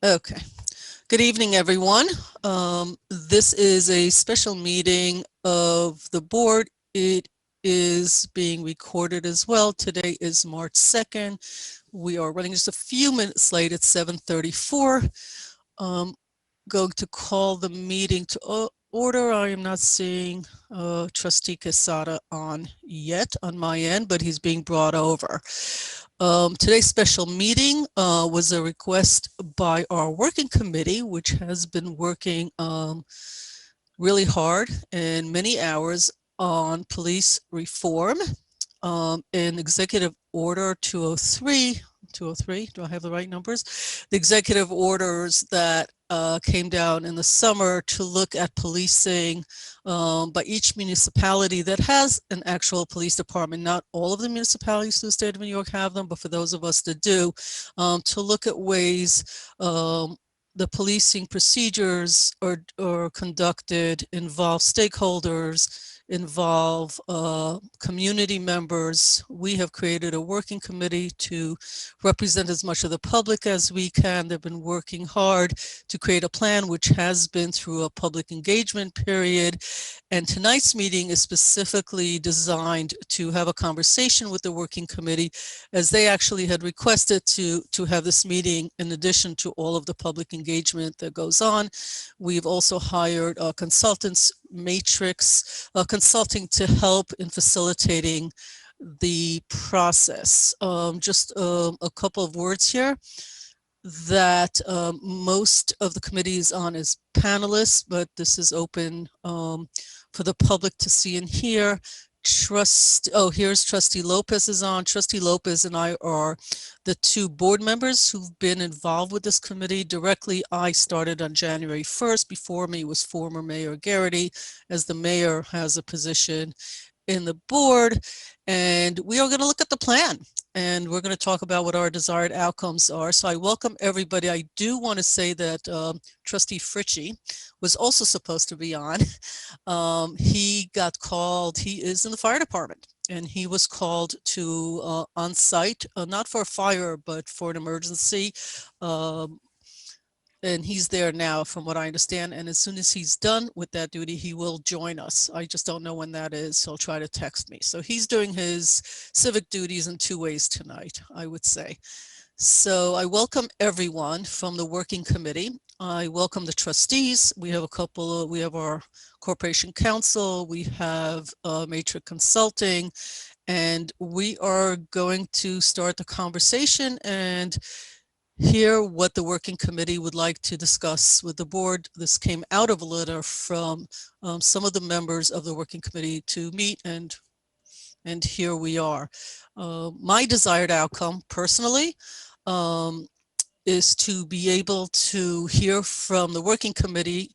Okay. Good evening, everyone. This is a special meeting of the board. It is being recorded as well. Today is March 2nd. We are running just a few minutes late at 7:34. Going to call the meeting to order. I am not seeing Trustee Quesada on yet on my end, but he's being brought over. Today's special meeting was a request by our working committee, which has been working really hard and many hours on police reform. In Executive Order 203, do I have the right numbers? The executive orders that came down in the summer to look at policing by each municipality that has an actual police department. Not all of the municipalities in the state of New York have them, but for those of us that do, to look at ways the policing procedures are conducted, involve stakeholders, involve community members. We have created a working committee to represent as much of the public as we can. They've been working hard to create a plan which has been through a public engagement period. And tonight's meeting is specifically designed to have a conversation with the working committee, as they actually had requested to have this meeting in addition to all of the public engagement that goes on. We've also hired consultants, Matrix Consulting, to help in facilitating the process. Just a couple of words here that most of the committee is on as panelists, but this is open for the public to see and hear. Here's Trustee Lopez is on. Trustee Lopez and I are the two board members who've been involved with this committee directly. I started on January 1st. Before me was former Mayor Garrity, as the mayor has a position in the board. And we are going to look at the plan, and we're going to talk about what our desired outcomes are. So I welcome everybody. I do want to say that Trustee Fritchie was also supposed to be on. He got called. He is in the fire department, and he was called to on site, not for a fire, but for an emergency. And he's there now, from what I understand. And as soon as he's done with that duty, he will join us. I just don't know when that is. He'll try to text me. So he's doing his civic duties in two ways tonight, I would say. So I welcome everyone from the working committee. I welcome the trustees. We have we have our corporation counsel, we have Matrix Consulting, and we are going to start the conversation and hear what the working committee would like to discuss with the board. This came out of a letter from some of the members of the working committee to meet, and here we are. My desired outcome personally is to be able to hear from the working committee,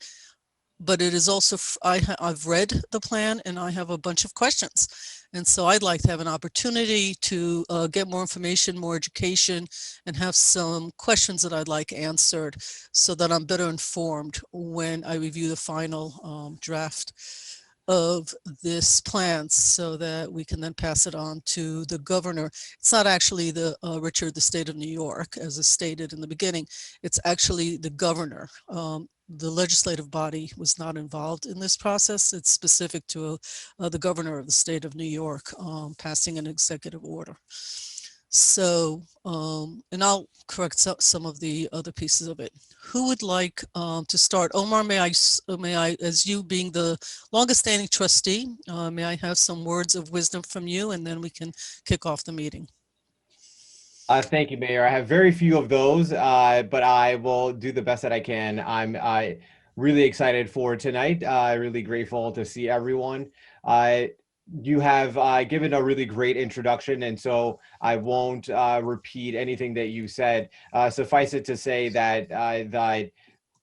but it is also, I've read the plan and I have a bunch of questions. And so I'd like to have an opportunity to get more information, more education, and have some questions that I'd like answered so that I'm better informed when I review the final draft of this plan, so that we can then pass it on to the governor. It's not actually the Richard, the state of New York, as is stated in the beginning. It's actually the governor. The legislative body was not involved in this process. It's specific to the governor of the state of New York passing an executive order. So, and I'll correct some of the other pieces of it. Who would like to start? Omar, may I, as you being the longest standing trustee, may I have some words of wisdom from you, and then we can kick off the meeting. Thank you, Mayor. I have very few of those, but I will do the best that I can. I'm really excited for tonight. Really grateful to see everyone. You have given a really great introduction, and so I won't repeat anything that you said. Suffice it to say that the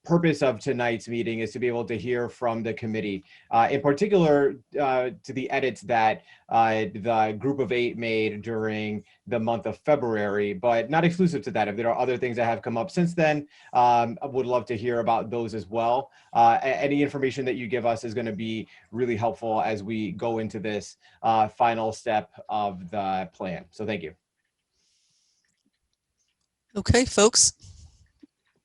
purpose of tonight's meeting is to be able to hear from the committee, in particular to the edits that the group of 8 made during the month of February, but not exclusive to that. If there are other things that have come up since then, I would love to hear about those as well. Any information that you give us is going to be really helpful as we go into this final step of the plan. So thank you. Okay, folks,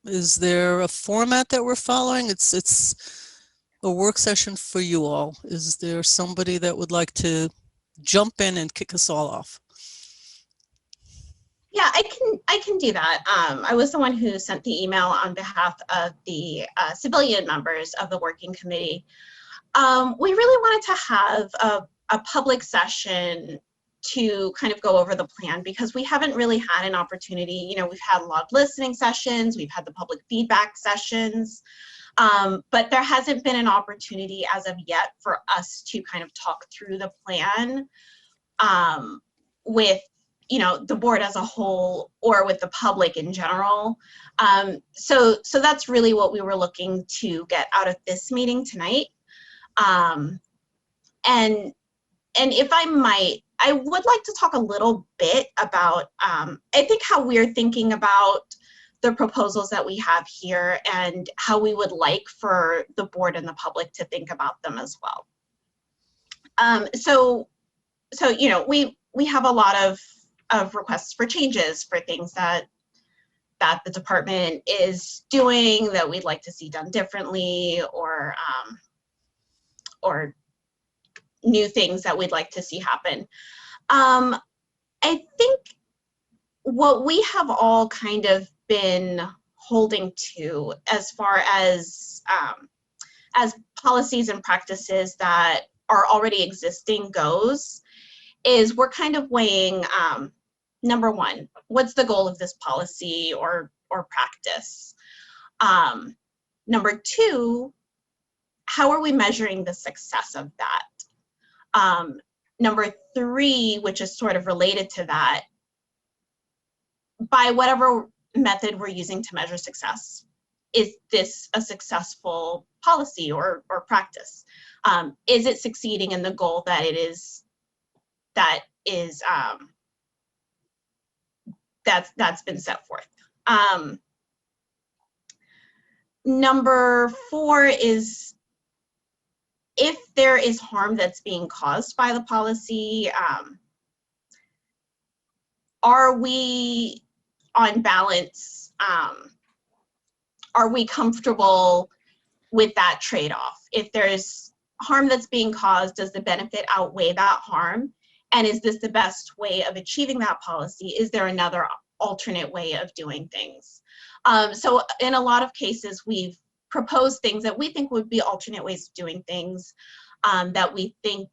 Is there a format that we're following? It's a work session for you all. Is there somebody that would like to jump in and kick us all off? Yeah, I can do that. I was the one who sent the email on behalf of the civilian members of the working committee. We really wanted to have a public session to kind of go over the plan, because we haven't really had an opportunity. You know, we've had a lot of listening sessions, we've had the public feedback sessions, but there hasn't been an opportunity as of yet for us to kind of talk through the plan with, you know, the board as a whole or with the public in general. So that's really what we were looking to get out of this meeting tonight. And if I might, I would like to talk a little bit about, I think, how we're thinking about the proposals that we have here and how we would like for the board and the public to think about them as well. So you know, we have a lot of requests for changes for things that the department is doing that we'd like to see done differently, or new things that we'd like to see happen. I think what we have all kind of been holding to as far as policies and practices that are already existing goes is we're kind of weighing, number one, what's the goal of this policy or practice? Number two, how are we measuring the success of that? Number three, which is sort of related to that, by whatever method we're using to measure success, is this a successful policy or practice? Is it succeeding in the goal that it is, that's been set forth? Number four is, if there is harm that's being caused by the policy, are we, on balance, are we comfortable with that trade-off? If there's harm that's being caused, does the benefit outweigh that harm? And is this the best way of achieving that policy? Is there another alternate way of doing things? So in a lot of cases, we've proposed things that we think would be alternate ways of doing things, that we think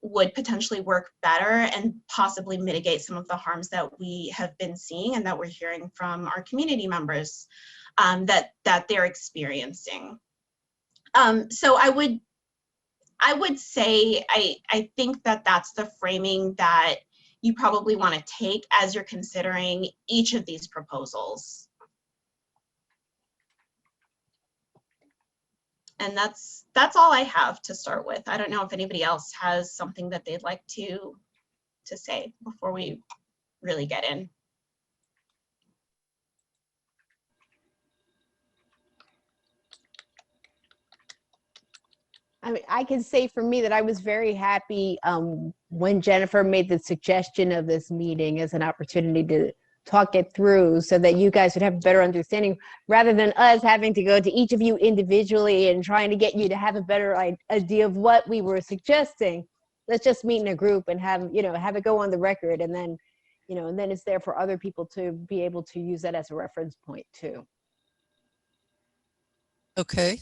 would potentially work better and possibly mitigate some of the harms that we have been seeing and that we're hearing from our community members that they're experiencing. So I would say I think that that's the framing that you probably want to take as you're considering each of these proposals. And that's all I have to start with. I don't know if anybody else has something that they'd like to say before we really get in. I mean, I can say for me that I was very happy when Jennifer made the suggestion of this meeting as an opportunity to talk it through so that you guys would have a better understanding, rather than us having to go to each of you individually and trying to get you to have a better idea of what we were suggesting. Let's just meet in a group and have it go on the record, and then, and then it's there for other people to be able to use that as a reference point too. Okay.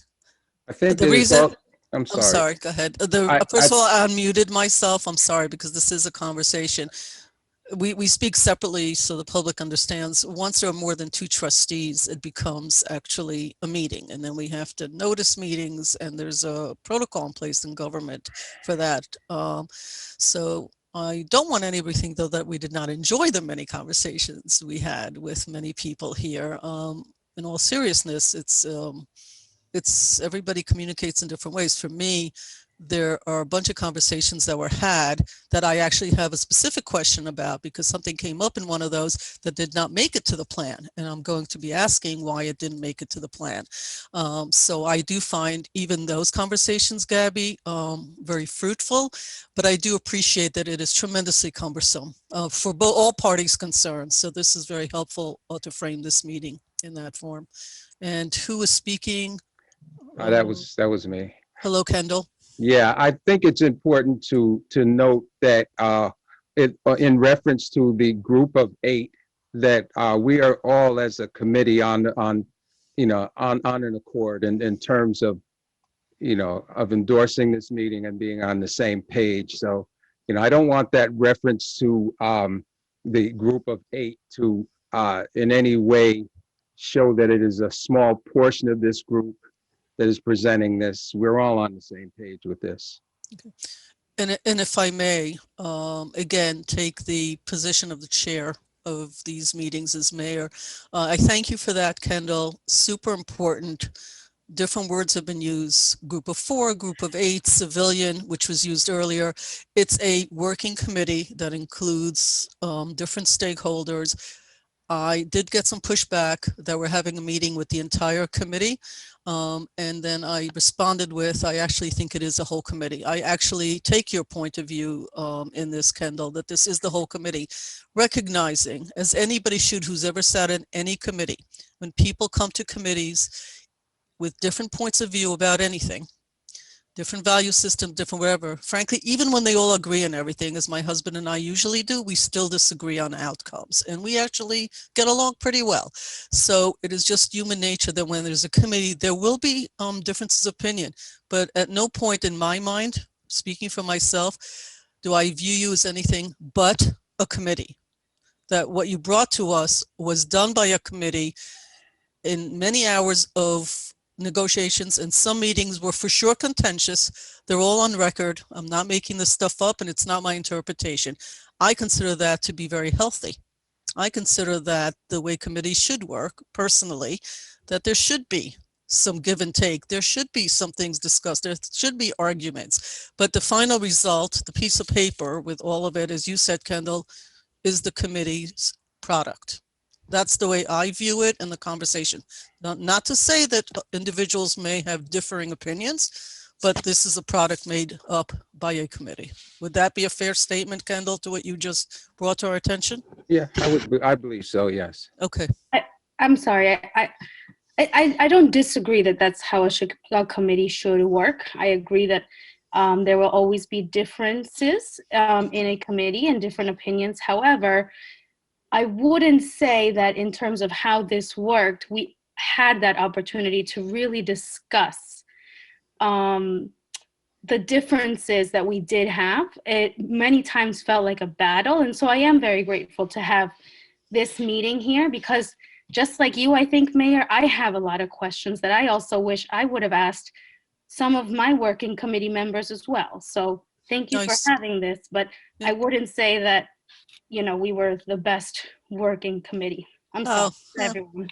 I think The reason, I'm sorry. I'm sorry, go ahead. First of all, I unmuted myself. I'm sorry, because this is a conversation. We speak separately so the public understands. Once there are more than 2 trustees, it becomes actually a meeting, and then we have to notice meetings, and there's a protocol in place in government for that. So I don't want anybody to think, though, that we did not enjoy the many conversations we had with many people here. In all seriousness, it's everybody communicates in different ways. For me, there are a bunch of conversations that were had that I actually have a specific question about, because something came up in one of those that did not make it to the plan, and I'm going to be asking why it didn't make it to the plan. So I do find even those conversations, Gabby, very fruitful, but I do appreciate that it is tremendously cumbersome for all parties concerned. So this is very helpful to frame this meeting in that form. And who was speaking? That was me. Hello, Kendall. Yeah, I think it's important to note that in reference to the group of 8, that we are all as a committee on an accord in terms of of endorsing this meeting and being on the same page. So I don't want that reference to the group of 8 to in any way show that it is a small portion of this group that is presenting this. We're all on the same page with this. Okay. And if I may, again, take the position of the chair of these meetings as mayor. I thank you for that, Kendall. Super important. Different words have been used, group of 4, group of 8, civilian, which was used earlier. It's a working committee that includes different stakeholders. I did get some pushback that we're having a meeting with the entire committee. And then I responded with, I actually think it is a whole committee. I actually take your point of view in this, Kendall, that this is the whole committee, recognizing, as anybody should who's ever sat in any committee, when people come to committees with different points of view about anything, different value system, different whatever. Frankly, even when they all agree on everything, as my husband and I usually do, we still disagree on outcomes, and we actually get along pretty well. So it is just human nature that when there's a committee, there will be differences of opinion, but at no point in my mind, speaking for myself, do I view you as anything but a committee. That what you brought to us was done by a committee in many hours of negotiations, and some meetings were for sure contentious. They're all on record. I'm not making this stuff up, and it's not my interpretation. I consider that to be very healthy. I consider that the way committees should work, personally, that there should be some give and take. There should be some things discussed. There should be arguments. But the final result, the piece of paper with all of it, as you said, Kendall, is the committee's product. That's the way I view it in the conversation. Not to say that individuals may have differing opinions, but this is a product made up by a committee. Would that be a fair statement, Kendall, to what you just brought to our attention? Yeah, I believe so, yes. Okay. I'm sorry. I don't disagree that that's how a committee should work. I agree that there will always be differences in a committee and different opinions. However, I wouldn't say that in terms of how this worked, we had that opportunity to really discuss the differences that we did have. It many times felt like a battle. And so I am very grateful to have this meeting here, because just like you, I think, Mayor, I have a lot of questions that I also wish I would have asked some of my working committee members as well. So thank you Nice. for having this, but I wouldn't say that we were the best working committee. I'm sorry, everyone.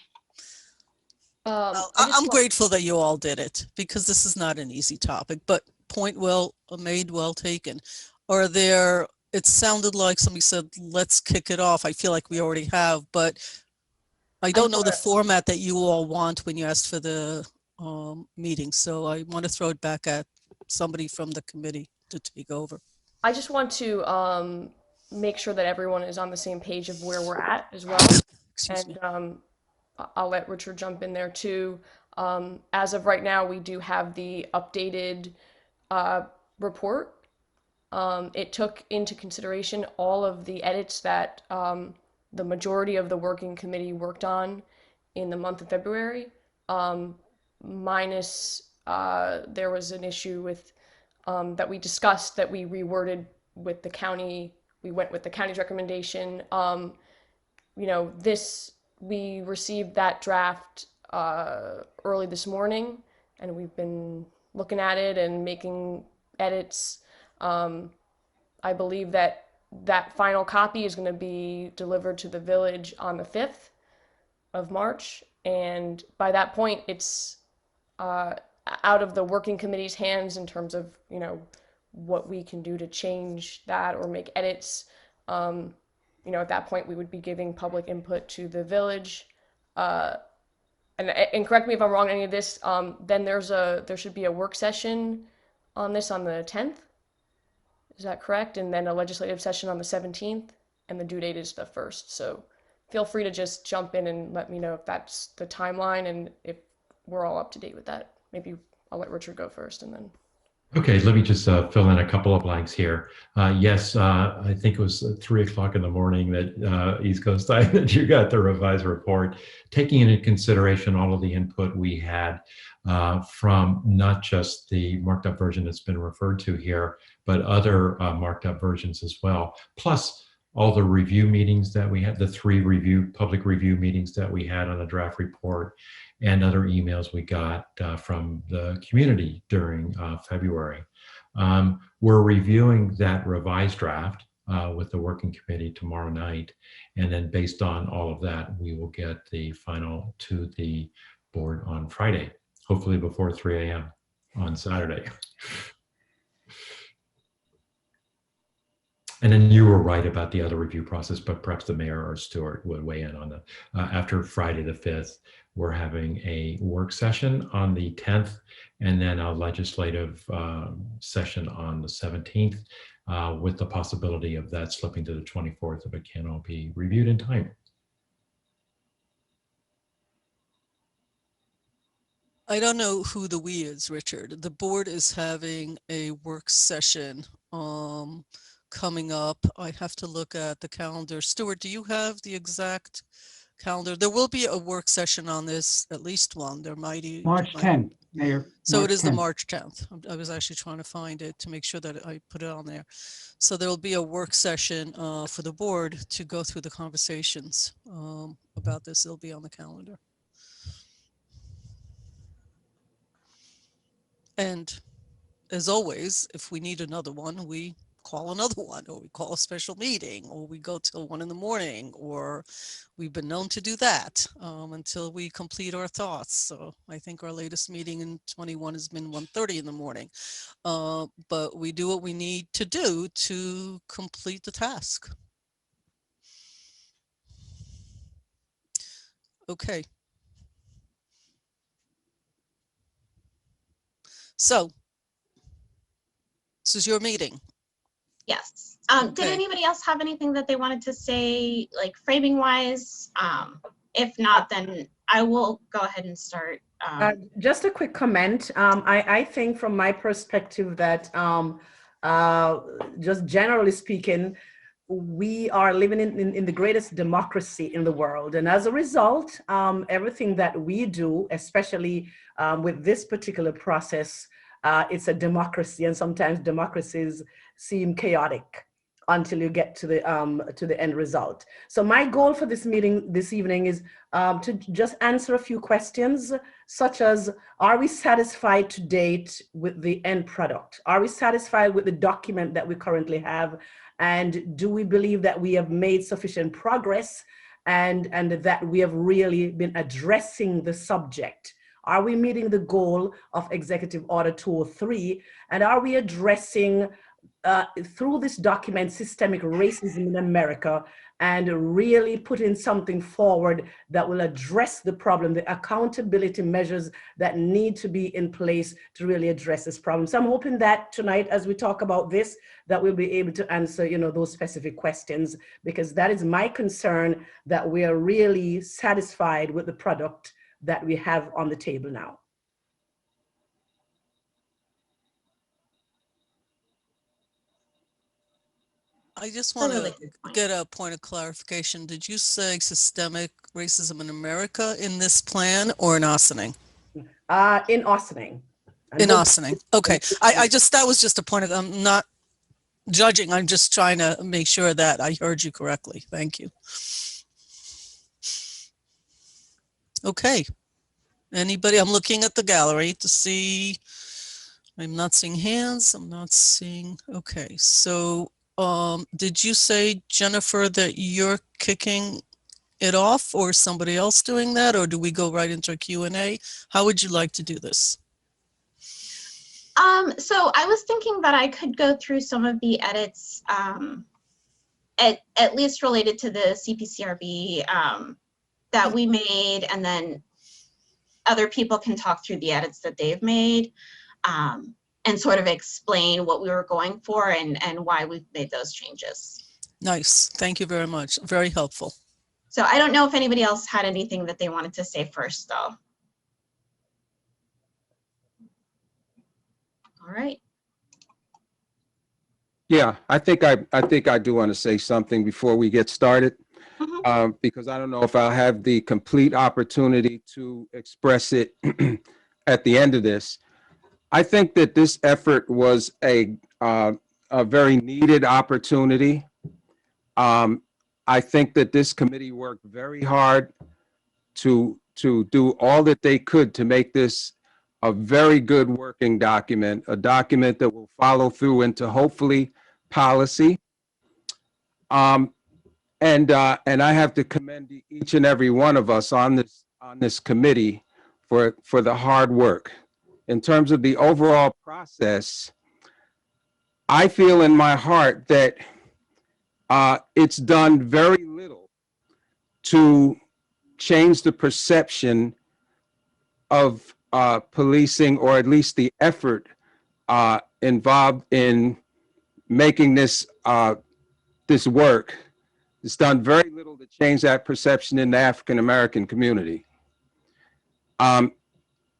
I'm grateful that you all did it, because this is not an easy topic, but point well made, well taken. Are there, it sounded like somebody said, let's kick it off. I feel like we already have, but I don't know the format that you all want when you asked for the meeting. So I want to throw it back at somebody from the committee to take over. I just want to make sure that everyone is on the same page of where we're at as well. Excuse me. And I'll let Richard jump in there too. As of right now, we do have the updated report. It took into consideration all of the edits that the majority of the working committee worked on in the month of February, minus there was an issue with that we discussed that we reworded with the county. We went with the county's recommendation. We received that draft early this morning, and we've been looking at it and making edits. I believe that final copy is going to be delivered to the village on the 5th of March. And by that point, it's out of the working committee's hands in terms of, what we can do to change that or make edits. At that point, we would be giving public input to the village. And correct me if I'm wrong on any of this, then there should be a work session on this on the 10th. Is that correct? And then a legislative session on the 17th, and the due date is the 1st. So feel free to just jump in and let me know if that's the timeline and if we're all up to date with that. Maybe I'll let Richard go first and then. Okay, let me just fill in a couple of blanks here. Yes, I think it was 3 o'clock in the morning that East Coast time that you got the revised report, taking into consideration all of the input we had from not just the marked up version that's been referred to here, but other marked up versions as well. Plus all the review meetings that we had, the 3 public review meetings that we had on the draft report, and other emails we got from the community during February. We're reviewing that revised draft with the working committee tomorrow night. And then based on all of that, we will get the final to the board on Friday, hopefully before 3 a.m. on Saturday. And then you were right about the other review process, but perhaps the mayor or Stuart would weigh in on the, after Friday the 5th, we're having a work session on the 10th and then a legislative session on the 17th with the possibility of that slipping to the 24th if it can all be reviewed in time. I don't know who the we is, Richard. The board is having a work session coming up. I have to look at the calendar. Stuart, do you have the exact calendar? There will be a work session on this, at least one. There might be March 10th, Mayor. So March it is the 10th. March 10th. I was actually trying to find it to make sure that I put it on there. So there will be a work session for the board to go through the conversations about this. It'll be on the calendar. And as always, if we need another one, we call another one, or we call a special meeting, or we go till 1 in the morning, or we've been known to do that until we complete our thoughts. So I think our latest meeting in 21 has been 1:30 in the morning. But we do what we need to do to complete the task. Okay. So this is your meeting. Yes. Okay. Did anybody else have anything that they wanted to say, like framing wise? If not, then I will go ahead and start. Just a quick comment. I think from my perspective that just generally speaking, we are living in the greatest democracy in the world. And as a result, everything that we do, especially with this particular process, it's a democracy, and sometimes democracies seem chaotic until you get to the end result. So my goal for this meeting this evening is to just answer a few questions, such as, are we satisfied to date with the end product? Are we satisfied with the document that we currently have? And do we believe that we have made sufficient progress and that we have really been addressing the subject? Are we meeting the goal of Executive Order 203? And are we addressing through this document systemic racism in America and really putting something forward that will address the problem, the accountability measures that need to be in place to really address this problem? So I'm hoping that tonight, as we talk about this, that we'll be able to answer, those specific questions, because that is my concern, that we are really satisfied with the product that we have on the table now. I just want to get a point of clarification. Did you say systemic racism in America in this plan or in Ossining? In Ossining. In Ossining. Okay. That was just a point of, I'm not judging. I'm just trying to make sure that I heard you correctly. Thank you. Okay. Anybody? I'm looking at the gallery to see. I'm not seeing hands. I'm not seeing. Okay. So did you say, Jennifer, that you're kicking it off, or somebody else doing that, or do we go right into Q&A? How would you like to do this? So I was thinking that I could go through some of the edits, at least related to the CPCRB that we made, and then other people can talk through the edits that they've made. And sort of explain what we were going for and why we've made those changes. Nice. Thank you very much. Very helpful. So I don't know if anybody else had anything that they wanted to say first, though. All right. Yeah, I think I do want to say something before we get started, Mhm. because I don't know if I'll have the complete opportunity to express it at the end of this. I think that this effort was a very needed opportunity. I think that this committee worked very hard to do all that they could to make this a very good working document, a document that will follow through into hopefully policy. And I have to commend each and every one of us on this committee for the hard work. In terms of the overall process, I feel in my heart that it's done very little to change the perception of policing, or at least the effort involved in making this this work. It's done very little to change that perception in the African American community. And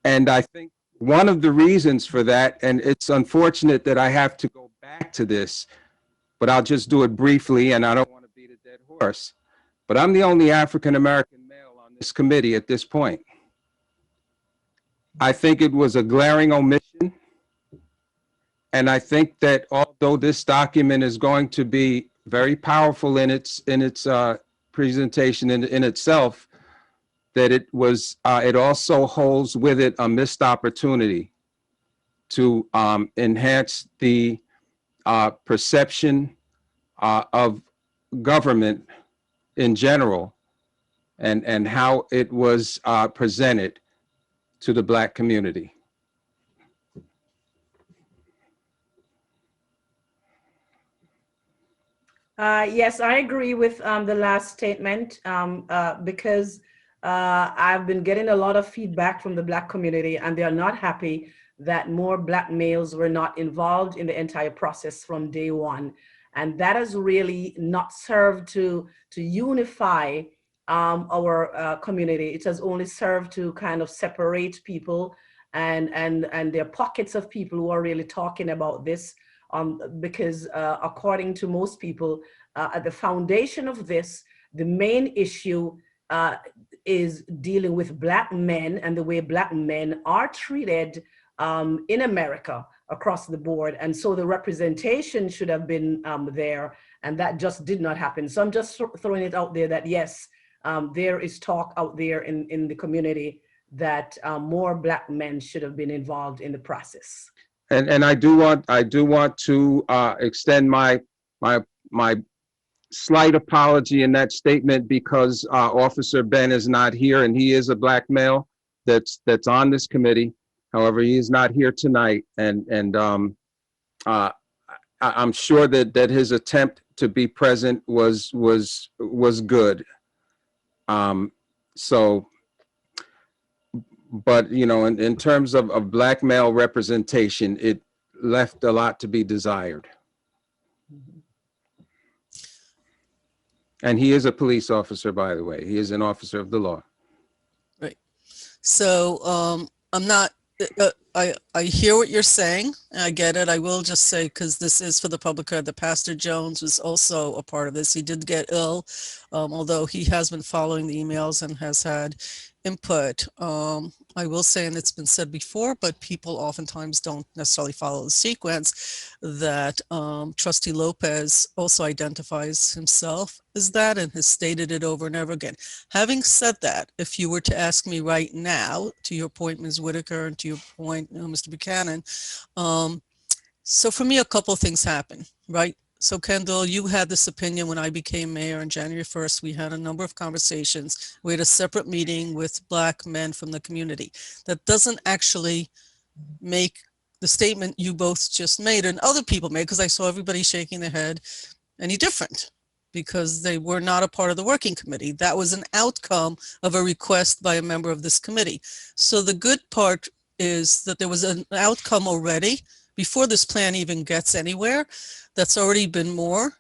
I think one of the reasons for that, and it's unfortunate that I have to go back to this, but I'll just do it briefly, and I don't want to beat a dead horse, but I'm the only African American male on this committee at this point. I think it was a glaring omission. And I think that although this document is going to be very powerful in its presentation in itself, that it also holds with it a missed opportunity to enhance the perception of government in general, and how it was presented to the Black community. Yes, I agree with the last statement, because I've been getting a lot of feedback from the Black community, and they are not happy that more Black males were not involved in the entire process from day one. And that has really not served to unify our community. It has only served to kind of separate people, and there are pockets of people who are really talking about this. Because according to most people, at the foundation of this, the main issue is dealing with Black men and the way Black men are treated in America across the board. And so the representation should have been there, and that just did not happen. So I'm just throwing it out there that yes, there is talk out there in the community that more Black men should have been involved in the process. And I do want to extend my slight apology in that statement, because Officer Ben is not here, and he is a Black male that's on this committee. However, he is not here tonight, and I'm sure that his attempt to be present was good. But you know, in terms of Black male representation, it left a lot to be desired. And he is a police officer, by the way. He is an officer of the law. Right. So I'm not, I hear what you're saying, and I get it. I will just say, because this is for the public record, that Pastor Jones was also a part of this. He did get ill, although he has been following the emails and has had input. I will say, and it's been said before, but people oftentimes don't necessarily follow the sequence, that Trustee Lopez also identifies himself as that and has stated it over and over again. Having said that, if you were to ask me right now, to your point, Ms. Whitaker, and to your point, Mr. Buchanan, so for me, a couple of things happen, right? So Kendall, you had this opinion when I became mayor on January 1st. We had a number of conversations. We had a separate meeting with Black men from the community. That doesn't actually make the statement you both just made and other people made, because I saw everybody shaking their head, any different, because they were not a part of the working committee. That was an outcome of a request by a member of this committee. So the good part is that there was an outcome already before this plan even gets anywhere. That's already been more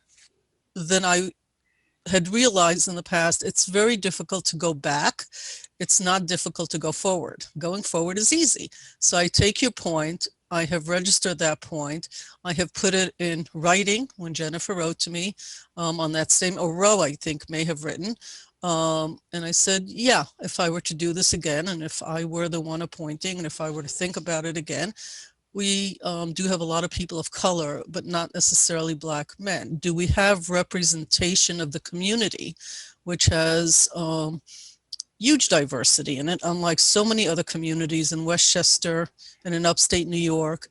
than I had realized in the past, it's very difficult to go back. It's not difficult to go forward. Going forward is easy. So I take your point. I have registered that point. I have put it in writing when Jennifer wrote to me on that same, or Ro, I think, may have written. And I said, yeah, if I were to do this again, and if I were the one appointing, and if I were to think about it again, we do have a lot of people of color, but not necessarily Black men. Do we have representation of the community, which has huge diversity in it, unlike so many other communities in Westchester and in upstate New York,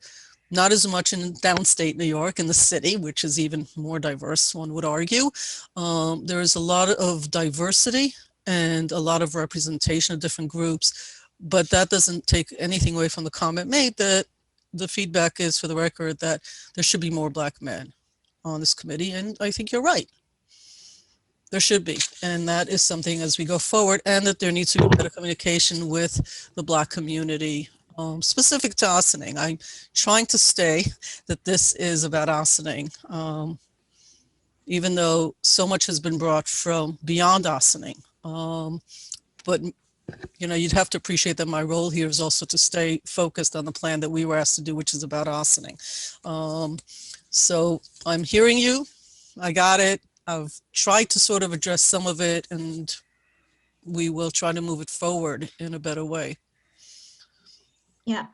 not as much in downstate New York, in the city, which is even more diverse, one would argue. There is a lot of diversity and a lot of representation of different groups, but that doesn't take anything away from the comment made that the feedback is, for the record, that there should be more Black men on this committee, and I think you're right. There should be, and that is something as we go forward, and that there needs to be better communication with the Black community, specific to Ossining. I'm trying to stay that this is about Ossining, even though so much has been brought from beyond Ossining. But you know, you'd have to appreciate that my role here is also to stay focused on the plan that we were asked to do, which is about Ossining. So I'm hearing you. I got it. I've tried to sort of address some of it, and we will try to move it forward in a better way. Yeah,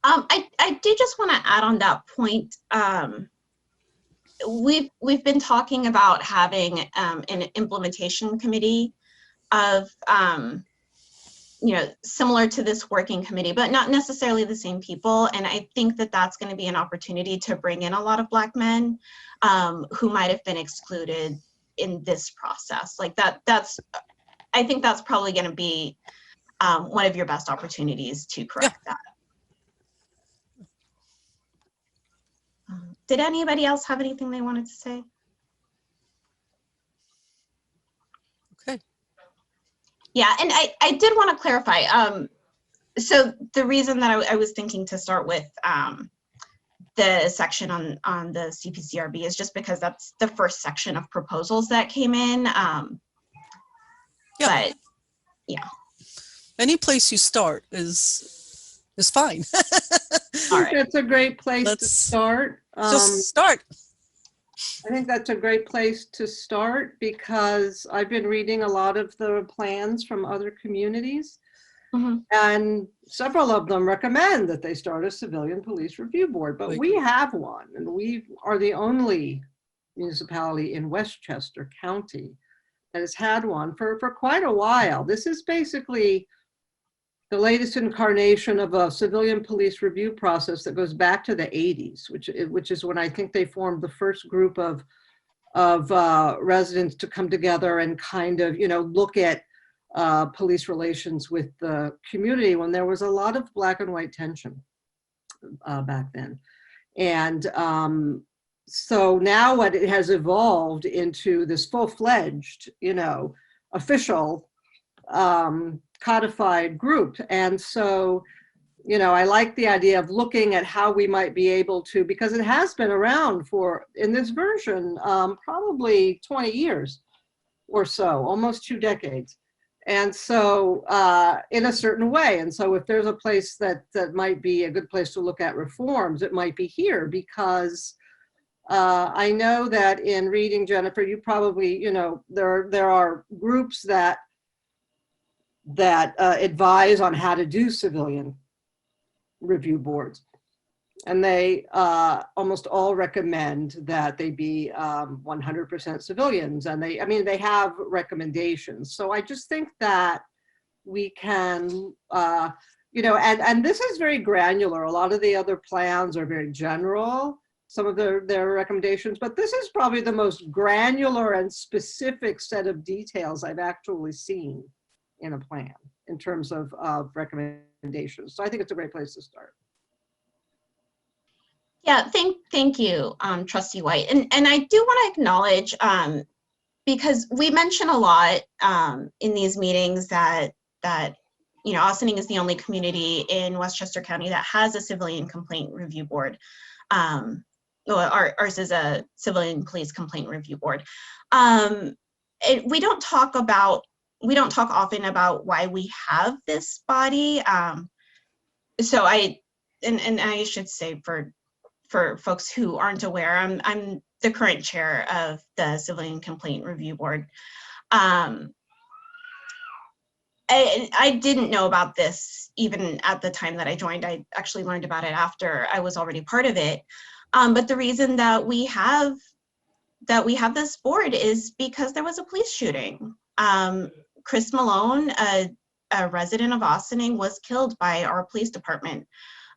I do just want to add on that point. We've been talking about having an implementation committee of you know, similar to this working committee, but not necessarily the same people. And I think that that's going to be an opportunity to bring in a lot of Black men who might have been excluded in this process. Like I think that's probably going to be one of your best opportunities to correct that. Did anybody else have anything they wanted to say? Okay. Yeah, and I did want to clarify. So the reason that I was thinking to start with the section on the CPCRB is just because that's the first section of proposals that came in. Yeah. But yeah. Any place you start is fine. All right. That's a great place to start. Just start. I think that's a great place to start because I've been reading a lot of the plans from other communities, and several of them recommend that they start a civilian police review board, but we have one, and we are the only municipality in Westchester County that has had one for quite a while. This is basically the latest incarnation of a civilian police review process that goes back to the 80s, which is when I think they formed the first group of residents to come together and kind of, you know, look at police relations with the community when there was a lot of black and white tension back then. And so now what it has evolved into this full-fledged, you know, official codified group. And so, you know, I like the idea of looking at how we might be able to, because it has been around for, in this version, probably 20 years or so, almost 2 decades. And so in a certain way. And so if there's a place that might be a good place to look at reforms, it might be here, because I know that in reading, Jennifer, you probably, you know, there are groups that advise on how to do civilian review boards. And they almost all recommend that they be 100% civilians. And they have recommendations. So I just think that we can, you know, and this is very granular. A lot of the other plans are very general, some of their recommendations, but this is probably the most granular and specific set of details I've actually seen in a plan in terms of recommendations. So I think it's a great place to start. Yeah, thank you, Trustee White. And I do want to acknowledge, because we mention a lot in these meetings that you know, Ossining is the only community in Westchester County that has a civilian complaint review board. Well, ours is a civilian police complaint review board. we don't talk often about why we have this body. So I should say for folks who aren't aware, I'm the current chair of the Civilian Complaint Review Board. I didn't know about this even at the time that I joined. I actually learned about it after I was already part of it. But the reason that we have this board is because there was a police shooting. Chris Malone, a resident of Ossining, was killed by our police department.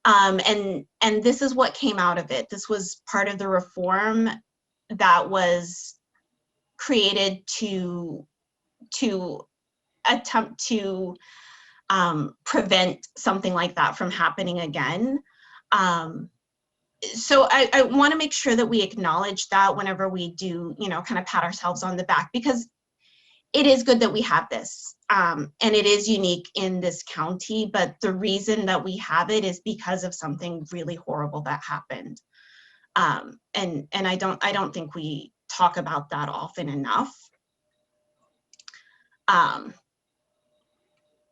And this is what came out of it. This was part of the reform that was created to attempt to prevent something like that from happening again. So I want to make sure that we acknowledge that whenever we do, kind of pat ourselves on the back, because it is good that we have this, and it is unique in this county, but the reason that we have it is because of something really horrible that happened. And I don't think we talk about that often enough.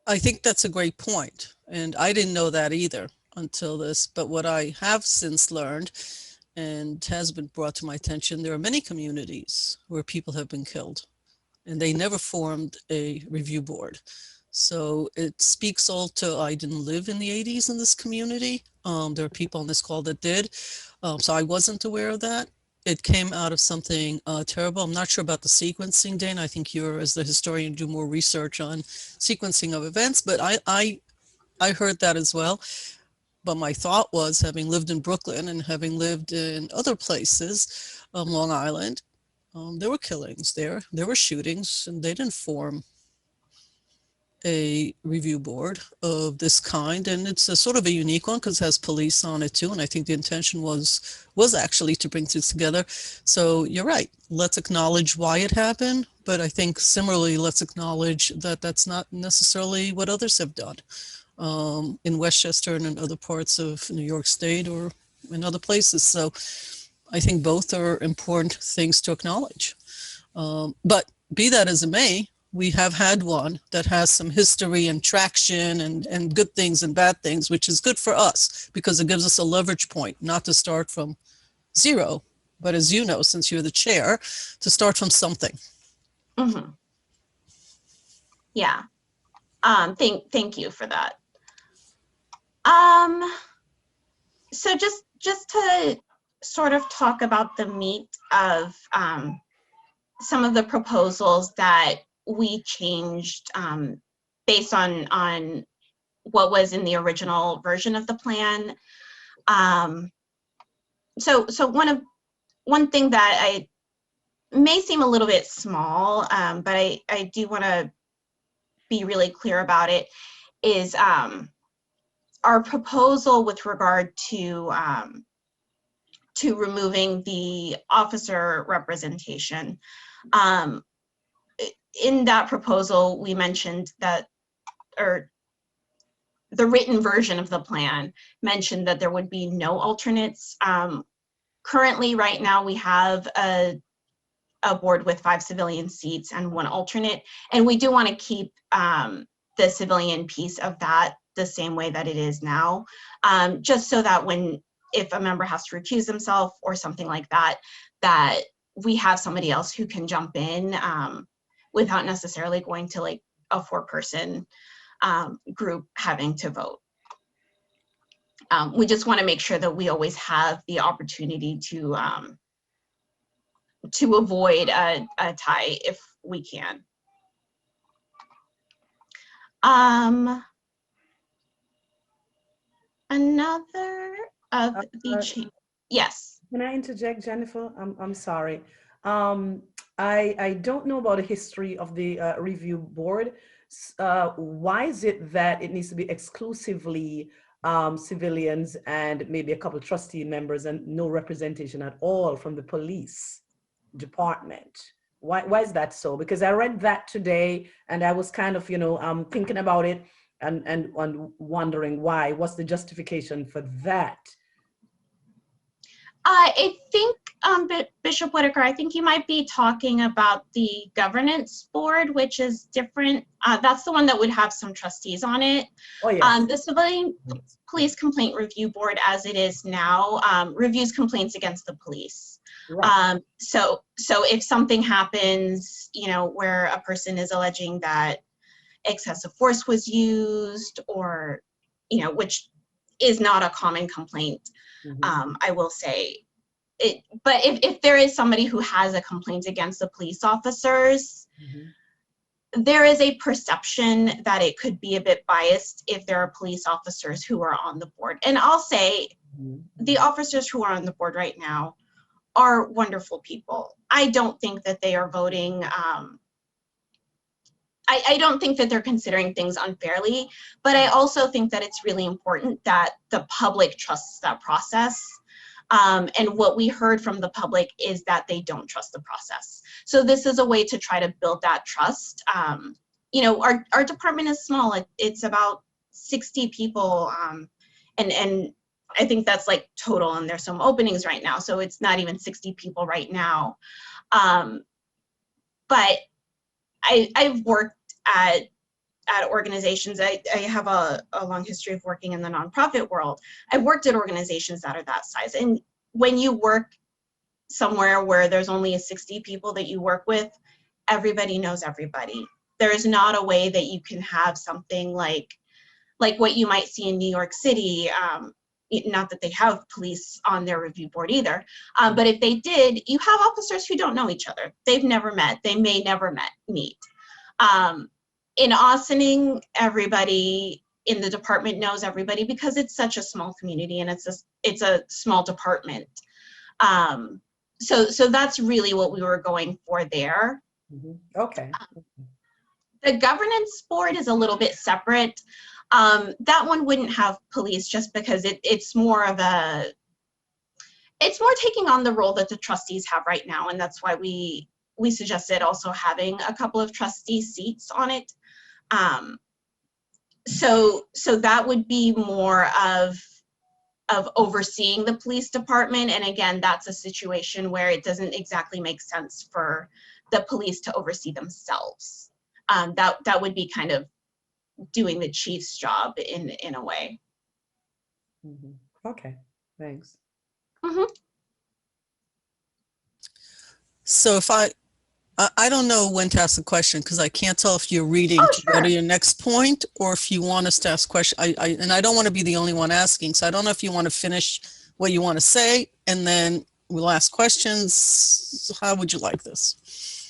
I think that's a great point, and I didn't know that either until this, but what I have since learned and has been brought to my attention, there are many communities where people have been killed and they never formed a review board. So it speaks all to, I didn't live in the 80s in this community. There are people on this call that did, so I wasn't aware of that. It came out of something terrible. I'm not sure about the sequencing, Dana. I think you're, as the historian, do more research on sequencing of events, but I heard that as well. But my thought was, having lived in Brooklyn and having lived in other places, Long Island, there were killings there were shootings, and they didn't form a review board of this kind, and it's a sort of a unique one because it has police on it too, and I think the intention was actually to bring things together. So you're right, let's acknowledge why it happened, but I think similarly let's acknowledge that that's not necessarily what others have done in Westchester and in other parts of New York State or in other places. So I think both are important things to acknowledge, but be that as it may, we have had one that has some history and traction and good things and bad things, which is good for us because it gives us a leverage point, not to start from zero, but as you know, since you're the chair, to start from something. Mm-hmm. Yeah. Thank you for that. So just to sort of talk about the meat of some of the proposals that we changed based on what was in the original version of the plan. So one thing that I may seem a little bit small, but I do want to be really clear about it, is our proposal with regard to removing the officer representation. In that proposal, we mentioned that, or the written version of the plan mentioned that there would be no alternates. Currently, right now, we have a board with 5 civilian seats and 1 alternate, and we do want to keep the civilian piece of that the same way that it is now, just so that if a member has to recuse themselves or something like that, that we have somebody else who can jump in without necessarily going to like a 4-person group having to vote. We just want to make sure that we always have the opportunity to avoid a tie if we can. Another of the yes. Can I interject, Jennifer? I'm sorry. I don't know about the history of the review board. Why is it that it needs to be exclusively civilians and maybe a couple of trustee members and no representation at all from the police department? Why is that so? Because I read that today and I was kind of, thinking about it and wondering why. What's the justification for that? I think, Bishop Whitaker, I think you might be talking about the governance board, which is different. That's the one that would have some trustees on it. Oh, yes. The Civilian Police Complaint Review Board, as it is now, reviews complaints against the police. Right. So if something happens, you know, where a person is alleging that excessive force was used, or, you know, which is not a common complaint, I will say it. But if there is somebody who has a complaint against the police officers, there is a perception that it could be a bit biased if there are police officers who are on the board. And I'll say the officers who are on the board right now are wonderful people. I don't think that they are voting. I don't think that they're considering things unfairly, but I also think that it's really important that the public trusts that process. And what we heard from the public is that they don't trust the process. So this is a way to try to build that trust. You know, our department is small. It's about 60 people. And I think that's like total, and there's some openings right now. So it's not even 60 people right now. But I've worked at organizations. I have a long history of working in the nonprofit world. I've worked at organizations that are that size. And when you work somewhere where there's only 60 people that you work with, everybody knows everybody. There is not a way that you can have something like what you might see in New York City. Not that they have police on their review board either, but if they did, you have officers who don't know each other. They've never met. They may never meet. In Ossining, everybody in the department knows everybody because it's such a small community and it's a small department. So that's really what we were going for there. Okay. The governance board is a little bit separate. That one wouldn't have police just because it's more taking on the role that the trustees have right now, and that's why we suggested also having a couple of trustee seats on it. So that would be more of overseeing the police department. And again, that's a situation where it doesn't exactly make sense for the police to oversee themselves. That would be kind of doing the chief's job in a way. Okay, thanks. So if I don't know when to ask the question because I can't tell if you're reading to go to your next point or if you want us to ask questions. And I don't want to be the only one asking. So I don't know if you want to finish what you want to say and then we'll ask questions. How would you like this?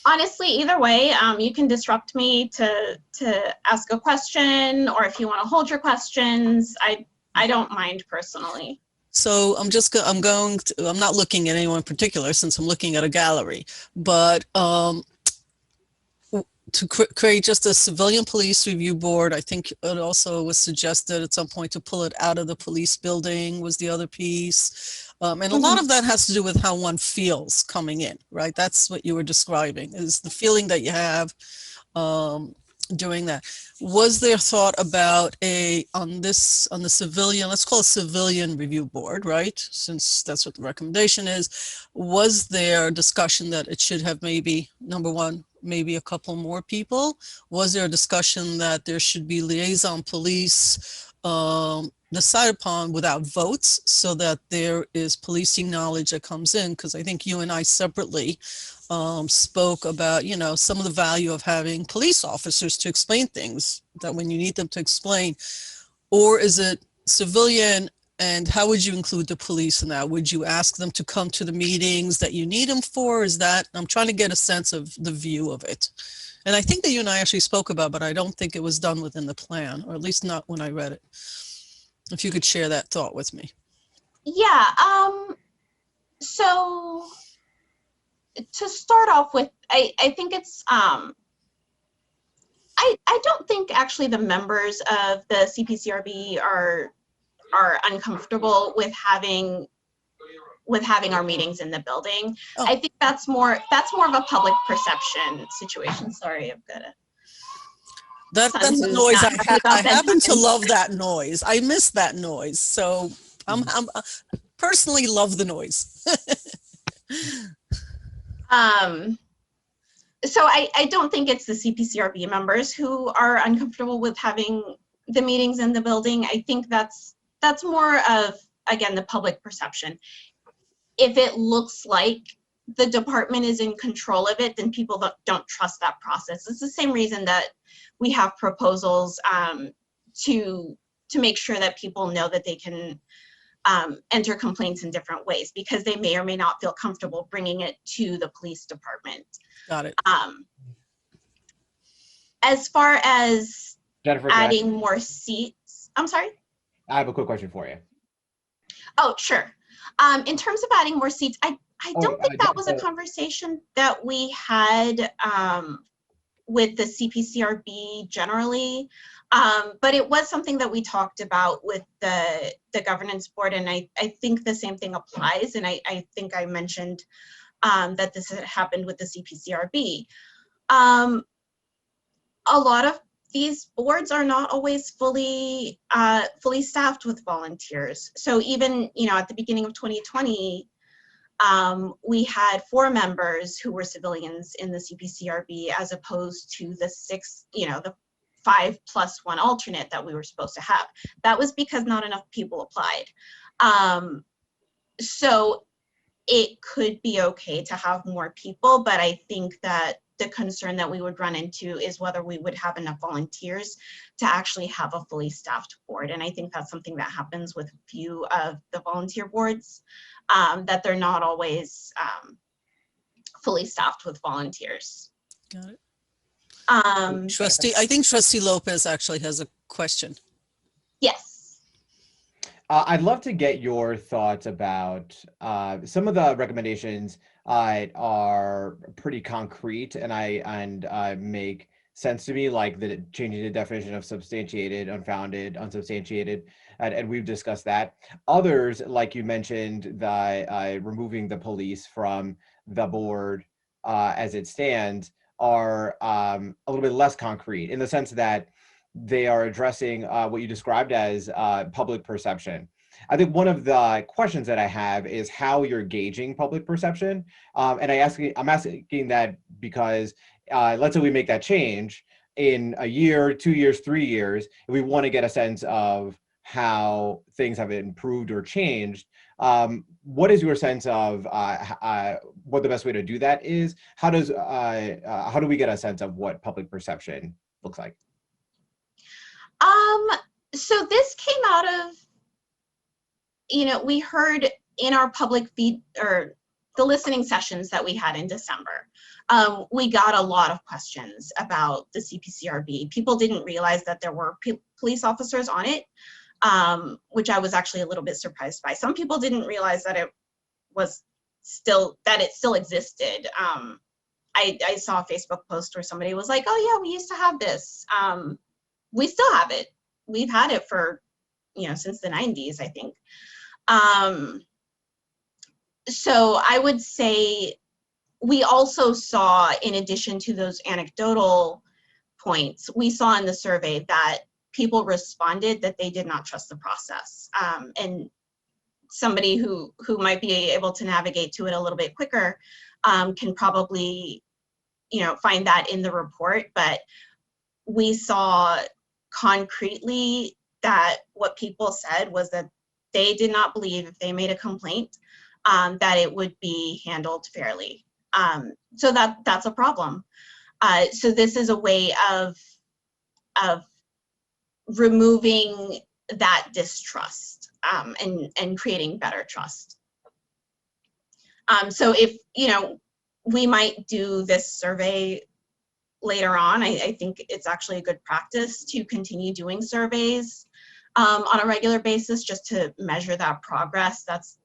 Honestly, either way, you can disrupt me to ask a question, or if you want to hold your questions, I don't mind personally. So I'm not looking at anyone in particular since I'm looking at a gallery, but to create just a civilian police review board, I think it also was suggested at some point to pull it out of the police building was the other piece. And a lot of that has to do with how one feels coming in, right? That's what you were describing, is the feeling that you have doing that. Was there thought about on the civilian, let's call it civilian review board, right? Since that's what the recommendation is. Was there discussion that it should have maybe, number one, maybe a couple more people? Was there a discussion that there should be liaison police decided upon without votes so that there is policing knowledge that comes in? Because I think you and I separately spoke about, you know, some of the value of having police officers to explain things that when you need them to explain. Or is it civilian, and how would you include the police in that? Would you ask them to come to the meetings that you need them for? Is that, I'm trying to get a sense of the view of it. And I think that you and I actually spoke about, but I don't think it was done within the plan, or at least not when I read it. If you could share that thought with me. Yeah, so to start off with, I think it's, I don't think actually the members of the CPCRB are uncomfortable with having our meetings in the building. Oh. I think that's more of a public perception situation. Sorry, I've got a that's a noise. I happen to love that noise. I miss that noise. So I'm personally love the noise. So I don't think it's the CPCRB members who are uncomfortable with having the meetings in the building. I think that's more of, again, the public perception. If it looks like the department is in control of it, then people don't trust that process. It's the same reason that we have proposals to make sure that people know that they can enter complaints in different ways, because they may or may not feel comfortable bringing it to the police department. Got it. As far as Jennifer, adding more seats, I'm sorry? I have a quick question for you. Oh, sure. In terms of adding more seats, I don't think that was a conversation that we had with the CPCRB generally, but it was something that we talked about with the governance board, and I think the same thing applies, and I think I mentioned that this had happened with the CPCRB. A lot of these boards are not always fully staffed with volunteers. So even, at the beginning of 2020, we had 4 members who were civilians in the CPCRB, as opposed to the 6, the 5+1 alternate that we were supposed to have. That was because not enough people applied. So it could be okay to have more people, but I think that the concern that we would run into is whether we would have enough volunteers to actually have a fully staffed board. And I think that's something that happens with a few of the volunteer boards, that they're not always fully staffed with volunteers. Got it. I think Trustee Lopez actually has a question. Yes. I'd love to get your thoughts about some of the recommendations are pretty concrete and make sense to me, like changing the definition of substantiated, unfounded, unsubstantiated, and we've discussed that. Others, like you mentioned, removing the police from the board as it stands, are a little bit less concrete, in the sense that they are addressing what you described as public perception. I think one of the questions that I have is how you're gauging public perception. And I'm asking that because let's say we make that change in a year, 2 years, 3 years, and we want to get a sense of how things have improved or changed. What is your sense of what the best way to do that is? How do we get a sense of what public perception looks like? So this came out of, we heard in our public feed, or the listening sessions that we had in December, we got a lot of questions about the CPCRB. People didn't realize that there were police officers on it, which I was actually a little bit surprised by. Some people didn't realize that it still existed. I saw a Facebook post where somebody was like, "Oh yeah, we used to have this." We still have it. We've had it for, since the 90s, I think. So I would say we also saw, in addition to those anecdotal points, we saw in the survey that people responded that they did not trust the process. And somebody who might be able to navigate to it a little bit quicker can probably, find that in the report. But we saw concretely that what people said was that they did not believe, if they made a complaint, that it would be handled fairly. So that's a problem. So this is a way of removing that distrust and creating better trust. So if, we might do this survey later on. I think it's actually a good practice to continue doing surveys on a regular basis, just to measure that progress. That's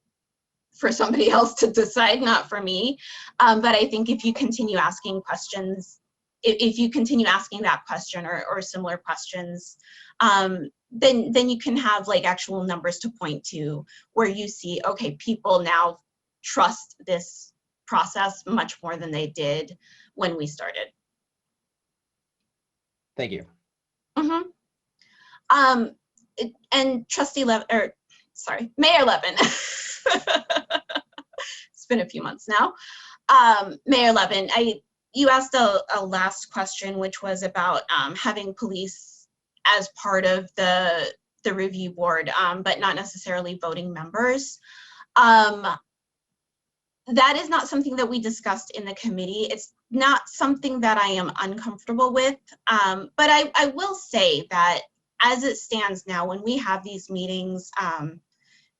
for somebody else to decide, not for me. But I think if you continue asking questions, if you continue asking that question or similar questions, then you can have like actual numbers to point to where you see, okay, people now trust this process much more than they did when we started. Thank you. Mm-hmm. And sorry, Mayor Levin. It's been a few months now. Mayor Levin, you asked a last question, which was about having police as part of the review board, but not necessarily voting members. That is not something that we discussed in the committee. It's not something that I am uncomfortable with, but I will say that as it stands now, when we have these meetings,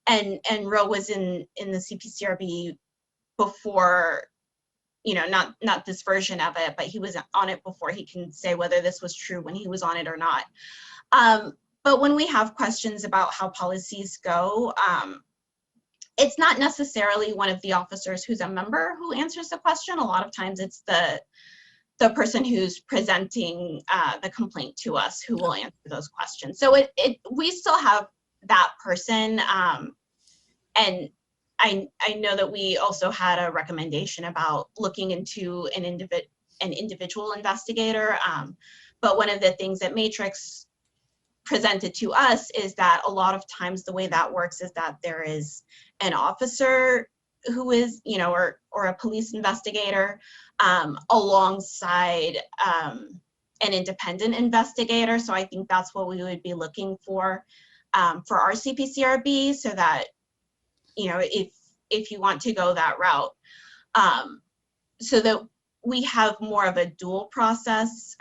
and Ro was in the CPCRB before, you know, not this version of it, but he was on it before. He can say whether this was true when he was on it or not. But when we have questions about how policies go, it's not necessarily one of the officers who's a member who answers the question. A lot of times it's the person who's presenting the complaint to us who will answer those questions. So we still have that person. And I know that we also had a recommendation about looking into an individual investigator. But one of the things that Matrix presented to us is that a lot of times the way that works is that there is an officer who is, you know, or a police investigator alongside an independent investigator. So I think that's what we would be looking for our CPCRB, so that, you know, if you want to go that route, so that we have more of a dual process,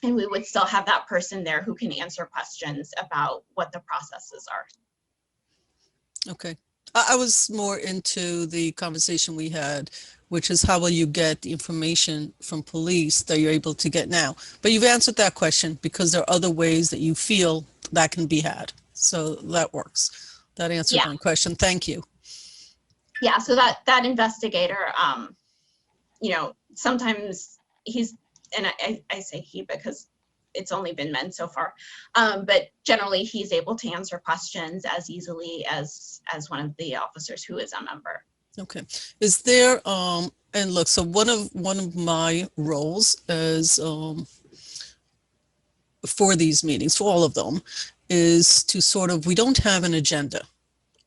and we would still have that person there who can answer questions about what the processes are. Okay. I was more into the conversation we had, which is how will you get the information from police that you're able to get now? But you've answered that question, because there are other ways that you feel that can be had. So that works. That answered my question. Thank you. Yeah, so that investigator, you know, sometimes he's, and I say he because it's only been men so far, but generally he's able to answer questions as easily as one of the officers who is a member. Okay. Is there, and look, so one of my roles as, for these meetings, for all of them, is to sort of, we don't have an agenda,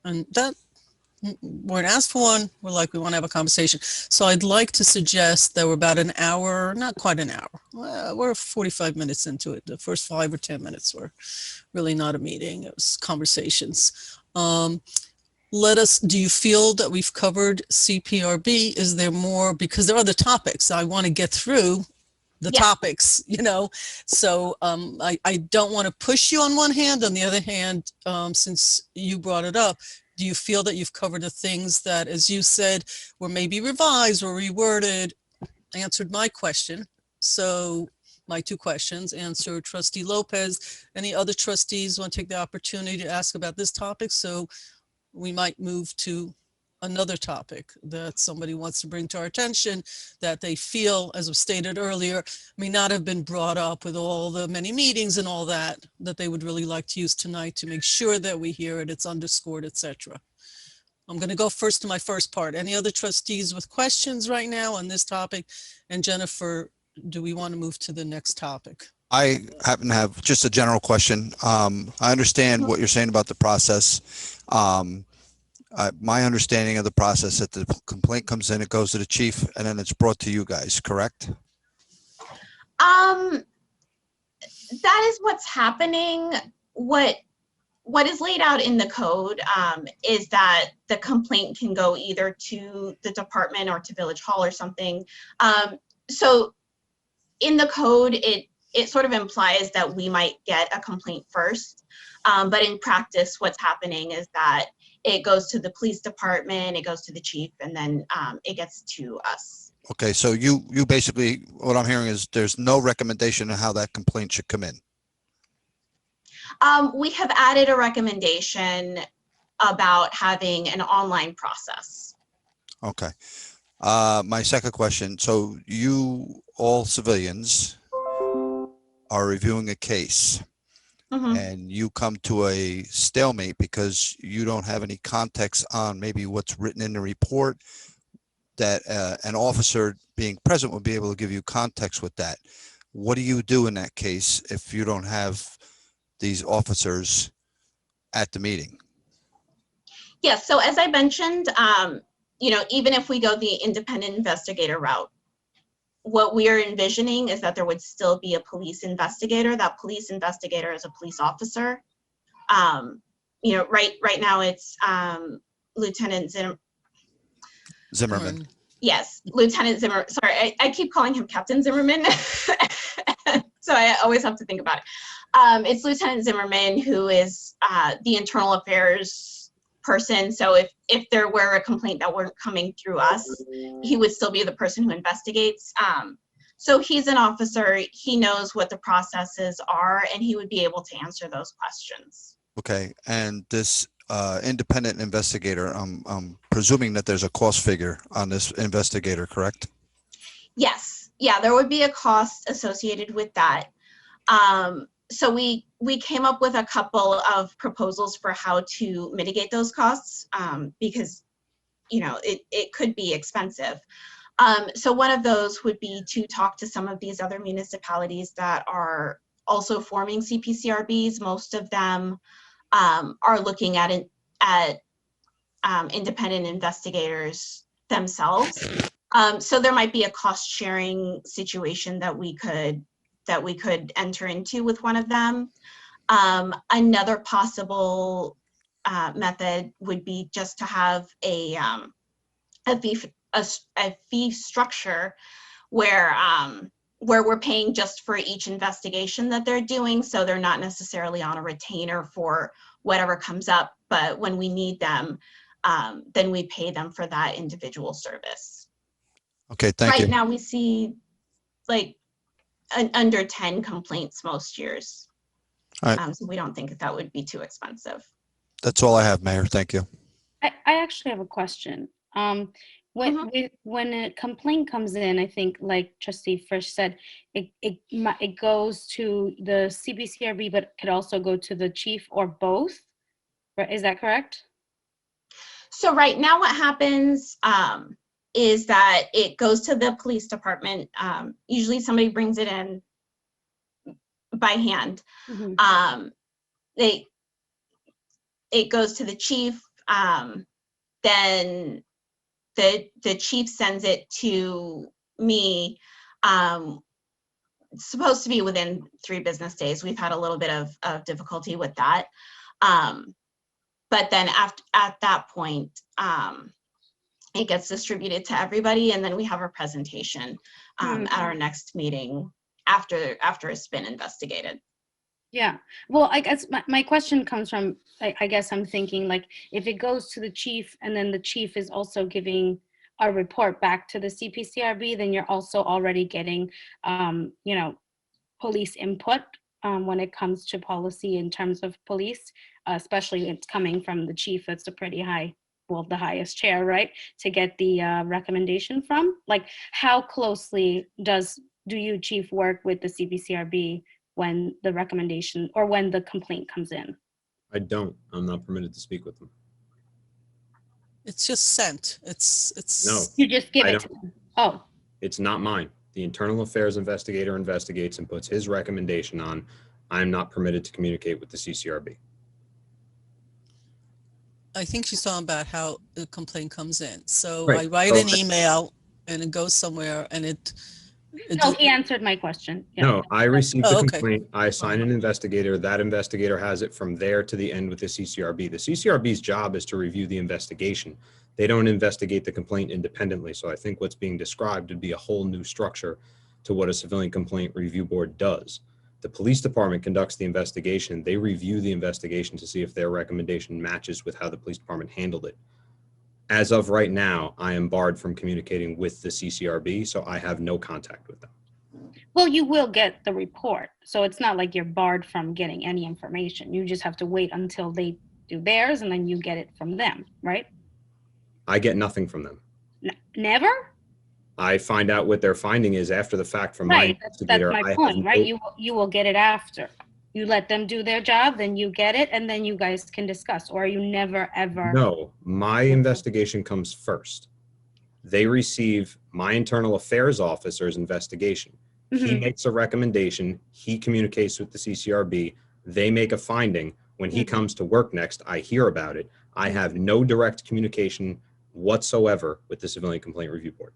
and that, we're asked for one, we're like, we want to have a conversation. So I'd like to suggest that we're about an hour, not quite an hour. Well, we're 45 minutes into it. The first 5 or 10 minutes were really not a meeting. It was conversations. Do you feel that we've covered CPRB? Is there more? Because there are other topics. I want to get through the topics, you know? So I don't want to push you on one hand. On the other hand, since you brought it up, do you feel that you've covered the things that, as you said, were maybe revised or reworded, answered my question? So my 2 questions, answer Trustee Lopez. Any other trustees want to take the opportunity to ask about this topic? So we might move to another topic that somebody wants to bring to our attention that they feel, as was stated earlier, may not have been brought up with all the many meetings and all that they would really like to use tonight to make sure that we hear it, it's underscored, etc. I'm going to go first to my first part. Any other trustees with questions right now on this topic? And Jennifer, do we want to move to the next topic? I happen to have just a general question. I understand what you're saying about the process. My understanding of the process, that the complaint comes in, it goes to the chief, and then it's brought to you guys, correct? That is what's happening. What is laid out in the code is that the complaint can go either to the department or to Village Hall or something. So in the code, it sort of implies that we might get a complaint first. But in practice, what's happening is that it goes to the police department, it goes to the chief, and then it gets to us. Okay, so you basically, what I'm hearing is there's no recommendation on how that complaint should come in. We have added a recommendation about having an online process. Okay. My second question, so you, all civilians, are reviewing a case. And you come to a stalemate because you don't have any context on maybe what's written in the report, that an officer being present would be able to give you context with that. What do you do in that case if you don't have these officers at the meeting? Yes, so as I mentioned, even if we go the independent investigator route, what we are envisioning is that there would still be a police investigator. That police investigator is a police officer. Right now it's Lieutenant Zimmerman. Yes, Lieutenant Zimmer. Sorry, I keep calling him Captain Zimmerman. So I always have to think about it. It's Lieutenant Zimmerman who is the internal affairs person. So if there were a complaint that weren't coming through us, he would still be the person who investigates. So he's an officer. He knows what the processes are, and he would be able to answer those questions. Okay, and this independent investigator, I'm presuming that there's a cost figure on this investigator, correct? Yes, yeah, there would be a cost associated with that. So we came up with a couple of proposals for how to mitigate those costs, because it could be expensive. So one of those would be to talk to some of these other municipalities that are also forming CPCRBs. Most of them are looking at independent investigators themselves. So there might be a cost sharing situation that we could enter into with one of them. Another possible method would be just to have a fee structure where we're paying just for each investigation that they're doing, so they're not necessarily on a retainer for whatever comes up, but when we need them, then we pay them for that individual service. Okay, thank you. Right now we see like under 10 complaints most years. All right. So we don't think that would be too expensive. That's all I have, Mayor. Thank you. I actually have a question. When a complaint comes in, I think like Trustee Frisch said, it goes to the CPCRB, but could also go to the chief or both. Is that correct? So right now what happens is that it goes to the police department. Usually somebody brings it in by hand. Mm-hmm. It goes to the chief, then the chief sends it to me. It's supposed to be within 3 business days. We've had a little bit of difficulty with that. But then at that point, it gets distributed to everybody, and then we have a presentation at our next meeting after it's been investigated. Yeah, well, I guess my question comes from, I guess I'm thinking like, if it goes to the chief and then the chief is also giving a report back to the CPCRB, then you're also already getting, police input when it comes to policy in terms of police, especially it's coming from the chief. That's a pretty high, well, the highest chair, right? To get the recommendation from. Like, how closely do you, chief, work with the CPCRB when the recommendation or when the complaint comes in? I don't. I'm not permitted to speak with them. It's just sent. It's No. You just give it to them. Oh. It's not mine. The internal affairs investigator investigates and puts his recommendation on. I'm not permitted to communicate with the CCRB. I think she's talking about how the complaint comes in. So Right. I write an email and it goes somewhere and it No, he answered my question. Yeah. No, I receive the Oh, okay. complaint. I assign an investigator. That investigator has it from there to the end with the CCRB. The CCRB's job is to review the investigation. They don't investigate the complaint independently. So I think what's being described would be a whole new structure to what a civilian complaint review board does. The police department conducts the investigation. They review the investigation to see if their recommendation matches with how the police department handled it. As of right now, I am barred from communicating with the CCRB, so I have no contact with them. Well, you will get the report. So it's not like you're barred from getting any information. You just have to wait until they do theirs and then you get it from them, right? I get nothing from them. Never? I find out what their finding is after the fact from Right, my that's investigator. my point, right? You will get it after. You let them do their job, then you get it, and then you guys can discuss, or you never, ever. No, my investigation comes first. They receive my internal affairs officer's investigation. He makes a recommendation. He communicates with the CCRB. They make a finding. When he comes to work next, I hear about it. I have no direct communication whatsoever with the Civilian Complaint Review Board.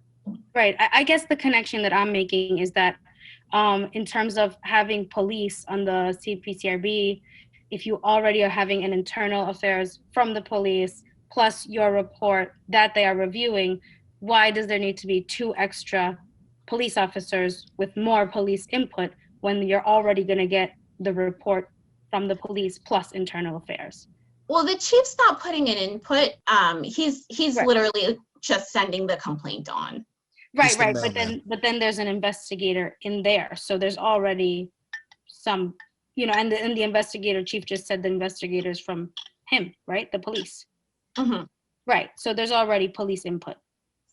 Right. I guess the connection that I'm making is that in terms of having police on the CPCRB, if you already are having an internal affairs from the police plus your report that they are reviewing, why does there need to be 2 extra police officers with more police input when you're already going to get the report from the police plus internal affairs? Well, the chief's not putting an input. He's Right. literally just sending the complaint on. Right, right. But then there's an investigator in there. So there's already some, you know, and the investigator chief just said the investigators from him, right? The police. Mm-hmm. Right. So there's already police input.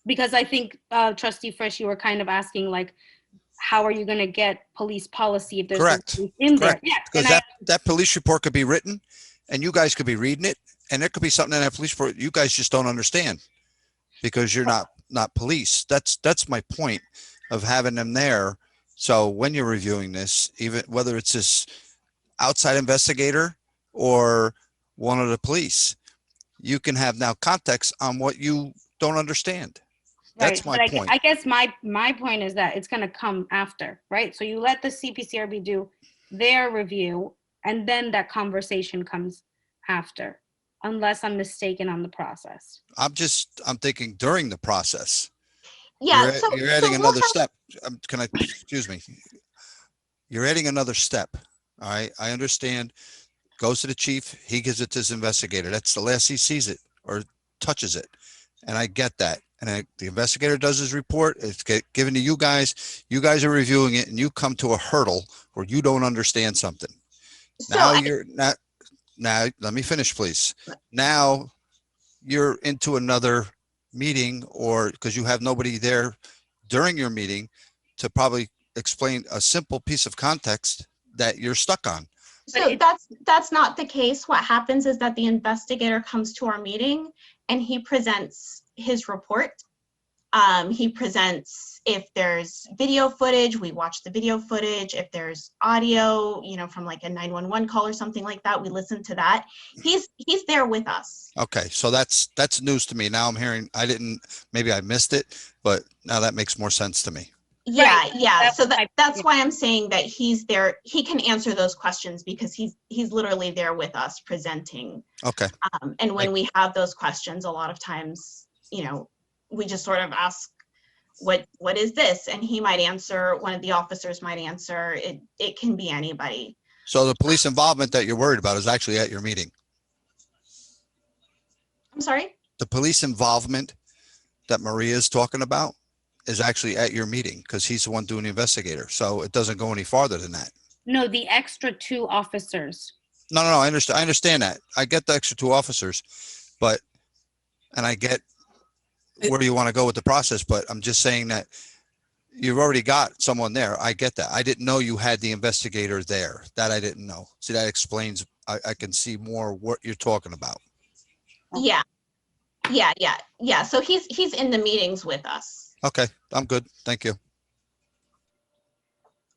Because I think, Trustee Frisch, you were kind of asking, like, how are you going to get police policy if there's Correct. police in there? Correct. Yeah. Because that police report could be written and you guys could be reading it, and there could be something in that police report you guys just don't understand because you're not police. That's my point of having them there. So when you're reviewing this, even whether it's this outside investigator or one of the police, you can have now context on what you don't understand. That's my point. I guess my point is that it's going to come after, right? So you let the CPCRB do their review, and then that conversation comes after, unless I'm mistaken on the process. I'm thinking during the process. Yeah, you're adding another step. Excuse me. You're adding another step. All right. I understand. Goes to the chief. He gives it to his investigator. That's the last he sees it or touches it. And I get that. And the investigator does his report. It's given to you guys. You guys are reviewing it, and you come to a hurdle where you don't understand something. Now let me finish, please. Now you're into another meeting, or because you have nobody there during your meeting to probably explain a simple piece of context that you're stuck on. So that's not the case. What happens is that the investigator comes to our meeting and he presents his report. He presents if there's video footage, we watch the video footage. If there's audio, you know, from like a 911 call or something like that, we listen to that. He's there with us. Okay, so that's news to me. Now I'm hearing, maybe I missed it, but now that makes more sense to me. Yeah, Right. yeah. So that's why I'm saying that he's there. He can answer those questions because he's literally there with us presenting. Okay. And when we have those questions, a lot of times, you know, we just sort of ask, what is this? And he might answer, one of the officers might answer. It can be anybody. So the police involvement that you're worried about is actually at your meeting. I'm sorry? The police involvement that Maria is talking about is actually at your meeting because he's the one doing the investigator. So it doesn't go any farther than that. No, the extra 2 officers. No, I understand that. I get the extra 2 officers, and I get where you want to go with the process, but I'm just saying that you've already got someone there. I get that. I didn't know you had the investigator there. That I didn't know. See, that explains, I can see more what you're talking about. Yeah. So he's in the meetings with us. Okay, I'm good. Thank you.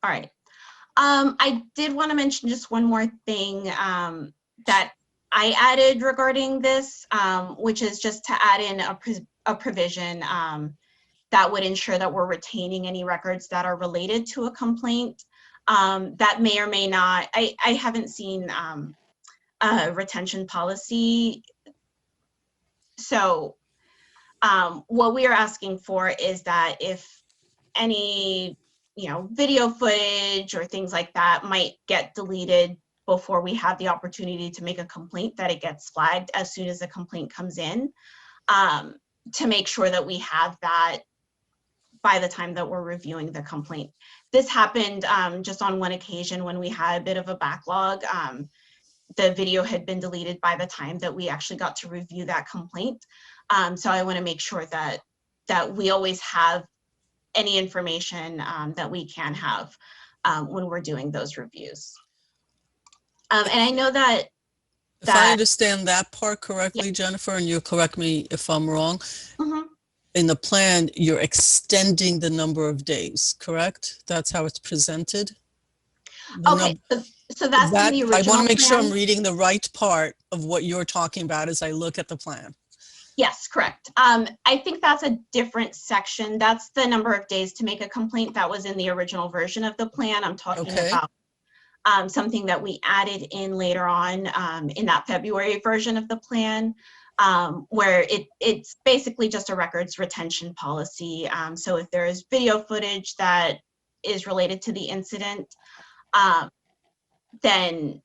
All right. I did want to mention just one more thing that I added regarding this, which is just to add in a provision that would ensure that we're retaining any records that are related to a complaint that may or may not. I haven't seen a retention policy. So what we are asking for is that if any, you know, video footage or things like that might get deleted before we have the opportunity to make a complaint, that it gets flagged as soon as the complaint comes in, to make sure that we have that by the time that we're reviewing the complaint. This happened just on one occasion when we had a bit of a backlog. The video had been deleted by the time that we actually got to review that complaint. So I want to make sure that we always have any information that we can have when we're doing those reviews. And I know that if I understand that part correctly, Jennifer, and you correct me if I'm wrong, in the plan, you're extending the number of days, correct? That's how it's presented? Okay, so that's in the original I want to make sure plan. I'm reading the right part of what you're talking about as I look at the plan. Yes, correct. I think that's a different section. That's the number of days to make a complaint that was in the original version of the plan. I'm talking about something that we added in later on in that February version of the plan, where it's basically just a records retention policy. So if there is video footage that is related to the incident, then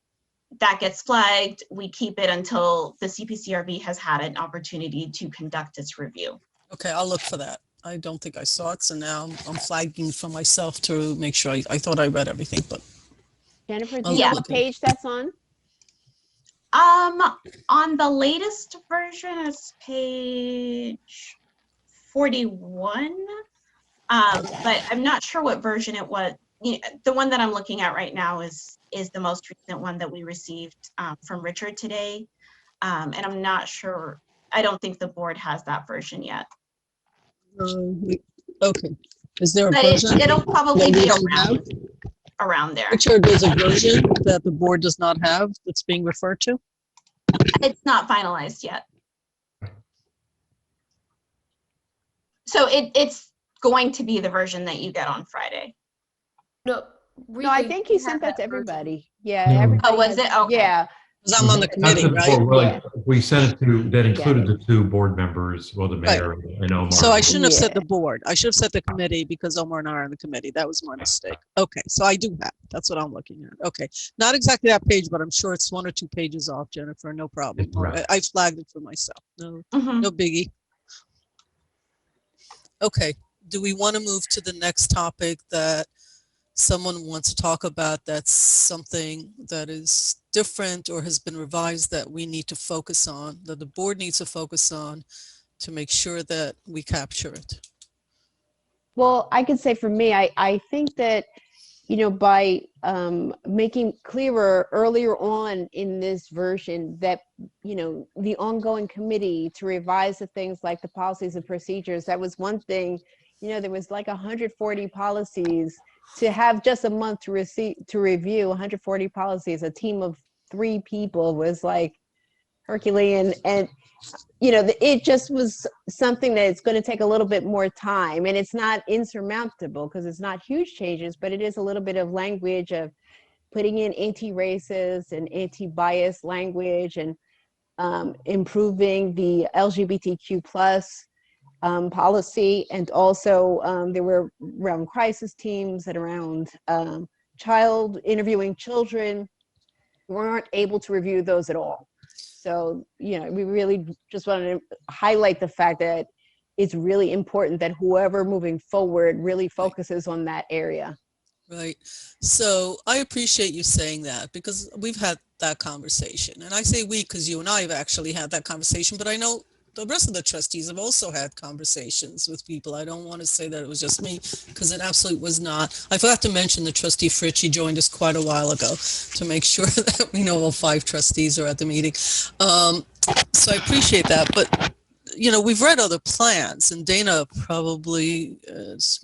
that gets flagged. We keep it until the CPCRB has had an opportunity to conduct its review. Okay, I'll look for that. I don't think I saw it, so now I'm flagging for myself to make sure. I thought I read everything, but Jennifer, do you know what page that's on? On the latest version, it's page 41, but I'm not sure what version it was. The one that I'm looking at right now is the most recent one that we received from Richard today, and I'm not sure. I don't think the board has that version yet. Okay. Is there a but version? It'll probably be around there. Richard, there's a version that the board does not have that's being referred to? It's not finalized yet. So it's going to be the version that you get on Friday. No, I think he sent that to everybody. Yeah. No. Everybody was it? Okay. Yeah. Because I'm on the committee, right? Well, we sent it to, that included the two board members, well, the mayor and Omar. So I shouldn't have said the board. I should have said the committee because Omar and I are on the committee. That was my mistake. Okay, so I do have, that's what I'm looking at. Okay, not exactly that page, but I'm sure it's 1 or 2 pages off, Jennifer, no problem. Right. I flagged it for myself. No, no biggie. Okay, do we want to move to the next topic that someone wants to talk about, that's something that is different or has been revised that we need to focus on, that the board needs to focus on to make sure that we capture it? Well, I could say for me, I think that, by making clearer earlier on in this version that, the ongoing committee to revise the things like the policies and procedures, that was one thing. There was like 140 policies. To have just a month to review 140 policies, a team of 3 people was like Herculean, and it just was something that it's going to take a little bit more time, and it's not insurmountable because it's not huge changes, but it is a little bit of language of putting in anti-racist and anti-bias language, and improving the LGBTQ+ policy, and also there were around crisis teams and around interviewing children. We weren't able to review those at all. So, we really just wanted to highlight the fact that it's really important that whoever moving forward really focuses on that area. Right. So I appreciate you saying that, because we've had that conversation, and I say we because you and I have actually had that conversation, but I know the rest of the trustees have also had conversations with people. I don't want to say that it was just me, because it absolutely was not. I forgot to mention that Trustee Fritz, he joined us quite a while ago to make sure that we know all 5 trustees are at the meeting. So I appreciate that. But, we've read other plans, and Dana probably,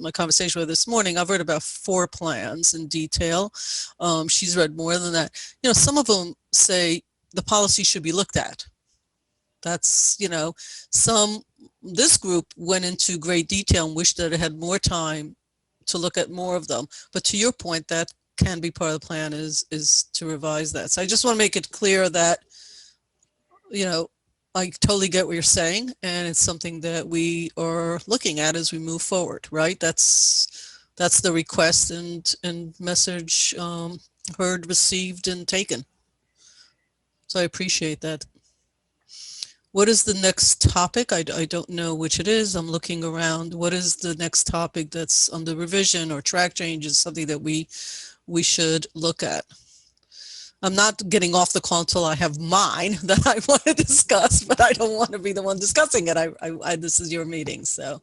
my conversation with her this morning, I've read about 4 plans in detail. She's read more than that. Some of them say the policy should be looked at. That's, this group went into great detail and wished that it had more time to look at more of them. But to your point, that can be part of the plan is to revise that. So I just want to make it clear that, I totally get what you're saying, and it's something that we are looking at as we move forward, right? That's the request and message heard, received, and taken. So I appreciate that. What is the next topic? I don't know which it is. I'm looking around. What is the next topic that's under revision or track changes, something that we should look at? I'm not getting off the call until I have mine that I want to discuss, but I don't want to be the one discussing it. This is your meeting, so.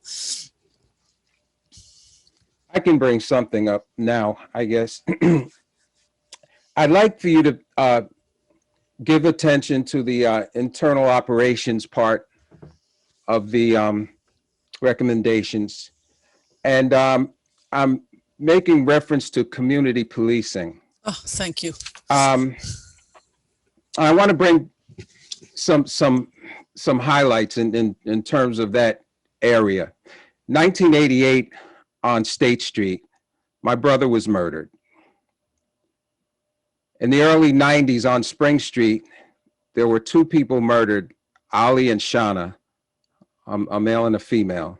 I can bring something up now, I guess. I'd like for you to give attention to the internal operations part of the recommendations. And I'm making reference to community policing. Oh, thank you. I want to bring some highlights in terms of that area. 1988 on State Street, my brother was murdered. In the early 90s on Spring Street, there were two people murdered, Ali and Shauna, a male and a female.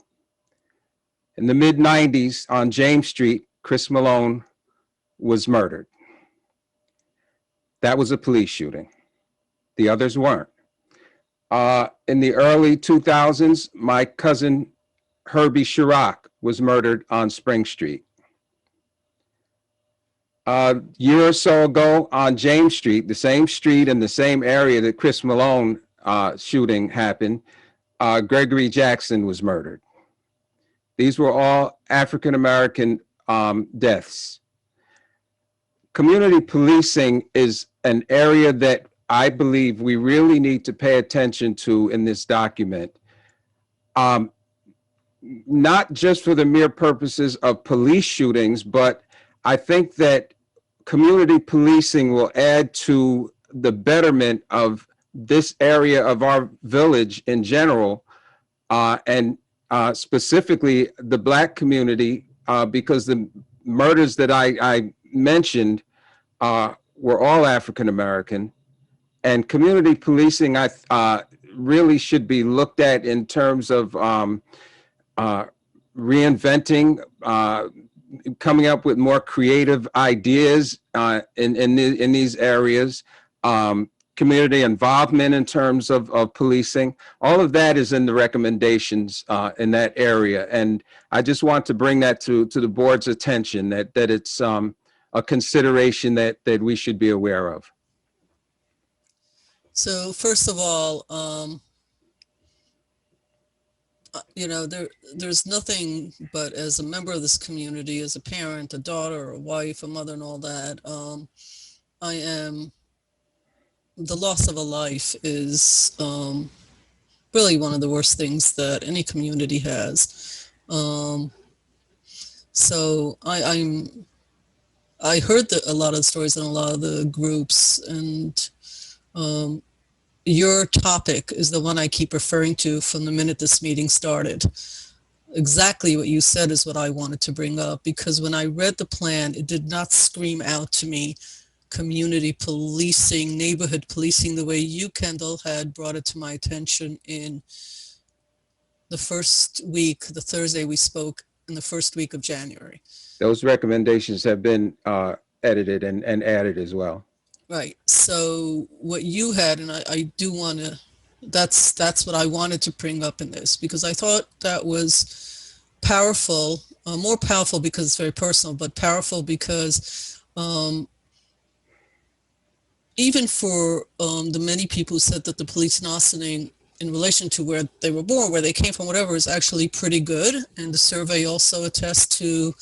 In the mid 90s on James Street, Chris Malone was murdered. That was a police shooting. The others weren't. In the early 2000s, my cousin Herbie Chirac was murdered on Spring Street. A year or so ago on James Street, the same street in the same area that Chris Malone shooting happened, Gregory Jackson was murdered. These were all African-American deaths. Community policing is an area that I believe we really need to pay attention to in this document. Not just for the mere purposes of police shootings, but I think that community policing will add to the betterment of this area of our village in general, and specifically the Black community, because the murders that I mentioned were all African-American, and community policing really should be looked at in terms of reinventing, coming up with more creative ideas in these areas, community involvement in terms of policing. All of that is in the recommendations in that area. And I just want to bring that to the board's attention, that it's a consideration that we should be aware of. So first of all, you know, there's nothing but as a member of this community, as a parent, a daughter, a wife, a mother, and all that, the loss of a life is really one of the worst things that any community has. So I heard a lot of the stories in a lot of the groups, and your topic is the one I keep referring to from the minute this meeting started. Exactly what you said is what I wanted to bring up, because when I read the plan, it did not scream out to me community policing, neighborhood policing, the way you, Kendall, had brought it to my attention in the first week, the Thursday we spoke in the first week of January. Those recommendations have been edited and added as well. Right. So what you had, and I do want to, that's what I wanted to bring up in this, because I thought that was powerful, more powerful because it's very personal, but powerful because even for the many people who said that the police narcissism in relation to where they were born, where they came from, whatever, is actually pretty good. And the survey also attests to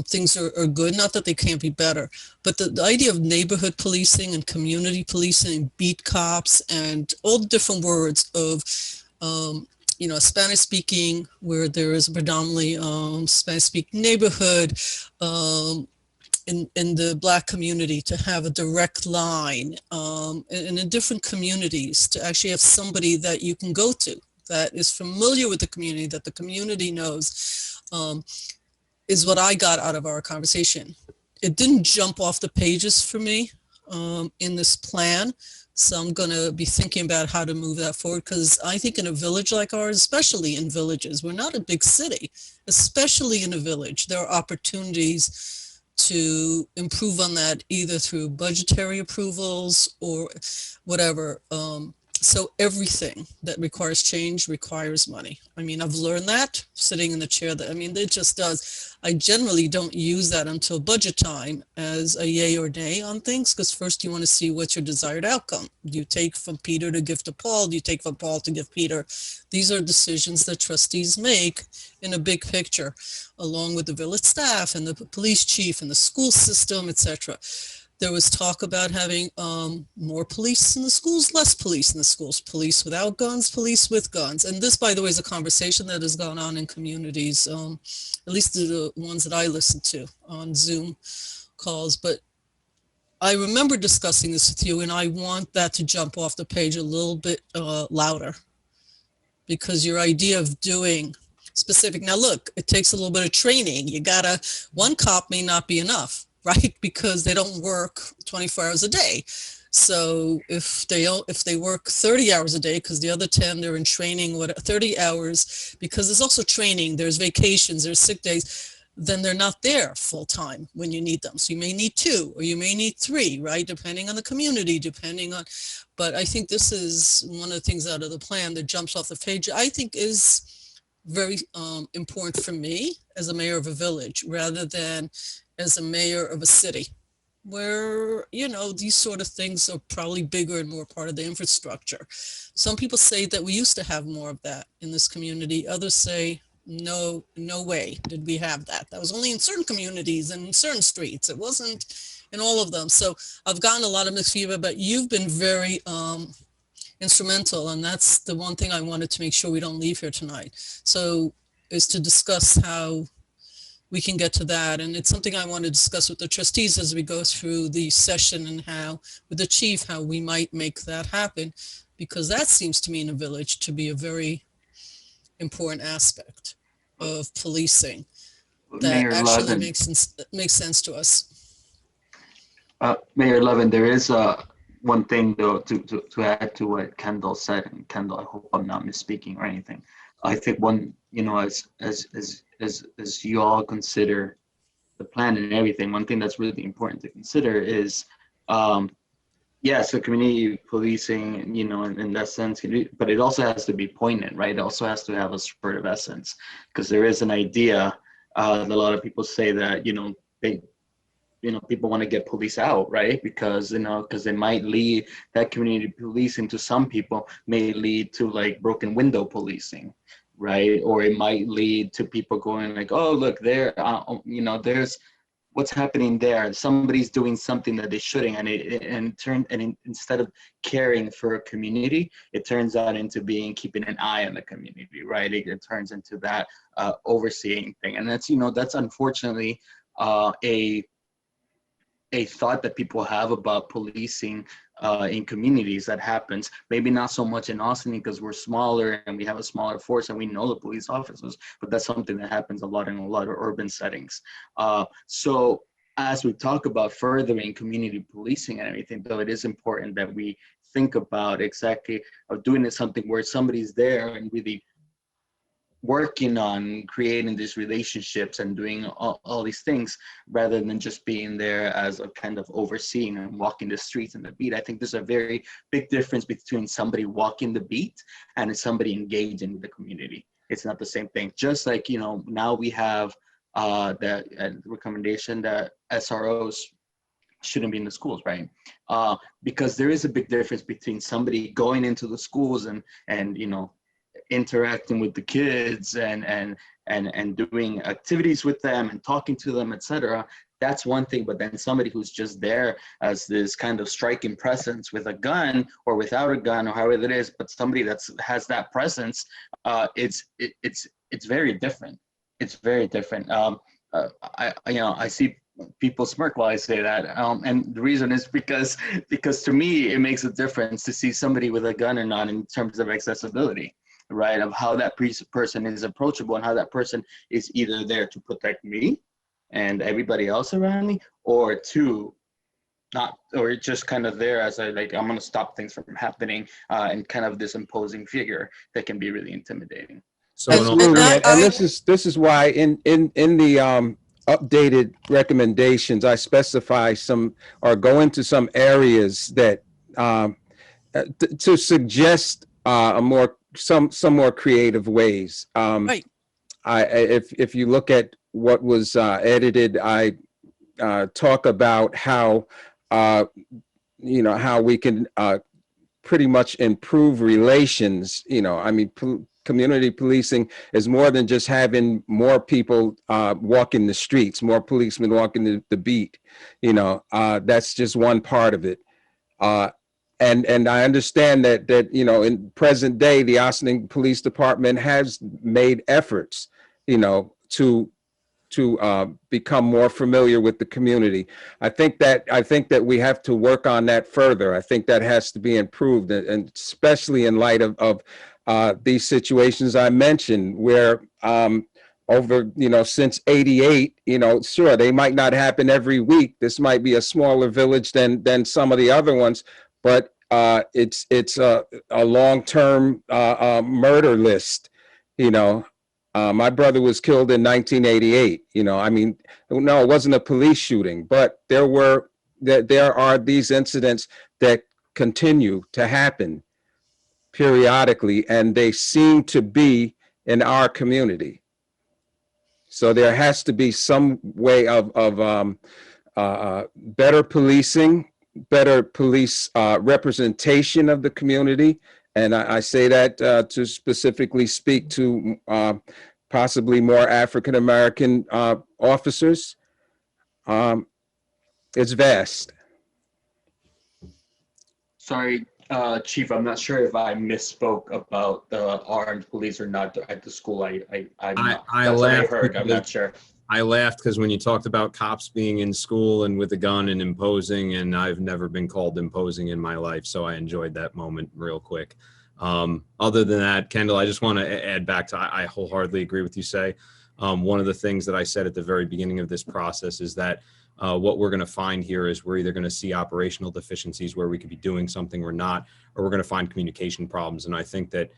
things are good, not that they can't be better, but the idea of neighborhood policing and community policing, beat cops, and all the different words of, you know, Spanish speaking, where there is a predominantly Spanish speaking neighborhood, in the Black community, to have a direct line, and in different communities to actually have somebody that you can go to that is familiar with the community, that the community knows, is what I got out of our conversation. It didn't jump off the pages for me in this plan. So I'm going to be thinking about how to move that forward, because I think in a village like ours, especially in villages, we're not a big city, especially in a village, there are opportunities to improve on that, either through budgetary approvals or whatever. So everything that requires change requires money. I mean, I've learned that sitting in the chair, that, I mean, it just does. I generally don't use that until budget time as a yay or nay on things, because first you want to see what's your desired outcome. Do you take from Peter to give to Paul? Do you take from Paul to give Peter? These are decisions that trustees make in a big picture, along with the village staff and the police chief and the school system, etc. There was talk about having more police in the schools, less police in the schools, police without guns, police with guns. And this, by the way, is a conversation that has gone on in communities, at least the ones that I listen to on Zoom calls. But I remember discussing this with you, and I want that to jump off the page a little bit louder, because your idea of doing specific, now look, it takes a little bit of training. You gotta, one cop may not be enough, right? Because they don't work 24 hours a day. So if they work 30 hours a day, because the other 10 they're in training, 30 hours, because there's also training, there's vacations, there's sick days, then they're not there full time when you need them. So you may need 2 or you may need 3, right? Depending on the community, depending on, but I think this is one of the things out of the plan that jumps off the page, I think is very important for me as a mayor of a village, rather than as a mayor of a city, where, you know, these sort of things are probably bigger and more part of the infrastructure. Some people say that we used to have more of that in this community. Others say, no way did we have that. That was only in certain communities and in certain streets. It wasn't in all of them. So I've gotten a lot of mixed feedback, but you've been very instrumental. And that's the one thing I wanted to make sure we don't leave here tonight. So is to discuss how we can get to that. And it's something I want to discuss with the trustees as we go through the session, and how, with the chief, how we might make that happen, because that seems to me in a village to be a very important aspect of policing that Mayor actually Levin, makes sense to us. Mayor Levin, there is one thing though to add to what Kendall said, and Kendall, I hope I'm not misspeaking or anything. I think one, you know, as you all consider the plan and everything, one thing that's really important to consider is, yes, the community policing, you know, in that sense, but it also has to be poignant, right? It also has to have a sort of essence, because there is an idea that a lot of people say that, you know, people want to get police out, right? Because, you know, because it might lead, that community policing to some people may lead to like broken window policing, right? Or it might lead to people going like, oh, look, there, you know, there's what's happening there. Somebody's doing something that they shouldn't, and instead of caring for a community, it turns out into keeping an eye on the community, right? It turns into that overseeing thing, and that's, you know, that's unfortunately a thought that people have about policing in communities. That happens, maybe not so much in Austin because we're smaller and we have a smaller force and we know the police officers, but that's something that happens a lot in a lot of urban settings. So as we talk about furthering community policing and everything, though, it is important that we think about exactly of doing it something where somebody's there and really working on creating these relationships and doing all these things, rather than just being there as a kind of overseeing and walking the streets and the beat. I think there's a very big difference between somebody walking the beat and somebody engaging with the community. It's not the same thing. Just like, you know, now we have the recommendation that SROs shouldn't be in the schools, right? Because there is a big difference between somebody going into the schools and you know, interacting with the kids and doing activities with them and talking to them, etc. That's one thing, but then somebody who's just there as this kind of striking presence with a gun or without a gun or however it is, but somebody that has that presence, it's very different. It's very different. I see people smirk while I say that, and the reason is because to me it makes a difference to see somebody with a gun or not in terms of accessibility, right? Of how that person is approachable and how that person is either there to protect me and everybody else around me, or to not, or just kind of there as I'm going to stop things from happening, and kind of this imposing figure that can be really intimidating. So absolutely, and this is why in the updated recommendations, I specify some, or go into some areas that to suggest some more creative ways. Right. If you look at what was edited, I talk about how you know, how we can pretty much improve relations. You know, I mean, community policing is more than just having more people walking the streets, more policemen walking the beat. You know, that's just one part of it. And I understand that you know, in present day, the Austin Police Department has made efforts, you know, to become more familiar with the community. I think that we have to work on that further. I think that has to be improved, and especially in light of these situations I mentioned, where over, since '88, sure, they might not happen every week. This might be a smaller village than some of the other ones, but it's a long-term murder list. My brother was killed in 1988. I mean, no, it wasn't a police shooting, but there are these incidents that continue to happen periodically, and they seem to be in our community. So there has to be some way of better policing, better police representation of the community. And I say that to specifically speak to possibly more African-American officers. It's vast. Sorry, Chief, I'm not sure if I misspoke about the armed police or not at the school. I that's what I heard. I'm not sure. I laughed because when you talked about cops being in school and with a gun and imposing, and I've never been called imposing in my life, so I enjoyed that moment real quick. Other than that, Kendall, I just want to add back to, I wholeheartedly agree with you, Say. One of the things that I said at the very beginning of this process is that what we're going to find here is we're either going to see operational deficiencies where we could be doing something or not, or we're going to find communication problems. And I think that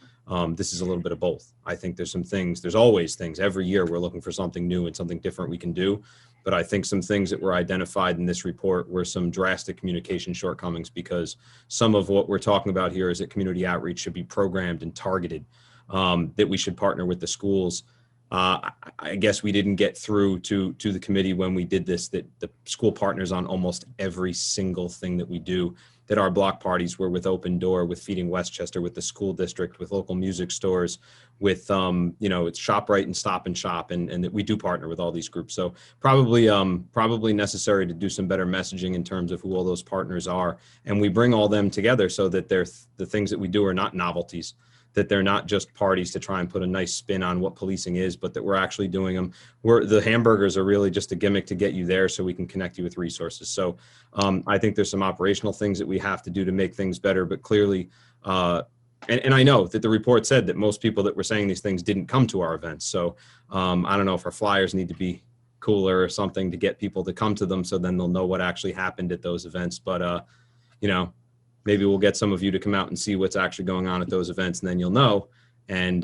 this is a little bit of both. I think there's some things, there's always things. Every year we're looking for something new and something different we can do. But I think some things that were identified in this report were some drastic communication shortcomings, because some of what we're talking about here is that community outreach should be programmed and targeted, that we should partner with the schools. I guess we didn't get through to the committee when we did this, that the school partners on almost every single thing that we do, that our block parties were with Open Door, with Feeding Westchester, with the school district, with local music stores, with, it's ShopRite and Stop and Shop, and that we do partner with all these groups. So probably necessary to do some better messaging in terms of who all those partners are. And we bring all them together so that the things that we do are not novelties, that they're not just parties to try and put a nice spin on what policing is, but that we're actually doing them. The hamburgers are really just a gimmick to get you there so we can connect you with resources. So I think there's some operational things that we have to do to make things better, but clearly, and I know that the report said that most people that were saying these things didn't come to our events. So I don't know if our flyers need to be cooler or something to get people to come to them, so then they'll know what actually happened at those events. But, maybe we'll get some of you to come out and see what's actually going on at those events, and then you'll know, and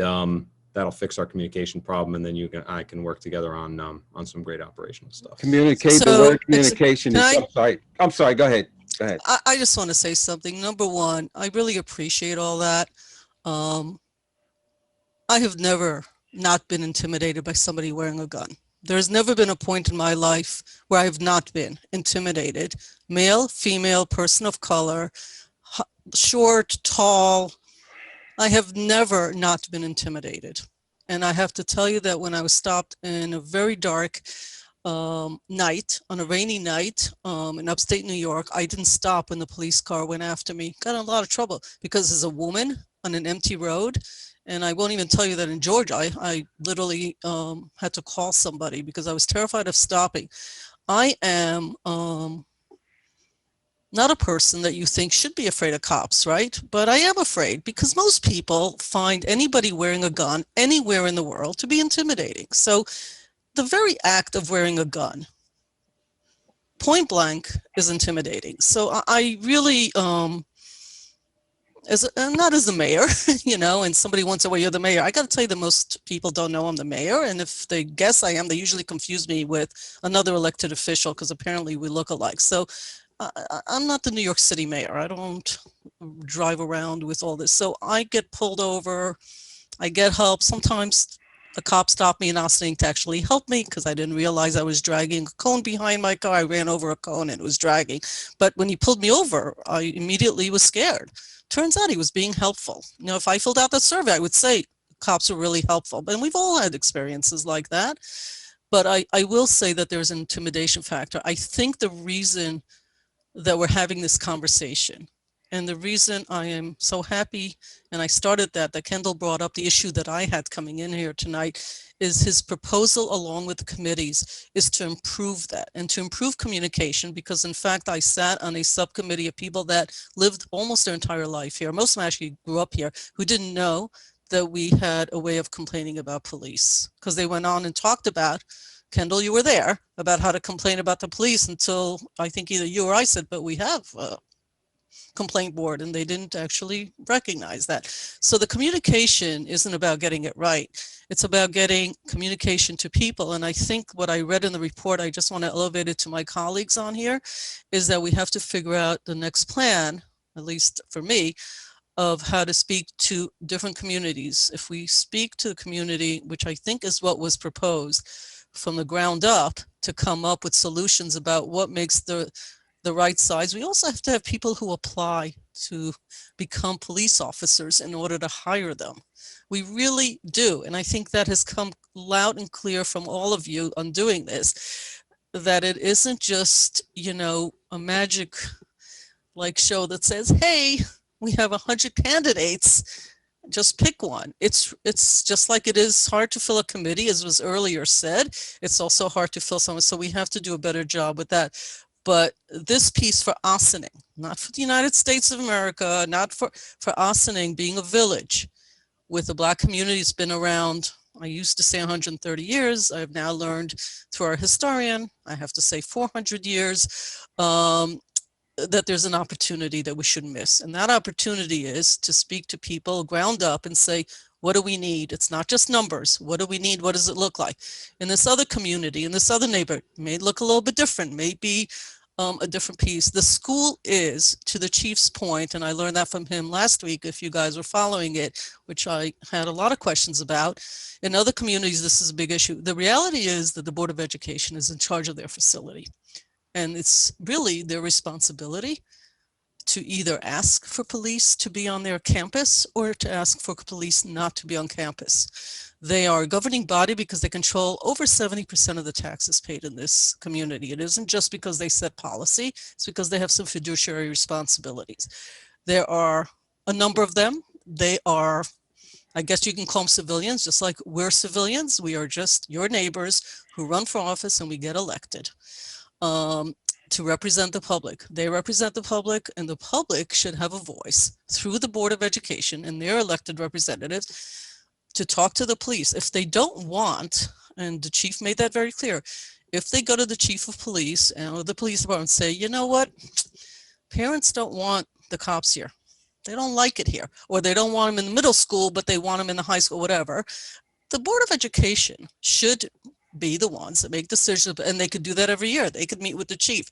that'll fix our communication problem, and then I can work together on some great operational stuff. Communicate. The word communication is. I'm sorry. Go ahead. I just want to say something. Number one, I really appreciate all that. I have never not been intimidated by somebody wearing a gun. There's never been a point in my life where I have not been intimidated. Male, female, person of color, short, tall. I have never not been intimidated. And I have to tell you that when I was stopped in a very dark night, on a rainy night in upstate New York, I didn't stop when the police car went after me. Got in a lot of trouble because as a woman on an empty road, and I won't even tell you that in Georgia, I literally had to call somebody because I was terrified of stopping. I am not a person that you think should be afraid of cops, right? But I am afraid because most people find anybody wearing a gun anywhere in the world to be intimidating. So the very act of wearing a gun, point blank, is intimidating. So I really, not as the mayor, and somebody wants to say, well, you're the mayor. I got to tell you that most people don't know I'm the mayor. And if they guess I am, they usually confuse me with another elected official because apparently we look alike. So I'm not the New York City mayor. I don't drive around with all this. So I get pulled over. I get help. Sometimes a cop stopped me and asking to actually help me because I didn't realize I was dragging a cone behind my car. I ran over a cone and it was dragging. But when he pulled me over, I immediately was scared. Turns out he was being helpful. If I filled out that survey, I would say cops were really helpful. And we've all had experiences like that. But I will say that there's an intimidation factor. I think the reason that we're having this conversation And the reason I am so happy, and I started that Kendall brought up the issue that I had coming in here tonight, is his proposal along with the committees is to improve that and to improve communication, because in fact, I sat on a subcommittee of people that lived almost their entire life here. Most of them actually grew up here, who didn't know that we had a way of complaining about police, because they went on and talked about, Kendall, you were there, about how to complain about the police until I think either you or I said, but we have a complaint board, and they didn't actually recognize that. So the communication isn't about getting it right. It's about getting communication to people. And I think what I read in the report, I just want to elevate it to my colleagues on here, is that we have to figure out the next plan, at least for me, of how to speak to different communities. If we speak to the community, which I think is what was proposed from the ground up, to come up with solutions about what makes the right size. We also have to have people who apply to become police officers in order to hire them. We really do. And I think that has come loud and clear from all of you on doing this, that it isn't just, you know, a magic like show that says, hey, we have 100 candidates, just pick one. It's just like it is hard to fill a committee, as was earlier said. It's also hard to fill someone. So we have to do a better job with that. But this piece for Ossining, not for the United States of America, not for Ossining being a village with the Black community, has been around, I used to say 130 years. I've now learned through our historian, I have to say 400 years, that there's an opportunity that we shouldn't miss. And that opportunity is to speak to people ground up and say, what do we need? It's not just numbers. What do we need? What does it look like? In this other community, in this other neighborhood, may look a little bit different, maybe a different piece. The school is, to the chief's point, and I learned that from him last week, if you guys were following it, which I had a lot of questions about. In other communities, this is a big issue. The reality is that the Board of Education is in charge of their facility. And it's really their responsibility to either ask for police to be on their campus or to ask for police not to be on campus. They are a governing body because they control over 70% of the taxes paid in this community. It isn't just because they set policy, it's because they have some fiduciary responsibilities. There are a number of them. They are, I guess you can call them civilians, just like we're civilians. We are just your neighbors who run for office and we get elected. To represent the public. They represent the public, and the public should have a voice through the Board of Education and their elected representatives to talk to the police. If they don't want, and the chief made that very clear, if they go to the chief of police and the police department and say, you know what, parents don't want the cops here. They don't like it here, or they don't want them in the middle school, but they want them in the high school, whatever. The Board of Education should be the ones that make decisions, and they could do that every year. They could meet with the chief.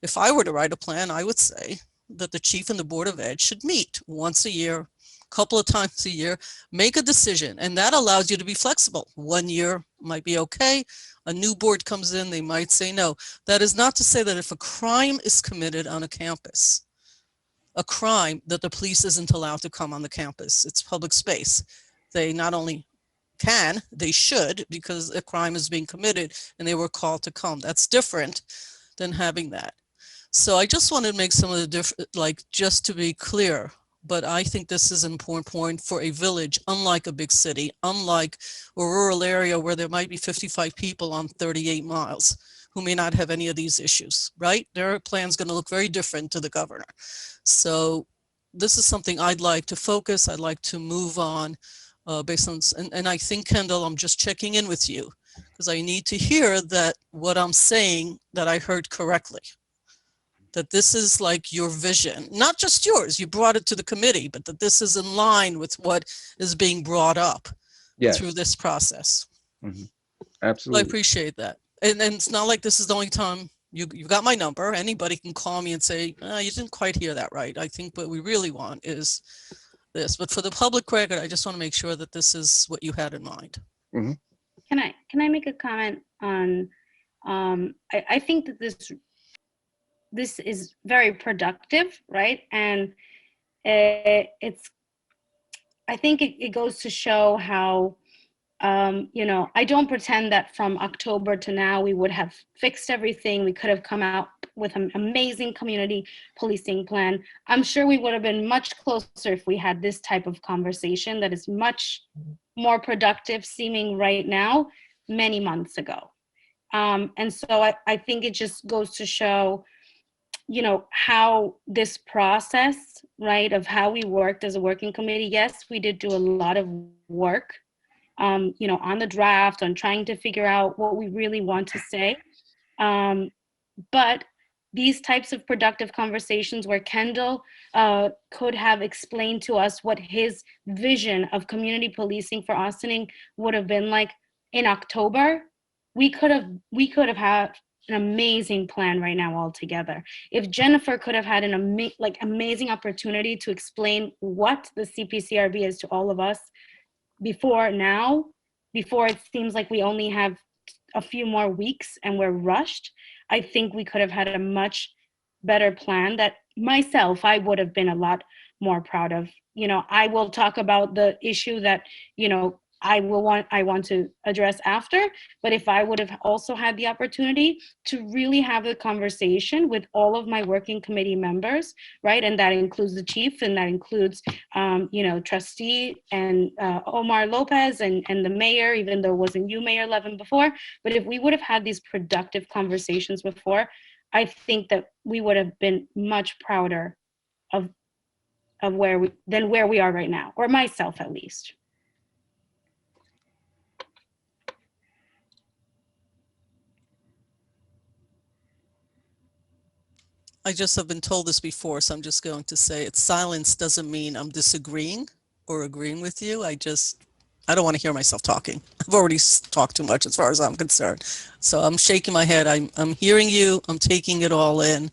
If I were to write a plan, I would say that the chief and the Board of Ed should meet once a year, a couple of times a year, make a decision, and that allows you to be flexible. 1 year might be okay. A new board comes in, they might say no. That is not to say that if a crime is committed on a campus, a crime, that the police isn't allowed to come on the campus. It's public space. They not only can, they should, because a crime is being committed and they were called to come. That's different than having that. So I just wanted to make some of the different, like, just to be clear, but I think this is an important point for a village, unlike a big city, unlike a rural area where there might be 55 people on 38 miles who may not have any of these issues, right? Their plan's going to look very different to the governor. So this is something I'd like to focus. I'd like to move on. Based on, and I think, Kendall, I'm just checking in with you because I need to hear that what I'm saying, that I heard correctly, that this is like your vision, not just yours, you brought it to the committee, but that this is in line with what is being brought up through this process. Mm-hmm. Absolutely. I appreciate that. And it's not like this is the only time you've got my number. Anybody can call me and say, you didn't quite hear that right. I think what we really want is this, but for the public record, I just want to make sure that this is what you had in mind. Mm-hmm. Can I make a comment on? I think that this is very productive, right? And I think it goes to show how You know, I don't pretend that from October to now we would have fixed everything. We could have come out with an amazing community policing plan. I'm sure we would have been much closer if we had this type of conversation that is much more productive seeming right now, many months ago. And so I think it just goes to show, you know, how this process, right, of how we worked as a working committee. Yes, we did do a lot of work, you know, on the draft, on trying to figure out what we really want to say. But these types of productive conversations where Kendall could have explained to us what his vision of community policing for Austining would have been like in October, we could have had an amazing plan right now all together. If Jennifer could have had an amazing opportunity to explain what the CPCRB is to all of us before now, before it seems like we only have a few more weeks and we're rushed, I think we could have had a much better plan that myself, I would have been a lot more proud of. You know, I will talk about the issue that, you know, I want to address after, but if I would have also had the opportunity to really have a conversation with all of my working committee members, right? And that includes the chief, and that includes, you know, trustee and Omar Lopez and the mayor, even though it wasn't you, Mayor Levin, before. But if we would have had these productive conversations before, I think that we would have been much prouder of where we are right now, or myself at least. I just have been told this before, so I'm just going to say it. Silence doesn't mean I'm disagreeing or agreeing with you. I don't want to hear myself talking. I've already talked too much as far as I'm concerned. So I'm shaking my head. I'm hearing you. I'm taking it all in.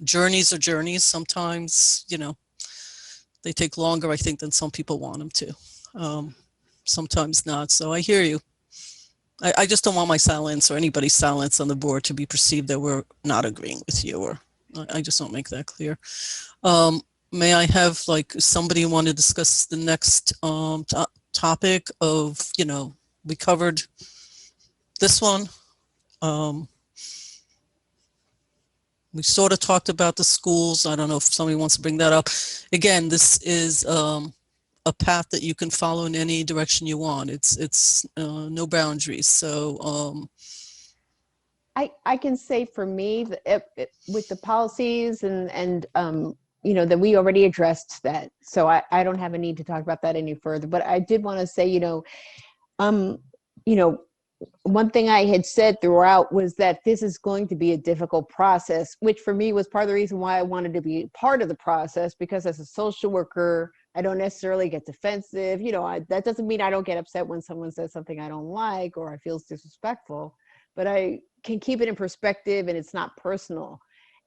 Journeys are journeys. Sometimes, you know, they take longer, I think, than some people want them to. Sometimes not. So I hear you. I just don't want my silence or anybody's silence on the board to be perceived that we're not agreeing with you, or I just don't make that clear. May I have like somebody want to discuss the next topic of, you know, we covered this one. We sort of talked about the schools. I don't know if somebody wants to bring that up. Again, this is a path that you can follow in any direction you want. It's no boundaries. So I can say for me that with the policies and you know, that we already addressed that, so I don't have a need to talk about that any further. But I did want to say, you know, one thing I had said throughout was that this is going to be a difficult process, which for me was part of the reason why I wanted to be part of the process, because as a social worker, I don't necessarily get defensive. You know, that doesn't mean I don't get upset when someone says something I don't like or I feel disrespectful, but I can keep it in perspective and it's not personal.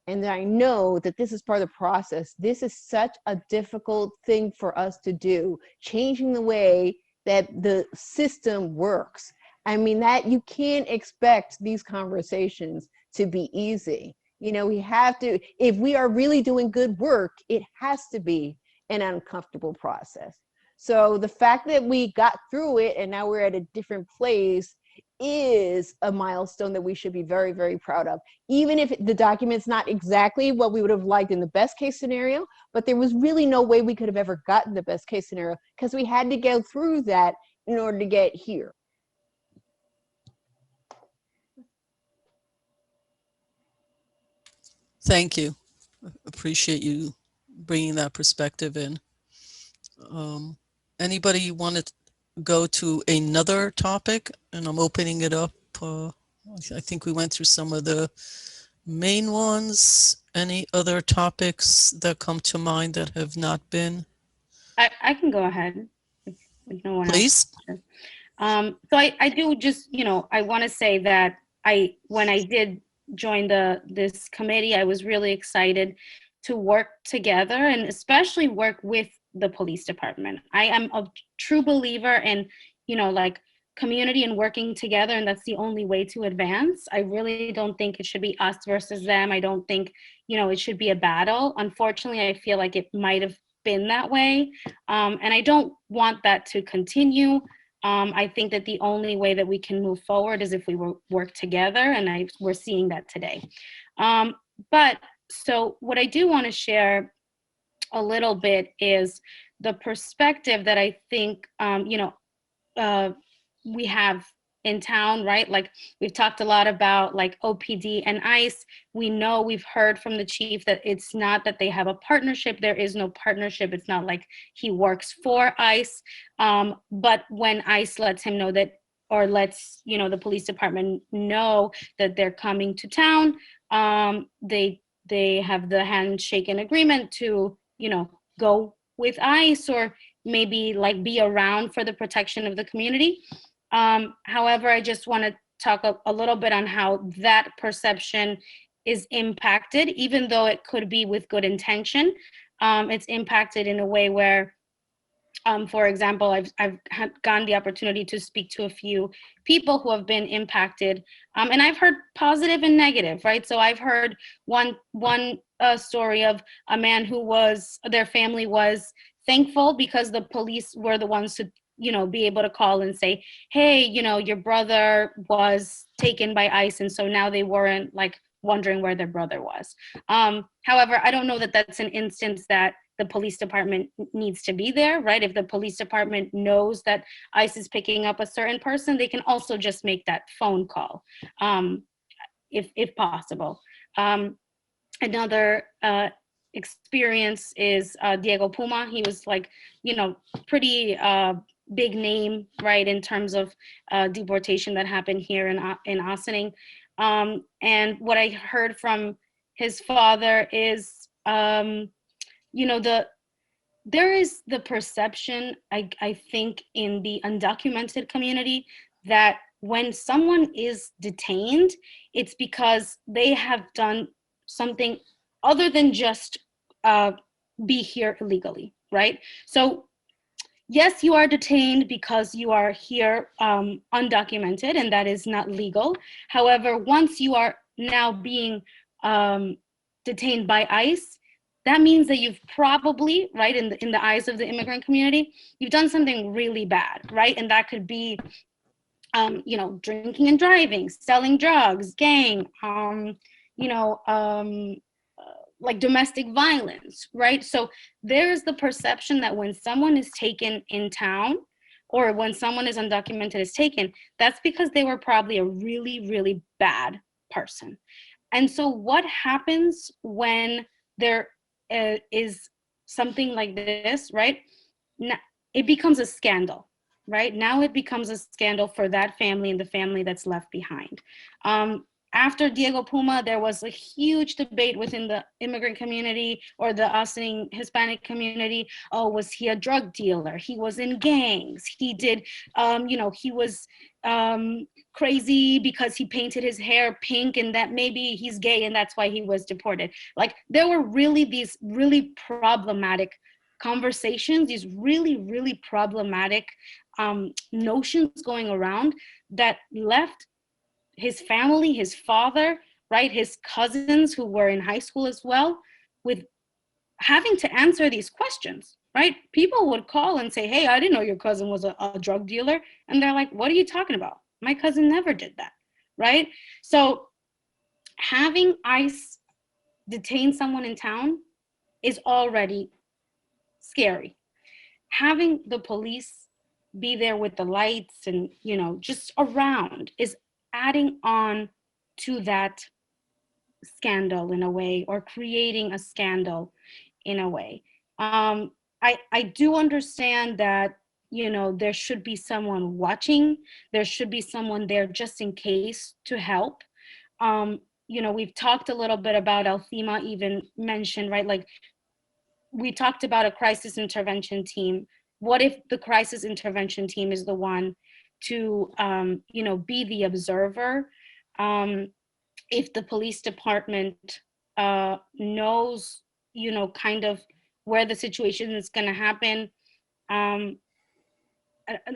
And I know that this is part of the process. This is such a difficult thing for us to do, changing the way that the system works. I mean, that you can't expect these conversations to be easy. You know, we have to, if we are really doing good work, it has to be an uncomfortable process. So the fact that we got through it and now we're at a different place is a milestone that we should be very, very proud of. Even if the document's not exactly what we would have liked in the best case scenario, but there was really no way we could have ever gotten the best case scenario because we had to go through that in order to get here. thank you. Appreciate you bringing that perspective in. Anybody want to go to another topic? And I'm opening it up. I think we went through some of the main ones. Any other topics that come to mind that have not been? I can go ahead if no one Please. else. So I do just, you know, I want to say that when I did join this committee, I was really excited to work together and especially work with the police department. I am a true believer in, you know, like community and working together, and that's the only way to advance. I really don't think it should be us versus them. I don't think, you know, it should be a battle. Unfortunately, I feel like it might have been that way. And I don't want that to continue. I think that the only way that we can move forward is if we work together, and we're seeing that today. But so what I do want to share a little bit is the perspective that I think, we have in town, right? Like we've talked a lot about like OPD and ICE. We know, we've heard from the chief that it's not that they have a partnership. There is no partnership. It's not like he works for ICE. But when ICE lets him know that, or lets, the police department know that they're coming to town, they have the handshake agreement to, go with ICE, or maybe like be around for the protection of the community. However, I just want to talk a little bit on how that perception is impacted, even though it could be with good intention. It's impacted in a way where, for example, I've gotten the opportunity to speak to a few people who have been impacted, and I've heard positive and negative, right? So I've heard one story of a man their family was thankful because the police were the ones to, be able to call and say, hey, your brother was taken by ICE, and so now they weren't like wondering where their brother was. However, I don't know that that's an instance that the police department needs to be there, right? If the police department knows that ICE is picking up a certain person, they can also just make that phone call, if possible. Another experience is Diego Puma. He was like, pretty big name, right, in terms of deportation that happened here in Ossining. And what I heard from his father is, there is the perception, I think, in the undocumented community that when someone is detained, it's because they have done something other than just be here illegally, right? So yes, you are detained because you are here undocumented, and that is not legal. However, once you are now being detained by ICE, that means that you've probably, right, in the eyes of the immigrant community, you've done something really bad, right? And that could be, drinking and driving, selling drugs, gang, like domestic violence, right? So there's the perception that when someone is taken in town, or when someone is undocumented is taken, that's because they were probably a really, really bad person. And so what happens when there is something like this, right? Now, it becomes a scandal, right? Now it becomes a scandal for that family and the family that's left behind. After Diego Puma, there was a huge debate within the immigrant community or the Ossining Hispanic community. Oh, was he a drug dealer? He was in gangs. He did, he was crazy because he painted his hair pink, and that maybe he's gay and that's why he was deported. Like, there were really these really problematic conversations, these really, really problematic notions going around that left his family, his father, right, his cousins who were in high school as well, with having to answer these questions, right? People would call and say, hey, I didn't know your cousin was a drug dealer. And they're like, what are you talking about? My cousin never did that, right? So having ICE detain someone in town is already scary. Having the police be there with the lights and, just around is adding on to that scandal in a way, or creating a scandal in a way. I do understand that, there should be someone watching. There should be someone there just in case to help. We've talked a little bit about, Althema even mentioned, right? Like, we talked about a crisis intervention team. What if the crisis intervention team is the one to, be the observer? If the police department knows, kind of where the situation is going to happen,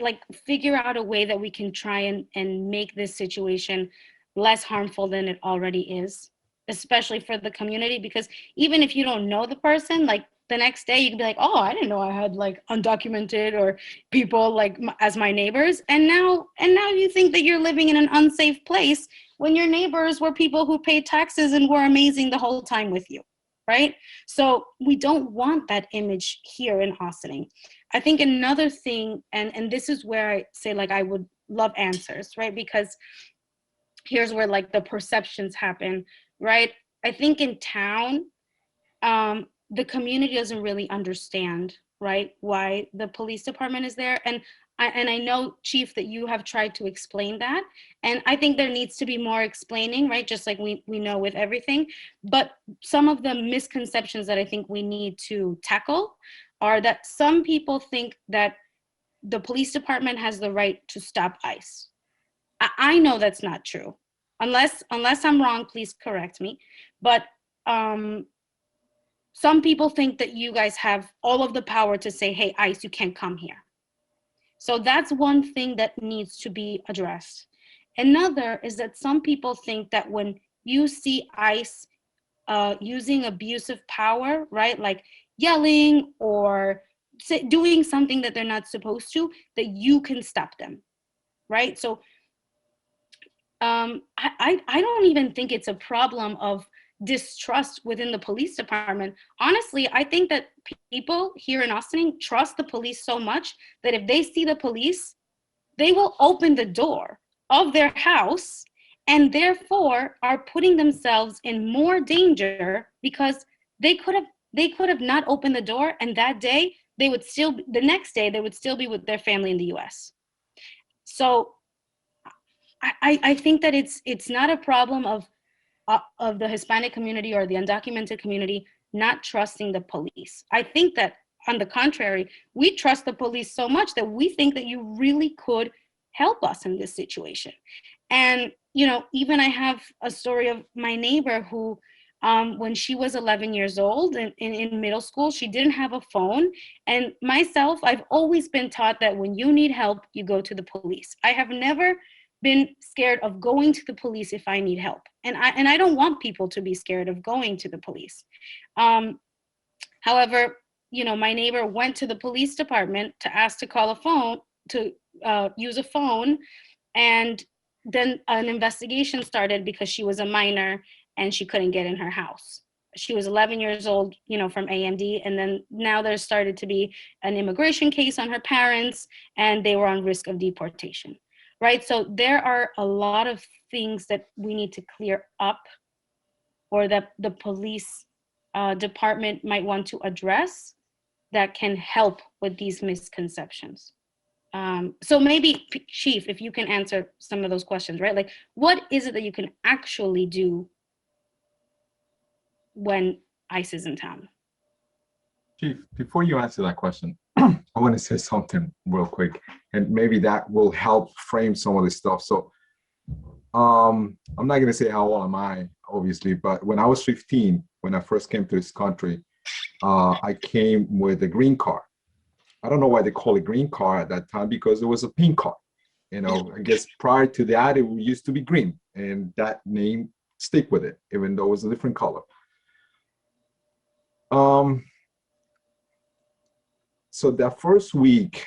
like, figure out a way that we can try and make this situation less harmful than it already is, especially for the community. Because even if you don't know the person, like, the next day you could be like, oh, I didn't know I had like undocumented or people like as my neighbors. And now you think that you're living in an unsafe place when your neighbors were people who paid taxes and were amazing the whole time with you, right? So we don't want that image here in Ossining. I think another thing, and this is where I say like I would love answers, right? Because here's where like the perceptions happen, right? I think in town, the community doesn't really understand, right, why the police department is there. And I know, Chief, that you have tried to explain that. And I think there needs to be more explaining, right? Just like we know with everything. But some of the misconceptions that I think we need to tackle are that some people think that the police department has the right to stop ICE. I know that's not true. Unless I'm wrong, please correct me. But some people think that you guys have all of the power to say, hey, ICE, you can't come here. So that's one thing that needs to be addressed. Another is that some people think that when you see ICE using abusive power, right, like yelling or doing something that they're not supposed to, that you can stop them, right? So I don't even think it's a problem of distrust within the police department. Honestly, I think that people here in Ossining trust the police so much that if they see the police, they will open the door of their house and therefore are putting themselves in more danger because they could have not opened the door, and that day they would still, the next day they would still be with their family in the US. So I think that it's not a problem of the Hispanic community or the undocumented community not trusting the police. I think that, on the contrary, we trust the police so much that we think that you really could help us in this situation. And, you know, even I have a story of my neighbor who, when she was 11 years old in middle school, she didn't have a phone. And myself, I've always been taught that when you need help, you go to the police. I have never been scared of going to the police if I need help. And I don't want people to be scared of going to the police. However, you know, my neighbor went to the police department to ask to call a phone, to use a phone, and then an investigation started because she was a minor and she couldn't get in her house. She was 11 years old, you know, from AMD, and then now there started to be an immigration case on her parents, and they were on risk of deportation. Right, so there are a lot of things that we need to clear up, or that the police department might want to address, that can help with these misconceptions. So maybe, Chief, if you can answer some of those questions, right? Like, what is it that you can actually do when ICE is in town? Chief, before you answer that question, I want to say something real quick, and maybe that will help frame some of this stuff. So I'm not going to say how old am I, obviously, but when I was 15, when I first came to this country, I came with a green card. I don't know why they call it green card at that time, because it was a pink card. You know, I guess prior to that, it used to be green, and that name stick with it, even though it was a different color. So that first week,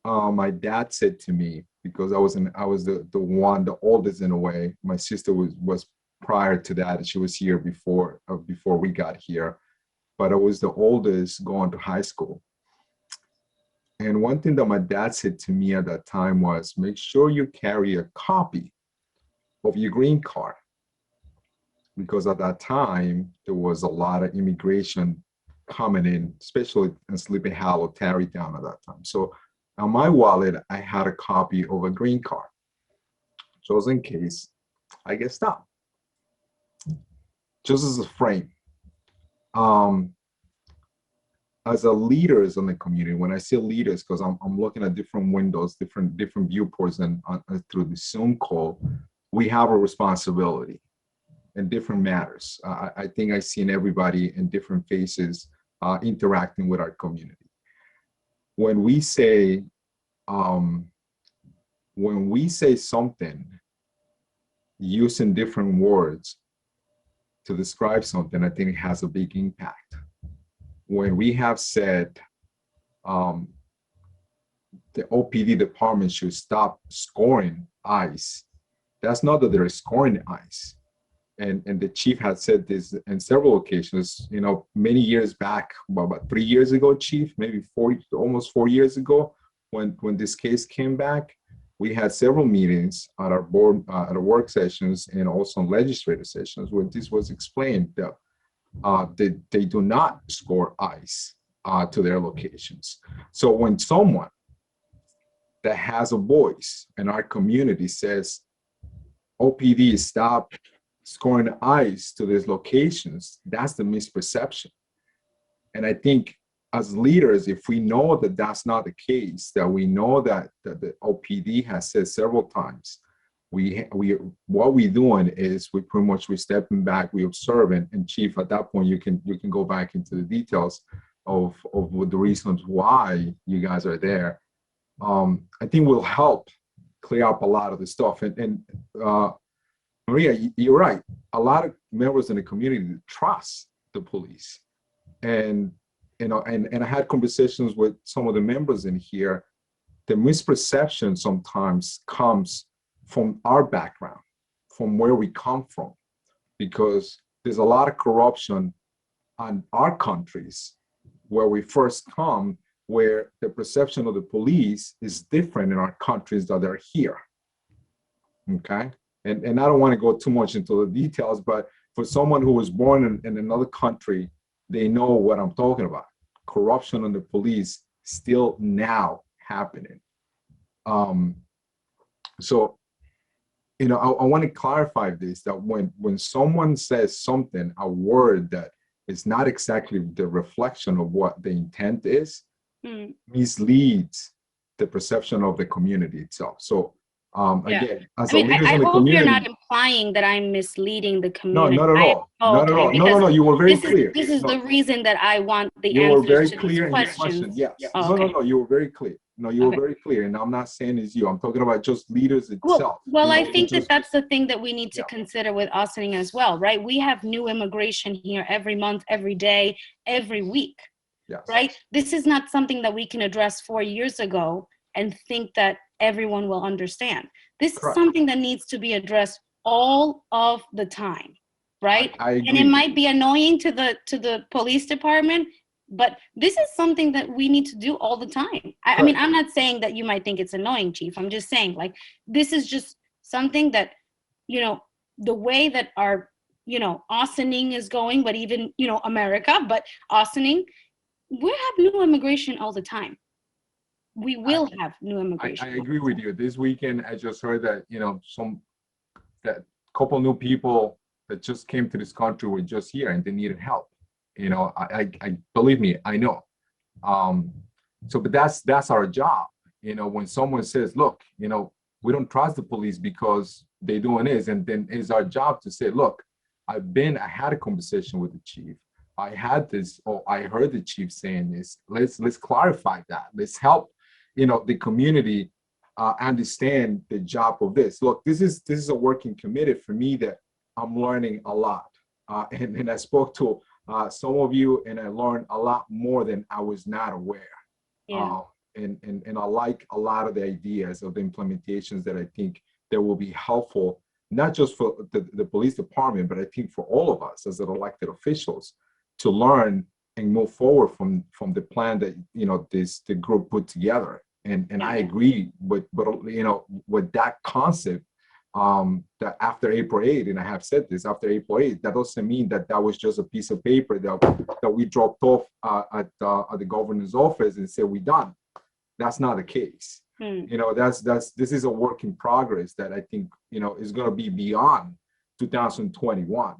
my dad said to me, because I was the oldest in a way. My sister was prior to that. She was here before we got here, but I was the oldest going to high school. And one thing that my dad said to me at that time was, make sure you carry a copy of your green card, because at that time there was a lot of immigration coming in, especially in Sleepy Hollow, Tarrytown at that time. So on my wallet, I had a copy of a green card, just in case I get stopped. Just as a frame. As a leaders in the community, when I say leaders, because I'm looking at different windows, different viewports, and through the Zoom call, we have a responsibility in different matters. I think I've seen everybody in different faces interacting with our community. When we say something using different words to describe something, I think it has a big impact. when we have said the OPD department should stop scoring ICE, that's not that they're scoring ICE. And the chief had said this in several occasions, you know, many years back, about 3 years ago, chief, maybe almost 4 years ago, when this case came back, we had several meetings at our board, at our work sessions, and also in legislative sessions where this was explained that they do not score ICE to their locations. So when someone that has a voice in our community says, OPD stop scoring ICE to these locations, that's the misperception. And I think as leaders, if we know that that's not the case, that we know that the OPD has said several times, what we're doing is we're stepping back, we observe, and chief, at that point you can go back into the details of the reasons why you guys are there. I think will help clear up a lot of the stuff. And Maria, you're right. A lot of members in the community trust the police, and you know, and I had conversations with some of the members in here. The misperception sometimes comes from our background, from where we come from, because there's a lot of corruption on our countries where we first come, where the perception of the police is different in our countries that are here. Okay. And I don't want to go too much into the details, but for someone who was born in another country, they know what I'm talking about. Corruption on the police still now happening. So, you know, I want to clarify this, that when someone says something, a word that is not exactly the reflection of what the intent is, misleads the perception of the community itself. So again, as I mean, leaders I in the hope community, you're not implying that I'm misleading the no, community. not at all. Not at all. Okay, No, you were very clear. This is No, the reason that I want the you were answers very to these clear in your question. questions. Yes. Oh, okay. No, you were very clear. No, you were Okay. very clear. And I'm not saying it's you. I'm talking about just leaders itself. Well, You I know, think just- that's the thing that we need to Yeah. consider with Austining as well, right? We have new immigration here every month, every day, every week, Yes. right? This is not something that we can address 4 years ago and think that everyone will understand. This is something that needs to be addressed all of the time, right? I agree. And it might be annoying to the police department, but this is something that we need to do all the time. I mean, I'm not saying that you might think it's annoying, Chief. I'm just saying, like, this is just something that, you know, the way that our, you know, Austining is going, but even, you know, America, but Austining, we have new immigration all the time. We will have new immigration. I agree with you. This weekend, I just heard that, you know, that couple new people that just came to this country were just here and they needed help. You know, I believe me, I know. So, but that's our job. You know, when someone says, look, you know, we don't trust the police because they're doing this, and then it's our job to say, look, I had a conversation with the chief. I had this, or I heard the chief saying this. Let's clarify that. Let's help, you know, the community understand the job of this. Look, this is a working committee for me that I'm learning a lot. And I spoke to some of you, and I learned a lot more than I was not aware. Yeah. And I like a lot of the ideas of the implementations that I think that will be helpful, not just for the police department, but I think for all of us as elected officials to learn and move forward from the plan that, you know, the group put together. And I agree with, you know, with that concept, that after April 8th, and I have said this, after April 8th, that doesn't mean that was just a piece of paper that we dropped off at the governor's office and said we're done. That's not the case. You know, this is a work in progress that I think, you know, is going to be beyond 2021.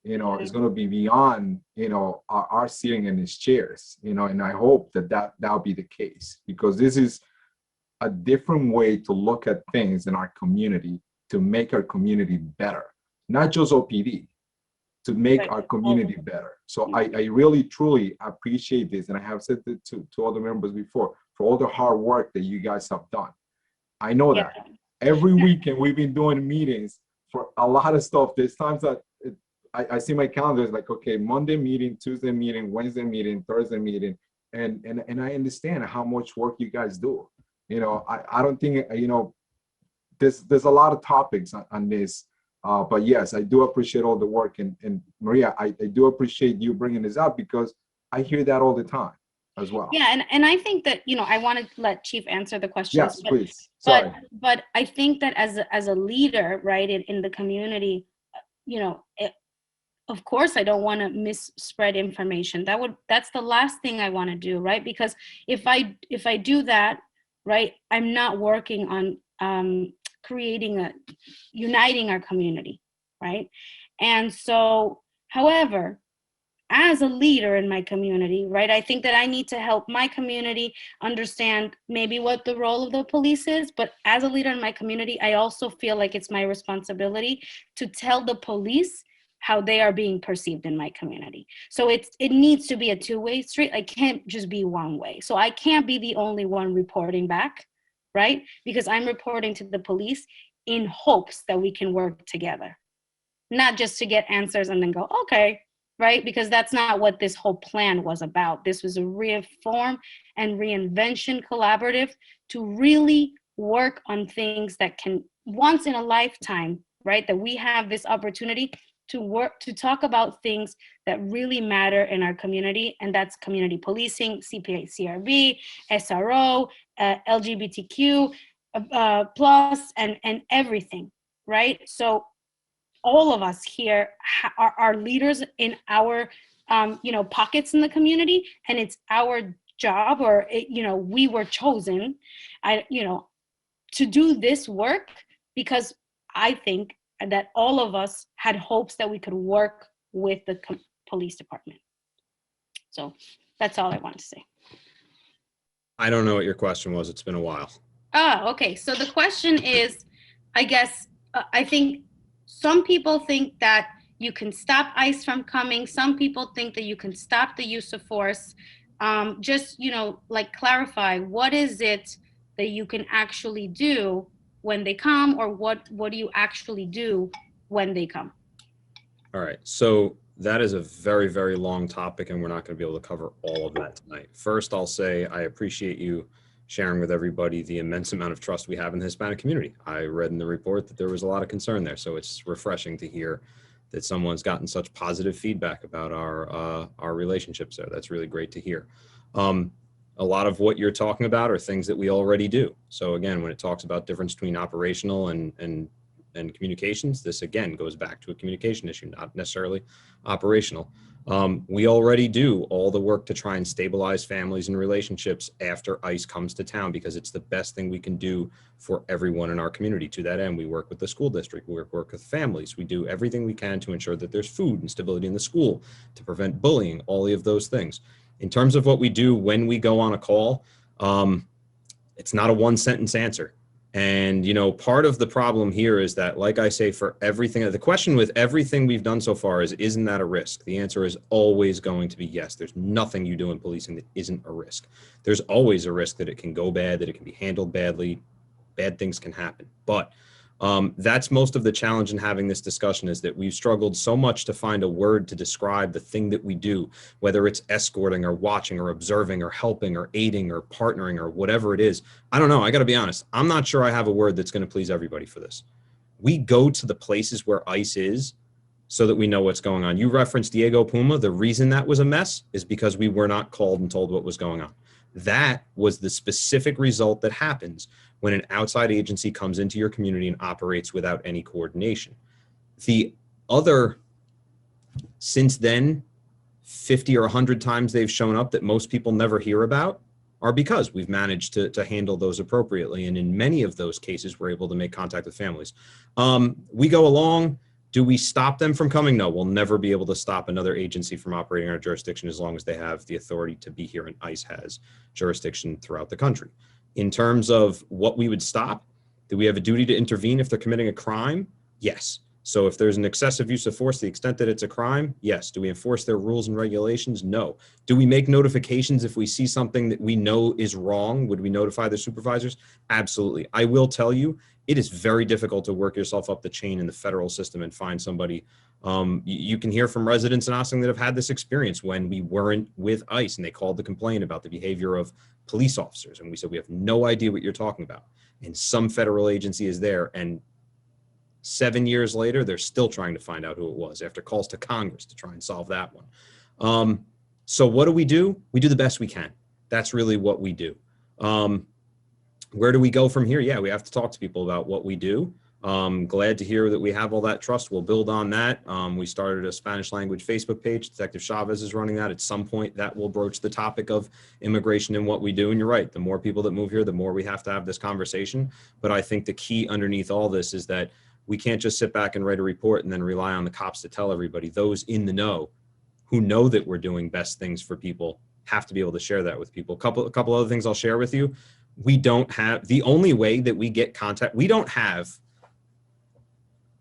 You know, it's going to be beyond, you know, our sitting in these chairs, you know, and I hope that'll be the case, because this is a different way to look at things in our community to make our community better, not just OPD, to make our community better. So I really, truly appreciate this. And I have said it to other members before, for all the hard work that you guys have done. I know that every weekend we've been doing meetings for a lot of stuff. There's times that I see my calendar is like, okay, Monday meeting, Tuesday meeting, Wednesday meeting, Thursday meeting. And I understand how much work you guys do. You know, I don't think, you know, there's a lot of topics on this. But yes, I do appreciate all the work. And Maria, I do appreciate you bringing this up because I hear that all the time as well. Yeah, and I think that, you know, I want to let Chief answer the questions. Yes, please. Sorry. But I think that as a leader, right, in the community, you know, of course, I don't want to misspread information. That's the last thing I want to do, right? Because if I do that, right, I'm not working on uniting our community, right? And so, however, as a leader in my community, right, I think that I need to help my community understand maybe what the role of the police is, but as a leader in my community, I also feel like it's my responsibility to tell the police how they are being perceived in my community. So it needs to be a two-way street. I can't just be one way. So I can't be the only one reporting back, right? Because I'm reporting to the police in hopes that we can work together, not just to get answers and then go, okay, right? Because that's not what this whole plan was about. This was a reform and reinvention collaborative to really work on things that can, once in a lifetime, right? That we have this opportunity to work, to talk about things that really matter in our community, and that's community policing, CPA, CRB, SRO, LGBTQ plus, and everything, right? So all of us here are leaders in our, you know, pockets in the community, and it's our job, or you know, we were chosen, you know, to do this work because I think that all of us had hopes that we could work with the police department. So that's all I wanted to say. I don't know what your question was. It's been a while. Oh, okay. So the question is, I guess, I think some people think that you can stop ICE from coming. Some people think that you can stop the use of force. Just, you know, like clarify, what is it that you can actually do when they come, or what do you actually do when they come? All right, so that is a very, very long topic, and we're not going to be able to cover all of that tonight. First, I'll say I appreciate you sharing with everybody the immense amount of trust we have in the Hispanic community. I read in the report that there was a lot of concern there, so it's refreshing to hear that someone's gotten such positive feedback about our relationships there. That's really great to hear. A lot of what you're talking about are things that we already do. So again, when it talks about difference between operational and communications, this again goes back to a communication issue, not necessarily operational. We already do all the work to try and stabilize families and relationships after ICE comes to town, because it's the best thing we can do for everyone in our community. To that end, we work with the school district, we work with families, we do everything we can to ensure that there's food and stability in the school, to prevent bullying, all of those things. In terms of what we do when we go on a call, it's not a one-sentence answer. And, you know, part of the problem here is that, like I say, for everything, the question with everything we've done so far is, isn't that a risk? The answer is always going to be yes. There's nothing you do in policing that isn't a risk. There's always a risk that it can go bad, that it can be handled badly, bad things can happen. But that's most of the challenge in having this discussion, is that we've struggled so much to find a word to describe the thing that we do, whether it's escorting or watching or observing or helping or aiding or partnering or whatever it is. I don't know. I got to be honest. I'm not sure I have a word that's going to please everybody for this. We go to the places where ICE is so that we know what's going on. You referenced Diego Puma. The reason that was a mess is because we were not called and told what was going on. That was the specific result that happens when an outside agency comes into your community and operates without any coordination. The other, since then, 50 or 100 times they've shown up that most people never hear about, are because we've managed to handle those appropriately. And in many of those cases, we're able to make contact with families. We go along. Do we stop them from coming? No, we'll never be able to stop another agency from operating in our jurisdiction as long as they have the authority to be here, and ICE has jurisdiction throughout the country. In terms of what we would stop, do we have a duty to intervene if they're committing a crime? Yes. So if there's an excessive use of force to the extent that it's a crime, yes. Do we enforce their rules and regulations? No. Do we make notifications if we see something that we know is wrong? Would we notify the supervisors? Absolutely. I will tell you, It is very difficult to work yourself up the chain in the federal system and find somebody. You can hear from residents in Austin that have had this experience when we weren't with ICE and they called to complain about the behavior of police officers. And we said, we have no idea what you're talking about. And some federal agency is there. And 7 years later, they're still trying to find out who it was after calls to Congress to try and solve that one. So what do? We do the best we can. That's really what we do. Where do we go from here? Yeah, we have to talk to people about what we do. Glad to hear that we have all that trust. We'll build on that. We started a Spanish language Facebook page. Detective Chavez is running that. At some point, that will broach the topic of immigration and what we do. And you're right, the more people that move here, the more we have to have this conversation. But I think the key underneath all this is that we can't just sit back and write a report and then rely on the cops to tell everybody. Those in the know, who know that we're doing best things for people, have to be able to share that with people. A couple other things I'll share with you. We don't have, the only way that we get contact, we don't have,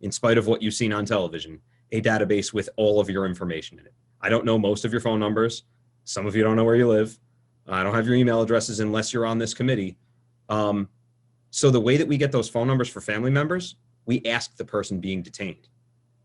in spite of what you've seen on television, a database with all of your information in it. I don't know most of your phone numbers. Some of you don't know where you live. I don't have your email addresses unless you're on this committee. So the way that we get those phone numbers for family members, we ask the person being detained.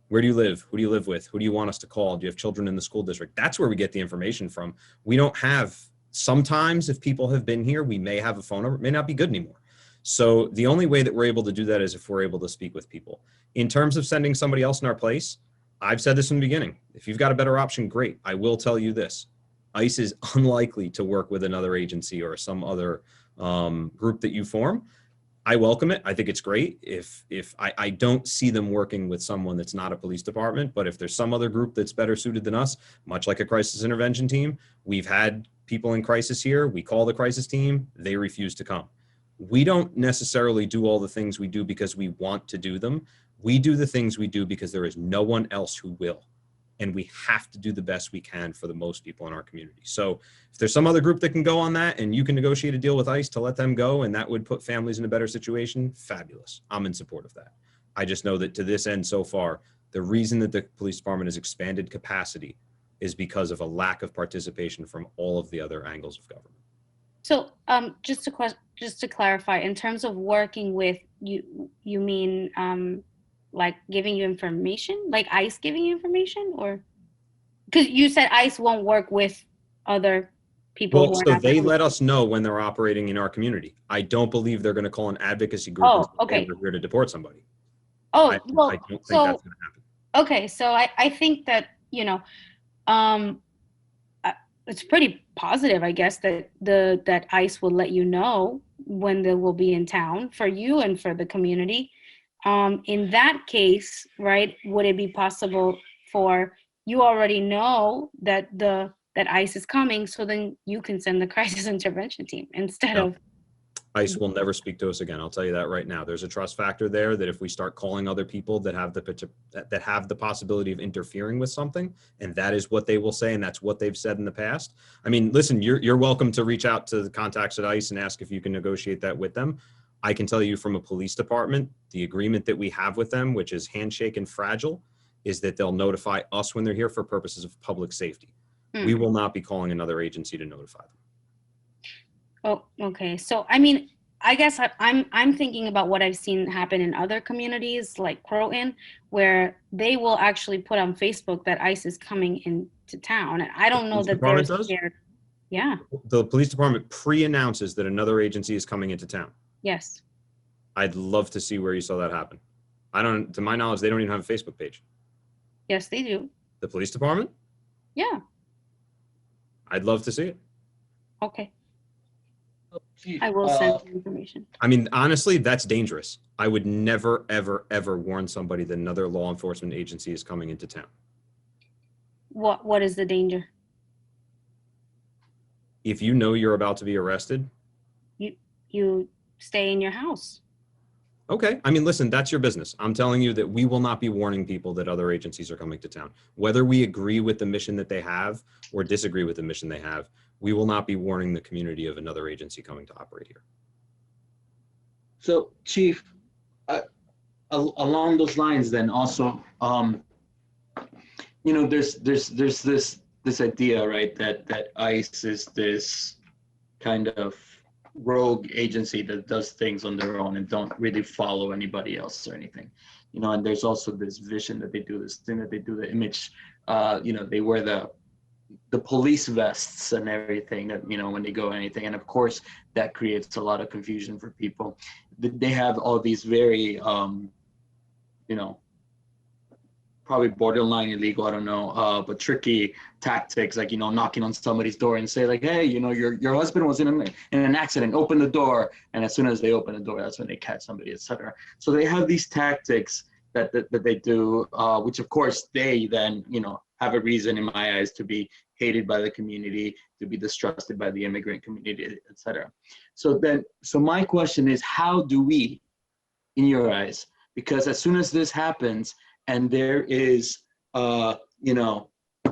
Where do you live? Who do you live with? Who do you want us to call? Do you have children in the school district? That's where we get the information from. We don't have, sometimes if people have been here, we may have a phone number, it may not be good anymore. So the only way that we're able to do that is if we're able to speak with people. In terms of sending somebody else in our place, I've said this from the beginning. If you've got a better option, great. I will tell you this. ICE is unlikely to work with another agency or some other group that you form. I welcome it. I think it's great. If I don't see them working with someone that's not a police department, but if there's some other group that's better suited than us, much like a crisis intervention team, we've had people in crisis here. We call the crisis team. They refuse to come. We don't necessarily do all the things we do because we want to do them. We do the things we do because there is no one else who will. And we have to do the best we can for the most people in our community. So if there's some other group that can go on that and you can negotiate a deal with ICE to let them go and that would put families in a better situation, fabulous. I'm in support of that. I just know that to this end so far, the reason that the police department has expanded capacity is because of a lack of participation from all of the other angles of government. So just to clarify, in terms of working with you, you mean like giving you information, like ICE giving you information, or because you said ICE won't work with other people? Well, so they let us know when they're operating in our community. I don't believe they're going to call an advocacy group and say, okay, hey, we're here to deport somebody. Well, I don't think that's going to happen. Okay, so I think that, you know, it's pretty positive, I guess, that that ICE will let you know when they will be in town for you and for the community. In that case, right, would it be possible for you already know that that ICE is coming, so then you can send the crisis intervention team instead of ICE will never speak to us again. I'll tell you that right now. There's a trust factor there that if we start calling other people that have the possibility of interfering with something, and that is what they will say, and that's what they've said in the past. I mean, listen, you're welcome to reach out to the contacts at ICE and ask if you can negotiate that with them. I can tell you from a police department, the agreement that we have with them, which is handshake and fragile, is that they'll notify us when they're here for purposes of public safety. We will not be calling another agency to notify them. Oh, okay. So, I mean, I guess I'm thinking about what I've seen happen in other communities like Croton, where they will actually put on Facebook that ICE is coming into town. And I don't know that they're scared. Yeah. The police department pre-announces that another agency is coming into town. Yes. I'd love to see where you saw that happen. To my knowledge, they don't even have a Facebook page. Yes, they do. The police department? Yeah. I'd love to see it. Okay. I will send you information. I mean, honestly, that's dangerous. I would never, ever, ever warn somebody that another law enforcement agency is coming into town. What is the danger? If you know you're about to be arrested, you stay in your house. Okay. I mean, listen, that's your business. I'm telling you that we will not be warning people that other agencies are coming to town. Whether we agree with the mission that they have or disagree with the mission they have, we will not be warning the community of another agency coming to operate here. So, Chief, along those lines, then also, you know, there's this idea, right, that ICE is this kind of rogue agency that does things on their own and don't really follow anybody else or anything. You know, and there's also this vision that they do, this thing that they do, the image, you know, they wear the police vests and everything that, you know, when they go anything. And of course, that creates a lot of confusion for people. They have all these very, you know, probably borderline illegal, I don't know, but tricky tactics, like, you know, knocking on somebody's door and say like, hey, you know, your husband was in an accident, open the door. And as soon as they open the door, that's when they catch somebody, etc. So they have these tactics that they do, which of course they then, you know, have a reason in my eyes to be hated by the community, to be distrusted by the immigrant community, etc. So my question is, how do we, in your eyes, because as soon as this happens, and there is, you know,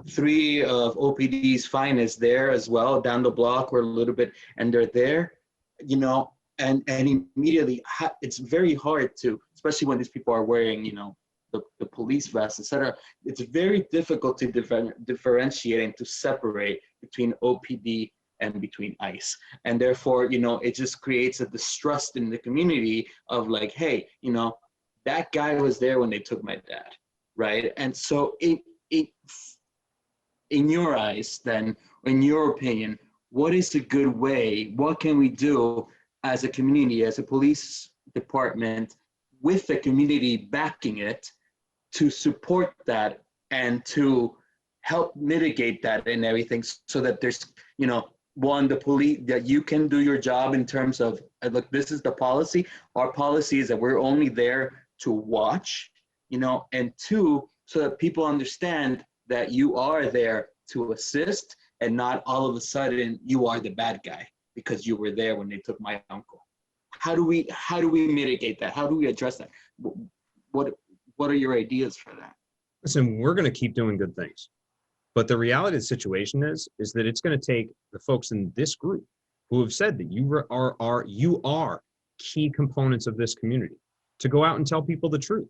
3 of OPD's finest there as well, down the block or a little bit, and they're there, you know, and immediately it's very hard to, especially when these people are wearing, you know, the police vests, etc. It's very difficult to differentiate and to separate between OPD and between ICE. And therefore, you know, it just creates a distrust in the community of like, hey, you know, that guy was there when they took my dad, right? And so in your eyes then, in your opinion, what is a good way, what can we do as a community, as a police department, with the community backing it, to support that and to help mitigate that and everything, so that there's, you know, one, the police, that you can do your job in terms of, look, this is the policy. Our policy is that we're only there to watch, you know, and 2, so that people understand that you are there to assist and not all of a sudden you are the bad guy because you were there when they took my uncle. How do we mitigate that? How do we address that? What are your ideas for that? Listen, we're going to keep doing good things, but the reality of the situation is that it's going to take the folks in this group who have said that you are key components of this community to go out and tell people the truth.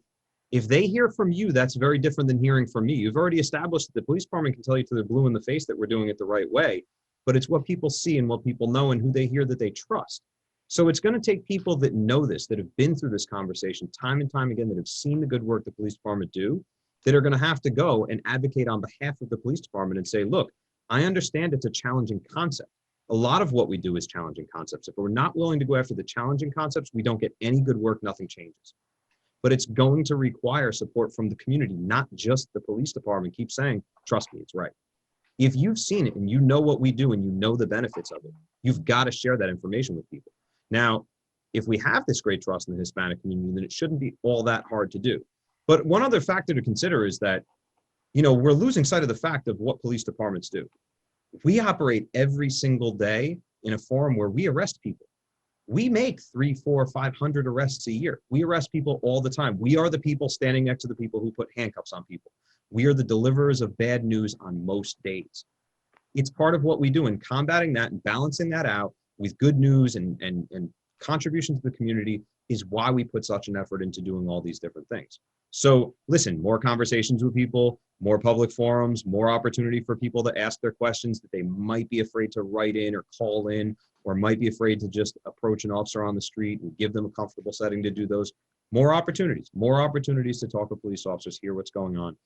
If they hear from you, that's very different than hearing from me. You've already established that the police department can tell you to the blue in the face that we're doing it the right way, but it's what people see and what people know and who they hear that they trust. So it's going to take people that know this, that have been through this conversation time and time again, that have seen the good work the police department do, that are going to have to go and advocate on behalf of the police department and say, look, I understand it's a challenging concept. A lot of what we do is challenging concepts. If we're not willing to go after the challenging concepts, we don't get any good work, nothing changes. But it's going to require support from the community, not just the police department. Keep saying, trust me, it's right. If you've seen it and you know what we do and you know the benefits of it, you've got to share that information with people. Now, if we have this great trust in the Hispanic community, then it shouldn't be all that hard to do. But one other factor to consider is that, you know, we're losing sight of the fact of what police departments do. We operate every single day in a forum where we arrest people. We make 300, 400, 500 arrests a year. We arrest people all the time. We are the people standing next to the people who put handcuffs on people. We are the deliverers of bad news on most days. It's part of what we do, and combating that and balancing that out with good news and contribution to the community is why we put such an effort into doing all these different things. So listen, more conversations with people, more public forums, more opportunity for people to ask their questions that they might be afraid to write in or call in, or might be afraid to just approach an officer on the street and give them a comfortable setting to do those. More opportunities to talk with police officers, hear what's going on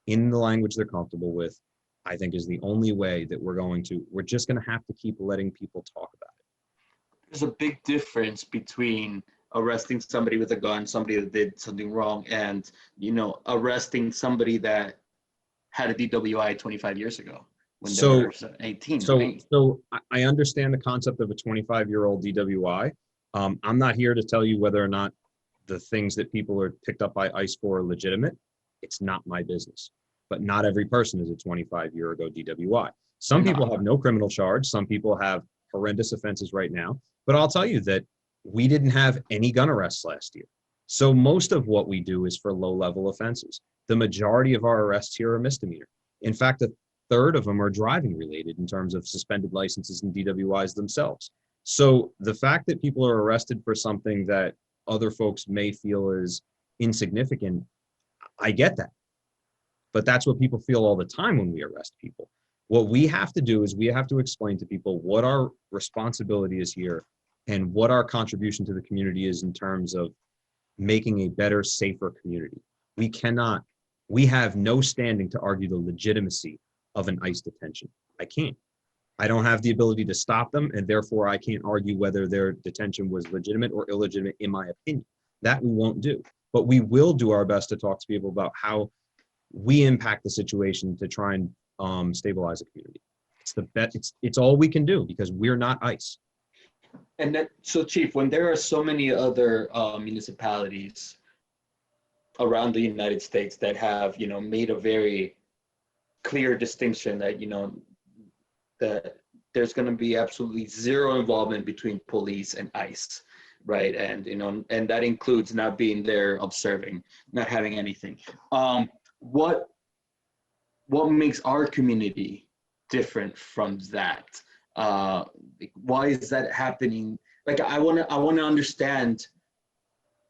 in the language they're comfortable with, I think is the only way that we're just going to have to keep letting people talk about it. There's a big difference between arresting somebody with a gun, somebody that did something wrong, and, you know, arresting somebody that had a DWI 25 years ago when they were 18. So I understand the concept of a 25-year-old DWI. I'm not here to tell you whether or not the things that people are picked up by ICE for are legitimate. It's not my business. But not every person is a 25-year-ago DWI. Some people have no criminal charge. Some people have horrendous offenses right now. But I'll tell you that we didn't have any gun arrests last year. So most of what we do is for low-level offenses. The majority of our arrests here are misdemeanor. In fact, a third of them are driving related in terms of suspended licenses and DWIs themselves. So the fact that people are arrested for something that other folks may feel is insignificant, I get that. But that's what people feel all the time when we arrest people. What we have to do is we have to explain to people what our responsibility is here and what our contribution to the community is in terms of making a better, safer community. We have no standing to argue the legitimacy of an ICE detention. I can't. I don't have the ability to stop them, and therefore I can't argue whether their detention was legitimate or illegitimate, in my opinion. That we won't do. But we will do our best to talk to people about how we impact the situation to try and stabilize the community. It's all we can do because we're not ICE. And that, so Chief, when there are so many other municipalities around the United States that have, made a very clear distinction that, that there's going to be absolutely zero involvement between police and ICE, right? And, and that includes not being there observing, not having anything. What makes our community different from that? Why is that happening? Like, I want to understand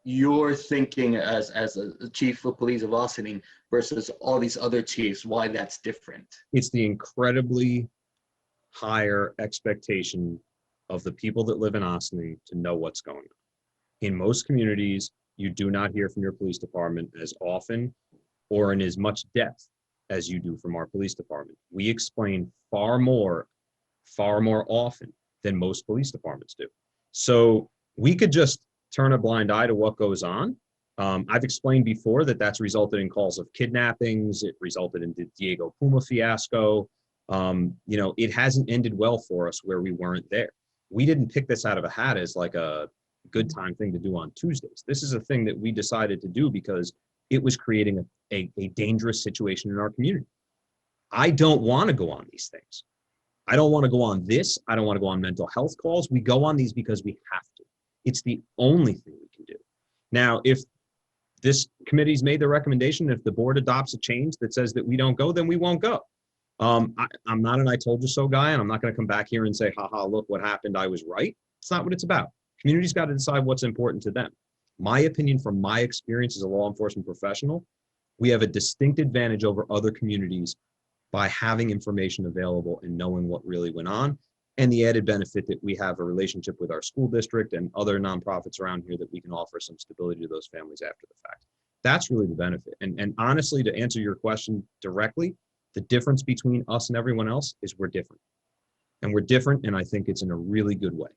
your thinking as a chief of police of Ossining versus all these other chiefs, why that's different. It's the incredibly higher expectation of the people that live in Ossining to know what's going on. In most communities, you do not hear from your police department as often or in as much depth as you do from our police department. We explain far more often than most police departments do. So we could just turn a blind eye to what goes on. I've explained before that that's resulted in calls of kidnappings. It resulted in the Diego Puma fiasco. It hasn't ended well for us where we weren't there. We didn't pick this out of a hat as like a good time thing to do on Tuesdays. This is a thing that we decided to do because it was creating a dangerous situation in our community. I don't want to go on these things. I don't want to go on this. I don't want to go on mental health calls. We go on these because we have to. It's the only thing we can do. Now, if this committee's made the recommendation, if the board adopts a change that says that we don't go, then we won't go. I'm not an I told you so guy, and I'm not going to come back here and say, haha, look what happened, I was right. It's not what it's about. Community's got to decide what's important to them. My opinion from my experience as a law enforcement professional, we have a distinct advantage over other communities by having information available and knowing what really went on, and the added benefit that we have a relationship with our school district and other nonprofits around here that we can offer some stability to those families after the fact. That's really the benefit. And honestly, to answer your question directly, the difference between us and everyone else is we're different. And we're different, and I think it's in a really good way.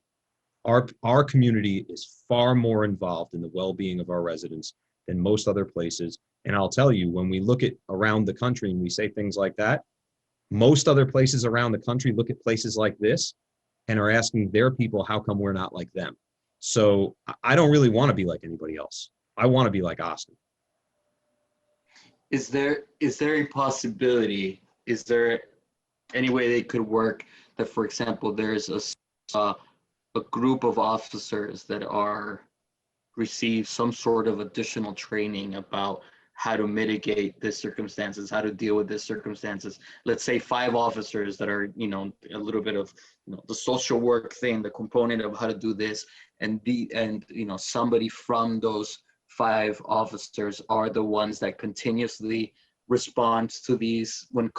Our community is far more involved in the well-being of our residents than most other places. And I'll tell you, when we look at around the country and we say things like that, most other places around the country look at places like this and are asking their people, how come we're not like them? So I don't really want to be like anybody else. I want to be like Austin. Is there a possibility, is there any way they could work that, for example, there's a group of officers that receive some sort of additional training about how to mitigate this circumstances, how to deal with this circumstances? Let's say 5 officers that are, a little bit of, the social work thing, the component of how to do this, and somebody from those 5 officers are the ones that continuously respond to these when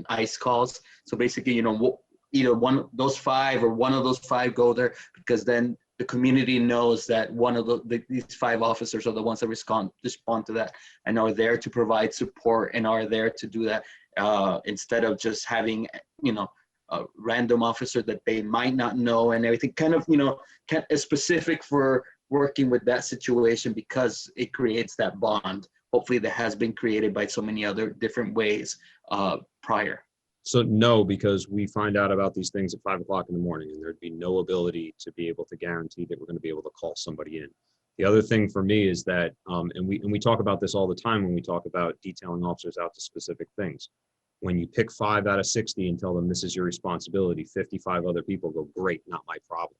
ICE calls. So basically, either one of those 5 or one of those 5 go there, because then the community knows that one of these 5 officers are the ones that respond to that and are there to provide support and are there to do that, instead of just having a random officer that they might not know and everything. Kind of specific for working with that situation, because it creates that bond, hopefully, that has been created by so many other different ways prior. So no, because we find out about these things at 5 o'clock in the morning, and there'd be no ability to be able to guarantee that we're going to be able to call somebody in. The other thing for me is that, and we talk about this all the time when we talk about detailing officers out to specific things. When you pick 5 out of 60 and tell them this is your responsibility, 55 other people go, great, not my problem.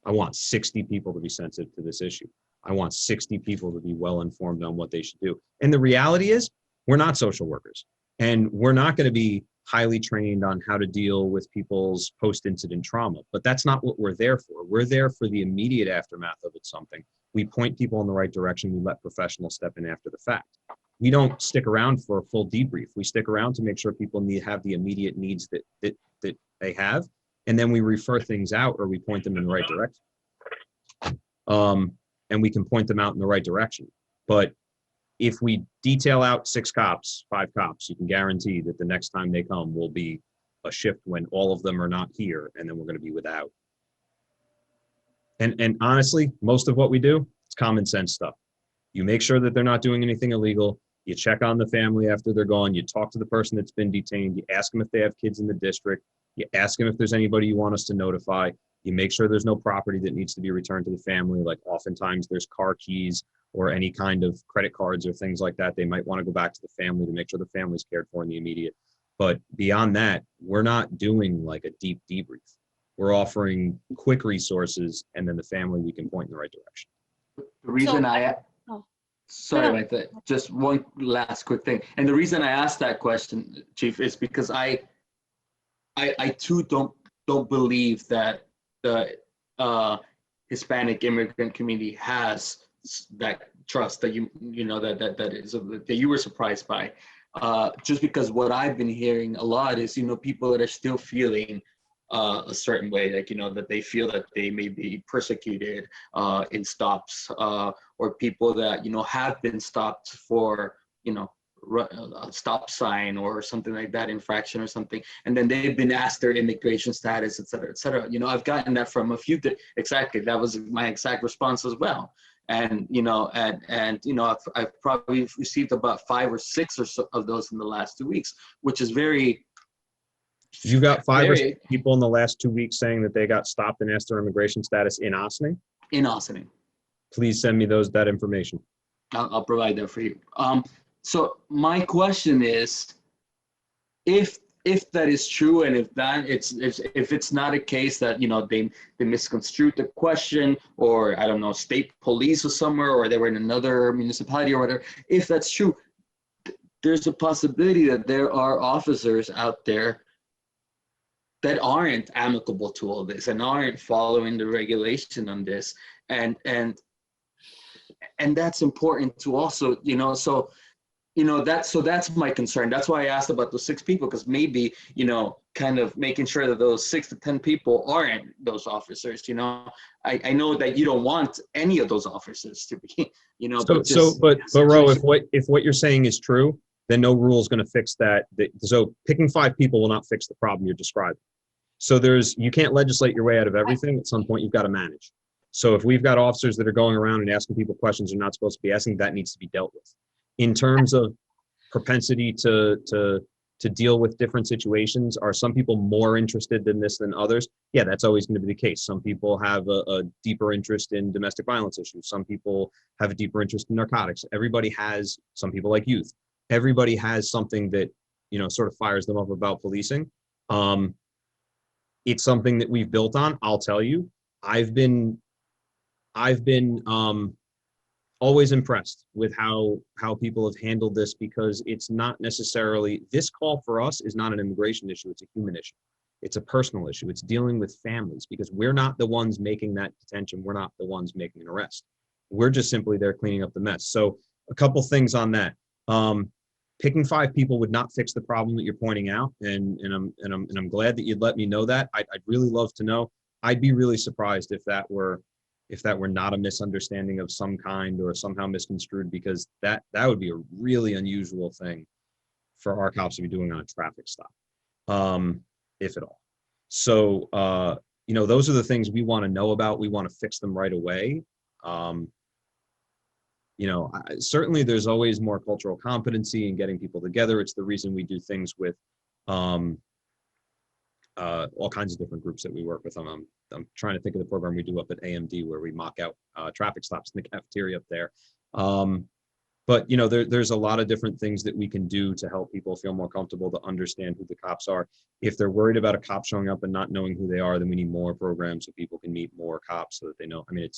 I want 60 people to be sensitive to this issue. I want 60 people to be well informed on what they should do. And the reality is, we're not social workers, and we're not going to be highly trained on how to deal with people's post-incident trauma, but that's not what we're there for. We're there for the immediate aftermath of something. We point people in the right direction. We let professionals step in after the fact. We don't stick around for a full debrief. We stick around to make sure people have the immediate needs that they have, and then we refer things out or we point them in the right direction. and we can point them out in the right direction. But if we detail out 6 cops, 5 cops, you can guarantee that the next time they come will be a shift when all of them are not here, and then we're going to be without. And honestly, most of what we do, it's common sense stuff. You make sure that they're not doing anything illegal. You check on the family after they're gone. You talk to the person that's been detained. You ask them if they have kids in the district. You ask them if there's anybody you want us to notify. You make sure there's no property that needs to be returned to the family. Like oftentimes there's car keys or any kind of credit cards or things like that. They might want to go back to the family to make sure the family's cared for in the immediate. But beyond that, we're not doing like a deep debrief. We're offering quick resources, and then the family we can point in the right direction. The reason sorry about that, just one last quick thing. And the reason I asked that question, Chief, is because I too don't believe that the Hispanic immigrant community has that trust that that you were surprised by. Just because what I've been hearing a lot is, people that are still feeling a certain way, like, that they feel that they may be persecuted in stops, or people that, have been stopped for, a stop sign or something like that, infraction or something, and then they've been asked their immigration status, et cetera, et cetera. I've gotten that from a few, exactly, that was my exact response as well. And, I've probably received about 5 or 6 or so of those in the last 2 weeks, which is very. You got 5 or 6 people in the last 2 weeks saying that they got stopped and asked their immigration status in Ossining? In Ossining. Please send me that information. I'll provide that for you. So my question is, if that is true, and if it's not a case that they misconstrued the question, or I don't know, state police or somewhere, or they were in another municipality or whatever, if that's true, there's a possibility that there are officers out there that aren't amicable to all this and aren't following the regulation on this, and that's important to also, that's my concern. That's why I asked about those 6 people, because maybe, kind of making sure that those 6 to 10 people aren't those officers. I know that you don't want any of those officers to be, but Ro, if what you're saying is true, then no rule is going to fix that. So picking 5 people will not fix the problem you're describing. So you can't legislate your way out of everything. At some point, you've got to manage. So if we've got officers that are going around and asking people questions they're not supposed to be asking, that needs to be dealt with. In terms of propensity to deal with different situations, are some people more interested in this than others? Yeah, that's always going to be the case. Some people have a deeper interest in domestic violence issues. Some people have a deeper interest in narcotics. Everybody has, some people like youth. Everybody has something that, sort of fires them up about policing. It's something that we've built on. I'll tell you, I've been always impressed with how people have handled this, because it's not necessarily, this call for us is not an immigration issue, it's a human issue. It's a personal issue. It's dealing with families, because we're not the ones making that detention. We're not the ones making an arrest. We're just simply there cleaning up the mess. So a couple things on that. Picking 5 people would not fix the problem that you're pointing out, and I'm glad that you'd let me know that. I'd really love to know. I'd be really surprised if that were not a misunderstanding of some kind or somehow misconstrued, because that would be a really unusual thing for our cops to be doing on a traffic stop, if at all. So those are the things we want to know about. We want to fix them right away. Certainly there's always more cultural competency in getting people together. It's the reason we do things with all kinds of different groups that we work with. I'm trying to think of the program we do up at AMD, where we mock out traffic stops in the cafeteria up there. But there's a lot of different things that we can do to help people feel more comfortable, to understand who the cops are. If they're worried about a cop showing up and not knowing who they are, then we need more programs so people can meet more cops so that they know. I mean,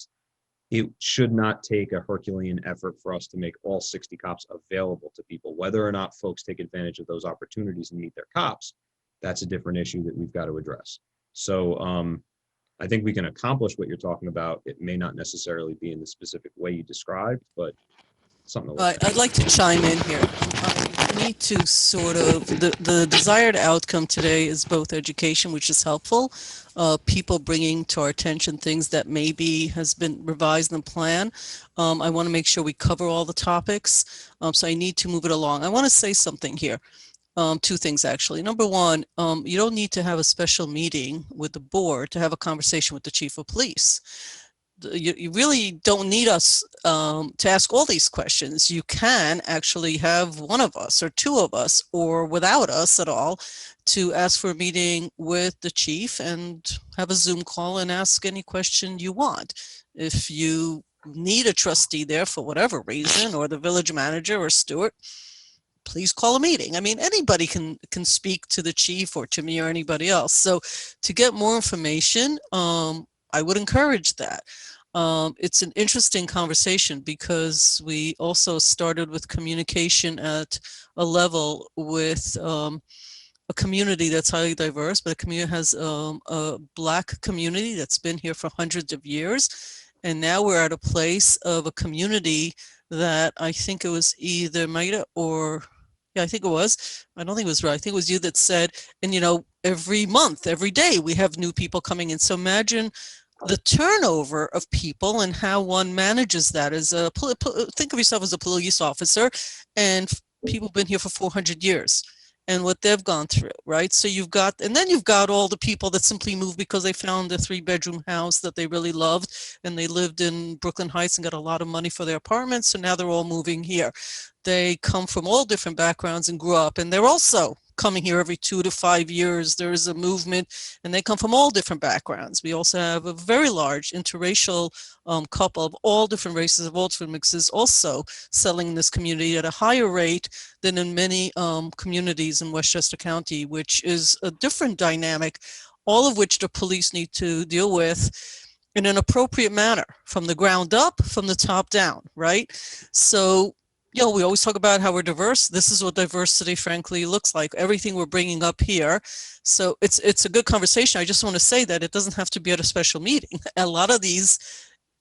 it should not take a Herculean effort for us to make all 60 cops available to people. Whether or not folks take advantage of those opportunities and meet their cops, that's a different issue that we've got to address. So I think we can accomplish what you're talking about. It may not necessarily be in the specific way you described, but something to look at. I'd like to chime in here. I need to sort of, the desired outcome today is both education, which is helpful, people bringing to our attention things that maybe has been revised in the plan. I want to make sure we cover all the topics, so I need to move it along. I want to say something here. Two things, actually. Number one, you don't need to have a special meeting with the board to have a conversation with the chief of police. You really don't need us to ask all these questions. You can actually have one of us or two of us or without us at all to ask for a meeting with the chief and have a Zoom call and ask any question you want. If you need a trustee there for whatever reason, or the village manager or Stuart, please call a meeting. I mean, anybody can speak to the chief or to me or anybody else. So to get more information, I would encourage that. It's an interesting conversation because we also started with communication at a level with a community that's highly diverse, but a community has a Black community that's been here for hundreds of years. And now we're at a place of a community that I think it was either Maida or, yeah, I think it was. I don't think it was right. I think it was you that said, and you know, every month, every day, we have new people coming in. So imagine the turnover of people and how one manages that. As a, think of yourself as a police officer, and people have been here for 400 years and what they've gone through, right? So you've got, and then you've got all the people that simply moved because they found a 3-bedroom house that they really loved, and they lived in Brooklyn Heights and got a lot of money for their apartments, so now they're all moving here. They come from all different backgrounds and grew up, and they're also coming here every 2 to 5 years. There is a movement, and they come from all different backgrounds. We also have a very large interracial couple of all different races, of all different mixes, also selling in this community at a higher rate than in many communities in Westchester County, which is a different dynamic, all of which the police need to deal with in an appropriate manner, from the ground up, from the top down, right? So, you know, we always talk about how we're diverse. This is what diversity, frankly, looks like. Everything we're bringing up here. So it's a good conversation. I just want to say that it doesn't have to be at a special meeting. A lot of these,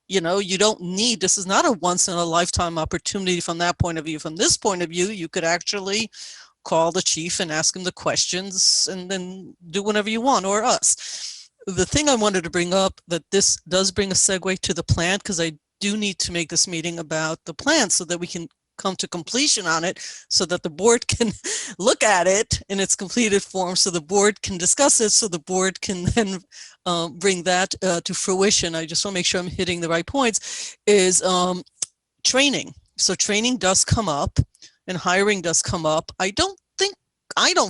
you know, you don't need, this is not a once in a lifetime opportunity from that point of view. From this point of view, you could actually call the chief and ask him the questions and then do whatever you want, or us. The thing I wanted to bring up, that this does bring a segue to the plan, because I do need to make this meeting about the plan so that we can come to completion on it, so that the board can look at it in its completed form, so the board can discuss it, so the board can then bring that to fruition. I just want to make sure I'm hitting the right points, is training. So training does come up and hiring does come up. I don't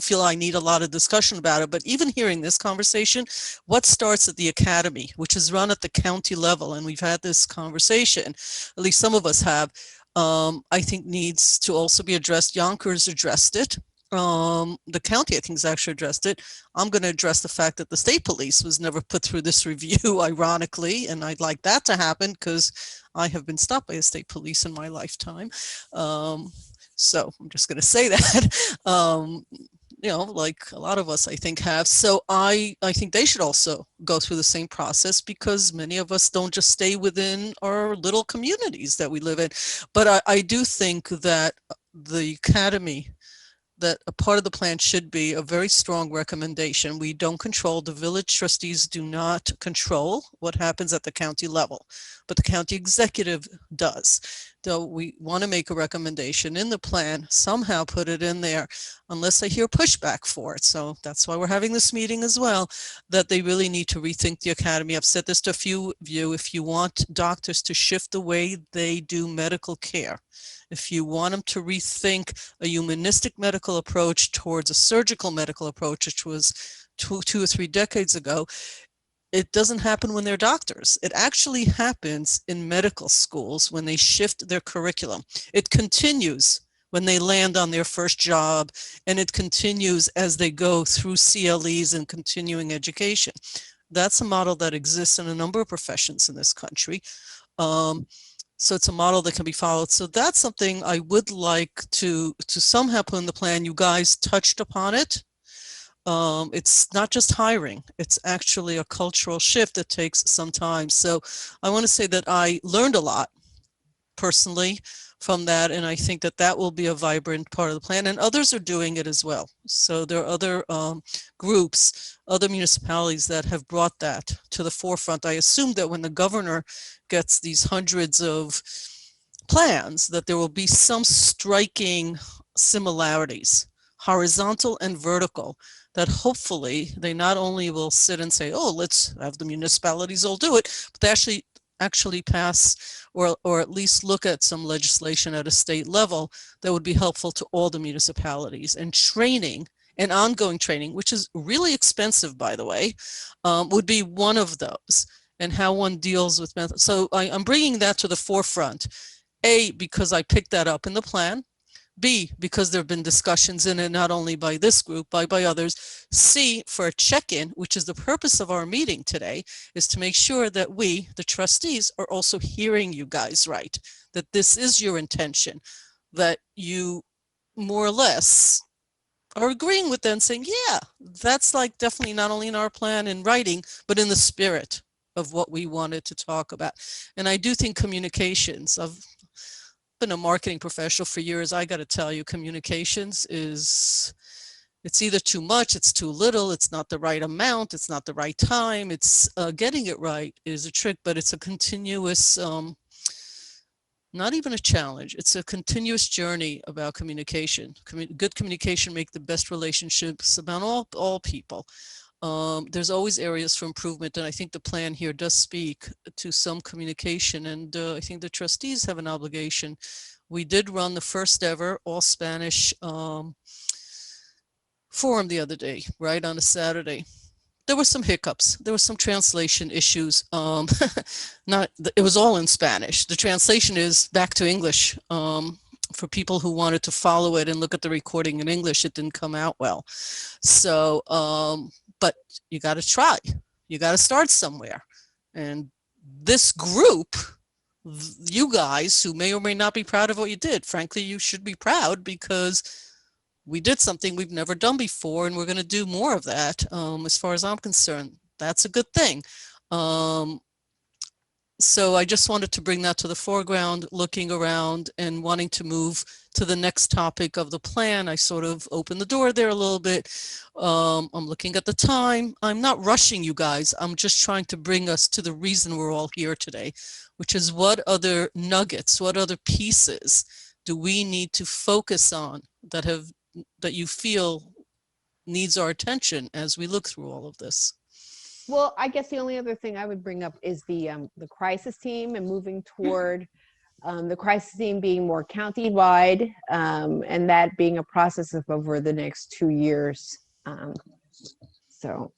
feel I need a lot of discussion about it, but even hearing this conversation, what starts at the academy, which is run at the county level, and we've had this conversation, at least some of us have, I think needs to also be addressed. Yonkers addressed it. The county, I think, has actually addressed it. I'm going to address the fact that the state police was never put through this review, ironically, and I'd like that to happen because I have been stopped by the state police in my lifetime. So I'm just going to say that. You know, like a lot of us, I think, have. So I think they should also go through the same process, because many of us don't just stay within our little communities that we live in. But I do think that the academy, that a part of the plan should be a very strong recommendation. We don't control, the village trustees do not control what happens at the county level, but the county executive does. So we want to make a recommendation in the plan, somehow put it in there, unless I hear pushback for it. So that's why we're having this meeting as well, that they really need to rethink the academy. I've said this to a few of you, if you want doctors to shift the way they do medical care, if you want them to rethink a humanistic medical approach towards a surgical medical approach, which was two or three decades ago, it doesn't happen when they're doctors. It actually happens in medical schools when they shift their curriculum. It continues when they land on their first job, and it continues as they go through CLEs and continuing education. That's a model that exists in a number of professions in this country. So it's a model that can be followed. So that's something I would like to somehow put in the plan. You guys touched upon it. It's not just hiring, it's actually a cultural shift that takes some time. So I want to say that I learned a lot personally from that. And I think that that will be a vibrant part of the plan, and others are doing it as well. So there are other groups, other municipalities that have brought that to the forefront. I assume that when the governor gets these hundreds of plans, that there will be some striking similarities, horizontal and vertical, that hopefully they not only will sit and say, oh, let's have the municipalities all do it, but they actually pass or at least look at some legislation at a state level that would be helpful to all the municipalities. And training and ongoing training, which is really expensive, by the way, would be one of those, and how one deals with methods. So I'm bringing that to the forefront. A, because I picked that up in the plan. B, because there have been discussions in it, not only by this group, by others. C, for a check-in, which is the purpose of our meeting today, is to make sure that we, the trustees, are also hearing you guys right, that this is your intention, that you more or less are agreeing with them, saying, yeah, that's like definitely not only in our plan in writing, but in the spirit of what we wanted to talk about. And I do think communications, I've been a marketing professional for years. I got to tell you, communications it's either too much, it's too little, it's not the right amount, it's not the right time. It's getting it right is a trick, but it's a continuous, not even a challenge. It's a continuous journey about communication. Good communication make the best relationships about all people. There's always areas for improvement, and I think the plan here does speak to some communication, and I think the trustees have an obligation. We did run the first ever all Spanish forum the other day, right, on a Saturday. There were some hiccups. There were some translation issues. It was all in Spanish. The translation is back to English. For people who wanted to follow it and look at the recording in English, it didn't come out well. So, but you got to try. You got to start somewhere. And this group, you guys who may or may not be proud of what you did, frankly, you should be proud, because we did something we've never done before, and we're going to do more of that. As far as I'm concerned, that's a good thing. So I just wanted to bring that to the foreground, looking around and wanting to move to the next topic of the plan. I sort of opened the door there a little bit. I'm looking at the time. I'm not rushing you guys. I'm just trying to bring us to the reason we're all here today, which is what other nuggets, what other pieces do we need to focus on that you feel needs our attention as we look through all of this. Well, I guess the only other thing I would bring up is the crisis team, and moving toward the crisis team being more county-wide, and that being a process of over the next 2 years. So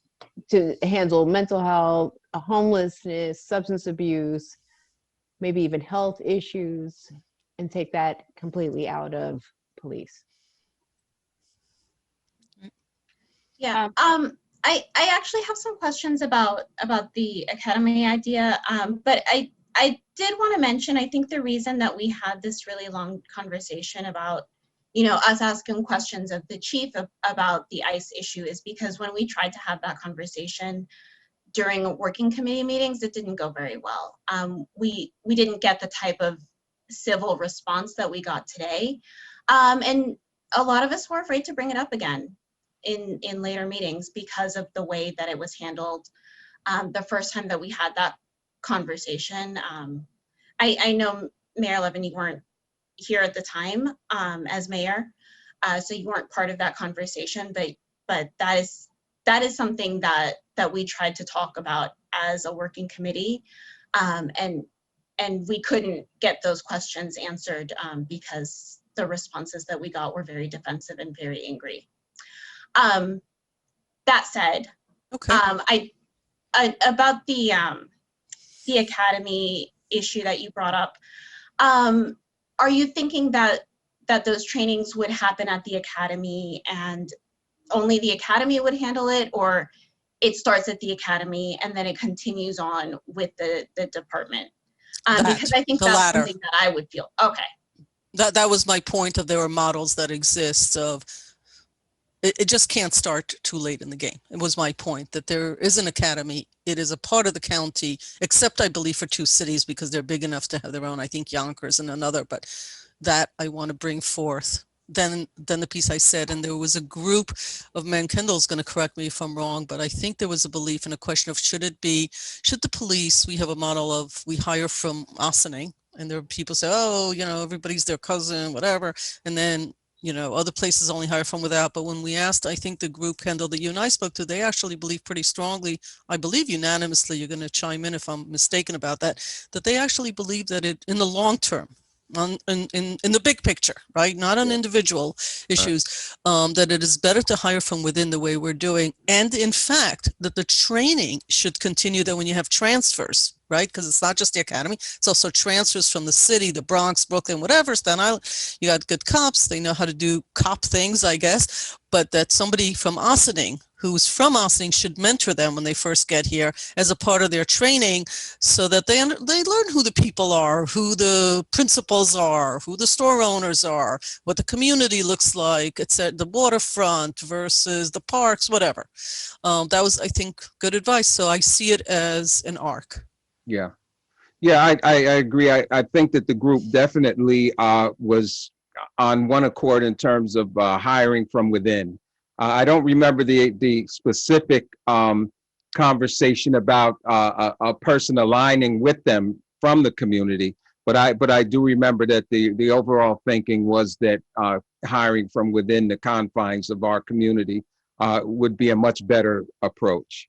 to handle mental health, homelessness, substance abuse, maybe even health issues, and take that completely out of police. Yeah. I actually have some questions about the academy idea, but I did want to mention, I think the reason that we had this really long conversation about, us asking questions of the chief about the ICE issue is because when we tried to have that conversation during working committee meetings, it didn't go very well. We didn't get the type of civil response that we got today, and a lot of us were afraid to bring it up again in later meetings because of the way that it was handled the first time that we had that conversation. I know, Mayor Levin, you weren't here at the time as mayor, so you weren't part of that conversation, but that is something that we tried to talk about as a working committee, and we couldn't get those questions answered because the responses that we got were very defensive and very angry. That said, okay. About the academy issue that you brought up, are you thinking that those trainings would happen at the academy and only the academy would handle it, or it starts at the academy and then it continues on with the department? Because I think that's something that I would feel. Okay. That was my point, of there are models that exist of it just can't start too late in the game. It was my point that there is an academy it is a part of the county, except I believe for 2 cities because they're big enough to have their own, I think Yonkers and another, but that I want to bring forth. Then the piece I said, and there was a group of men, Kendall's going to correct me if I'm wrong, but I think there was a belief and a question of should the police, we have a model of we hire from Ossining, and there are people say, oh, you know, everybody's their cousin, whatever. And then, you know, other places only hire from without. But when we asked, I think the group, Kendall, that you and I spoke to, they actually believe pretty strongly, I believe unanimously, you're going to chime in if I'm mistaken about that, that they actually believe that it, in the long term, in the big picture, right? Not on individual issues, that it is better to hire from within the way we're doing. And in fact, that the training should continue that when you have transfers, right? Because it's not just the academy, it's also transfers from the city, the Bronx, Brooklyn, whatever, Staten Island. You got good cops, they know how to do cop things, I guess, but that somebody from Ossining, who's from Ossining, should mentor them when they first get here as a part of their training, so that they learn who the people are, who the principals are, who the store owners are, what the community looks like, etc., the waterfront versus the parks, whatever. That was, I think, good advice. So I see it as an arc. Yeah. Yeah, I agree. I think that the group definitely was on one accord in terms of hiring from within. I don't remember the specific conversation about a person aligning with them from the community, but I do remember that the overall thinking was that hiring from within the confines of our community would be a much better approach.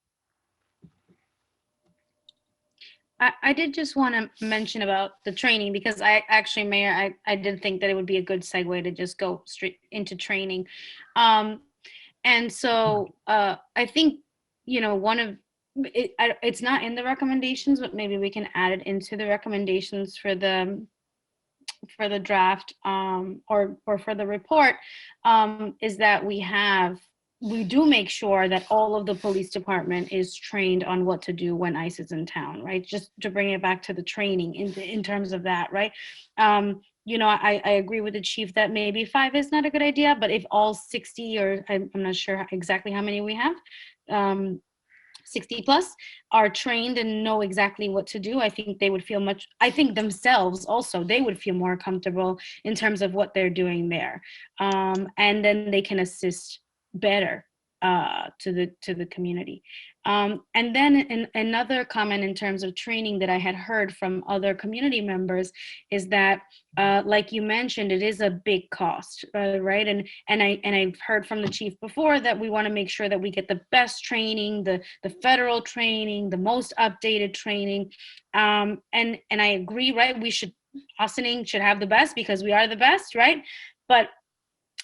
I did just want to mention about the training, because I actually, Mayor, I did think that it would be a good segue to just go straight into training. And so I think, you know, it's not in the recommendations, but maybe we can add it into the recommendations for the draft or for the report, is that we do make sure that all of the police department is trained on what to do when ICE is in town, right? Just to bring it back to the training in terms of that, right? You know, I agree with the chief that maybe 5 is not a good idea, but if all 60, or I'm not sure exactly how many we have, 60 plus are trained and know exactly what to do, I think they would feel I think themselves also, they would feel more comfortable in terms of what they're doing there. And then they can assist better to the community. And then another comment in terms of training that I had heard from other community members is that, like you mentioned, it is a big cost, right? And I've heard from the chief before that we want to make sure that we get the best training, the federal training, the most updated training. And I agree, right? Ossining should have the best because we are the best, right? But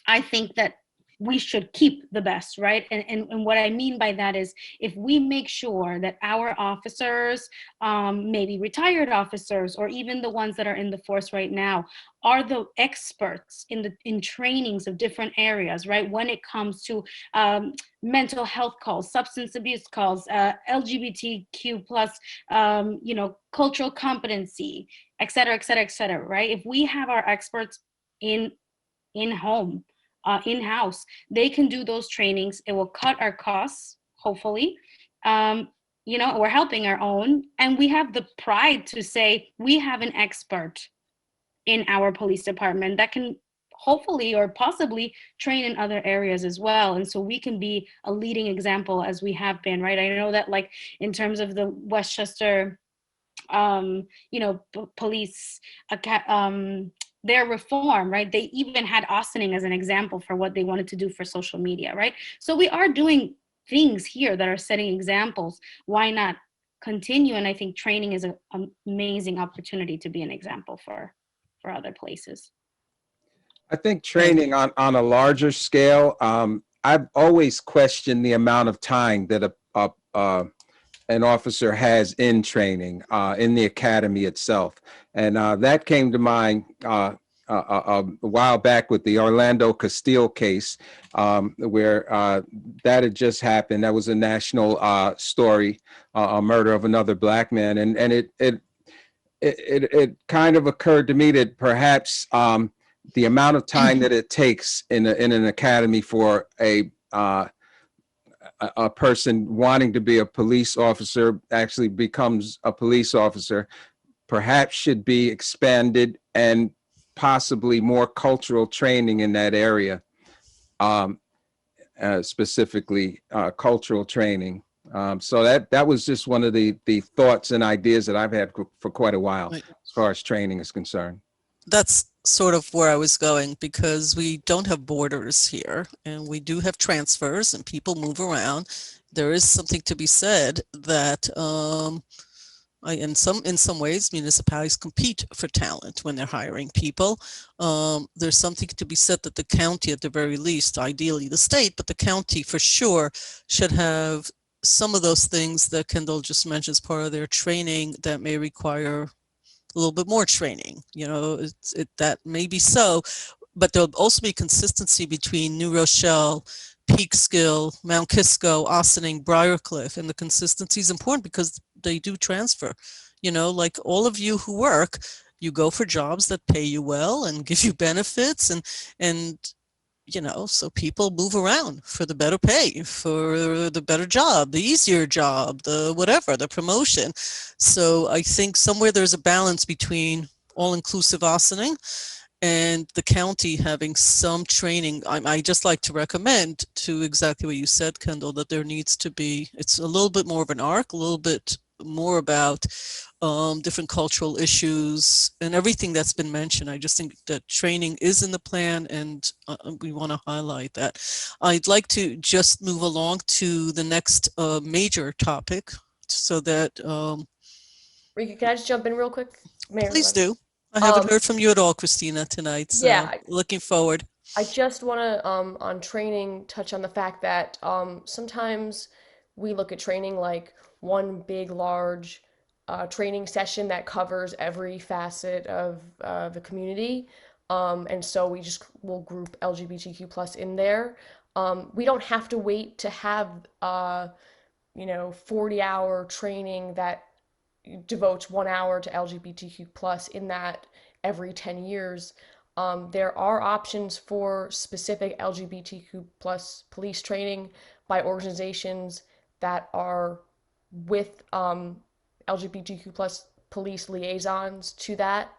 I think that we should keep the best, right? And what I mean by that is, if we make sure that our officers, maybe retired officers, or even the ones that are in the force right now, are the experts in trainings of different areas, right? When it comes to mental health calls, substance abuse calls, LGBTQ plus, you know, cultural competency, et cetera, right? If we have our experts in-house, they can do those trainings. It will cut our costs, hopefully. You know, we're helping our own, and we have the pride to say we have an expert in our police department that can hopefully or possibly train in other areas as well. And so we can be a leading example, as we have been, right? I know that, like, in terms of the Westchester, you know, police, their reform, right? They even had Ossining as an example for what they wanted to do for social media, right? So we are doing things here that are setting examples. Why not continue? And I think training is an amazing opportunity to be an example for other places. I think training on a larger scale, I've always questioned the amount of time that an officer has in training in the academy itself. And that came to mind a while back with the Orlando Castile case, where that had just happened. That was a national story, a murder of another Black man. And it kind of occurred to me that perhaps the amount of time that it takes in an academy for a person wanting to be a police officer actually becomes a police officer, perhaps should be expanded, and possibly more cultural training in that area, specifically cultural training. So that was just one of the thoughts and ideas that I've had for quite a while, Right. as far as training is concerned. That's sort of where I was going, because we don't have borders here, and we do have transfers and people move around. There is something to be said that in some ways municipalities compete for talent when they're hiring people. There's something to be said that the county, at the very least, ideally the state, but the county for sure should have some of those things that Kendall just mentioned as part of their training that may require a little bit more training. That may be so, but there'll also be consistency between New Rochelle, Peekskill, Mount Kisco, Ossining, Briarcliff, and the consistency is important because they do transfer. Like all of you who work, you go for jobs that pay you well and give you benefits, and so people move around for the better pay, for the better job, the easier job, the whatever, the promotion. So I think somewhere there's a balance between all-inclusive Ossining and the county having some training. I just like to recommend, to exactly what you said, Kendall, that there needs to be, it's a little bit more of an arc, a little bit more about different cultural issues and everything that's been mentioned. I just think that training is in the plan, and we want to highlight that. I'd like to just move along to the next major topic, so that Rika, can I just jump in real quick? Mayor, please do. I haven't heard from you at all, Christina, tonight, so yeah, looking forward. I just want to, on training, touch on the fact that sometimes we look at training like one big, large training session that covers every facet of the community. And so we just will group LGBTQ plus in there. We don't have to wait to have 40-hour training that devotes 1 hour to LGBTQ plus in that every 10 years. There are options for specific LGBTQ plus police training by organizations that are with LGBTQ plus police liaisons to that.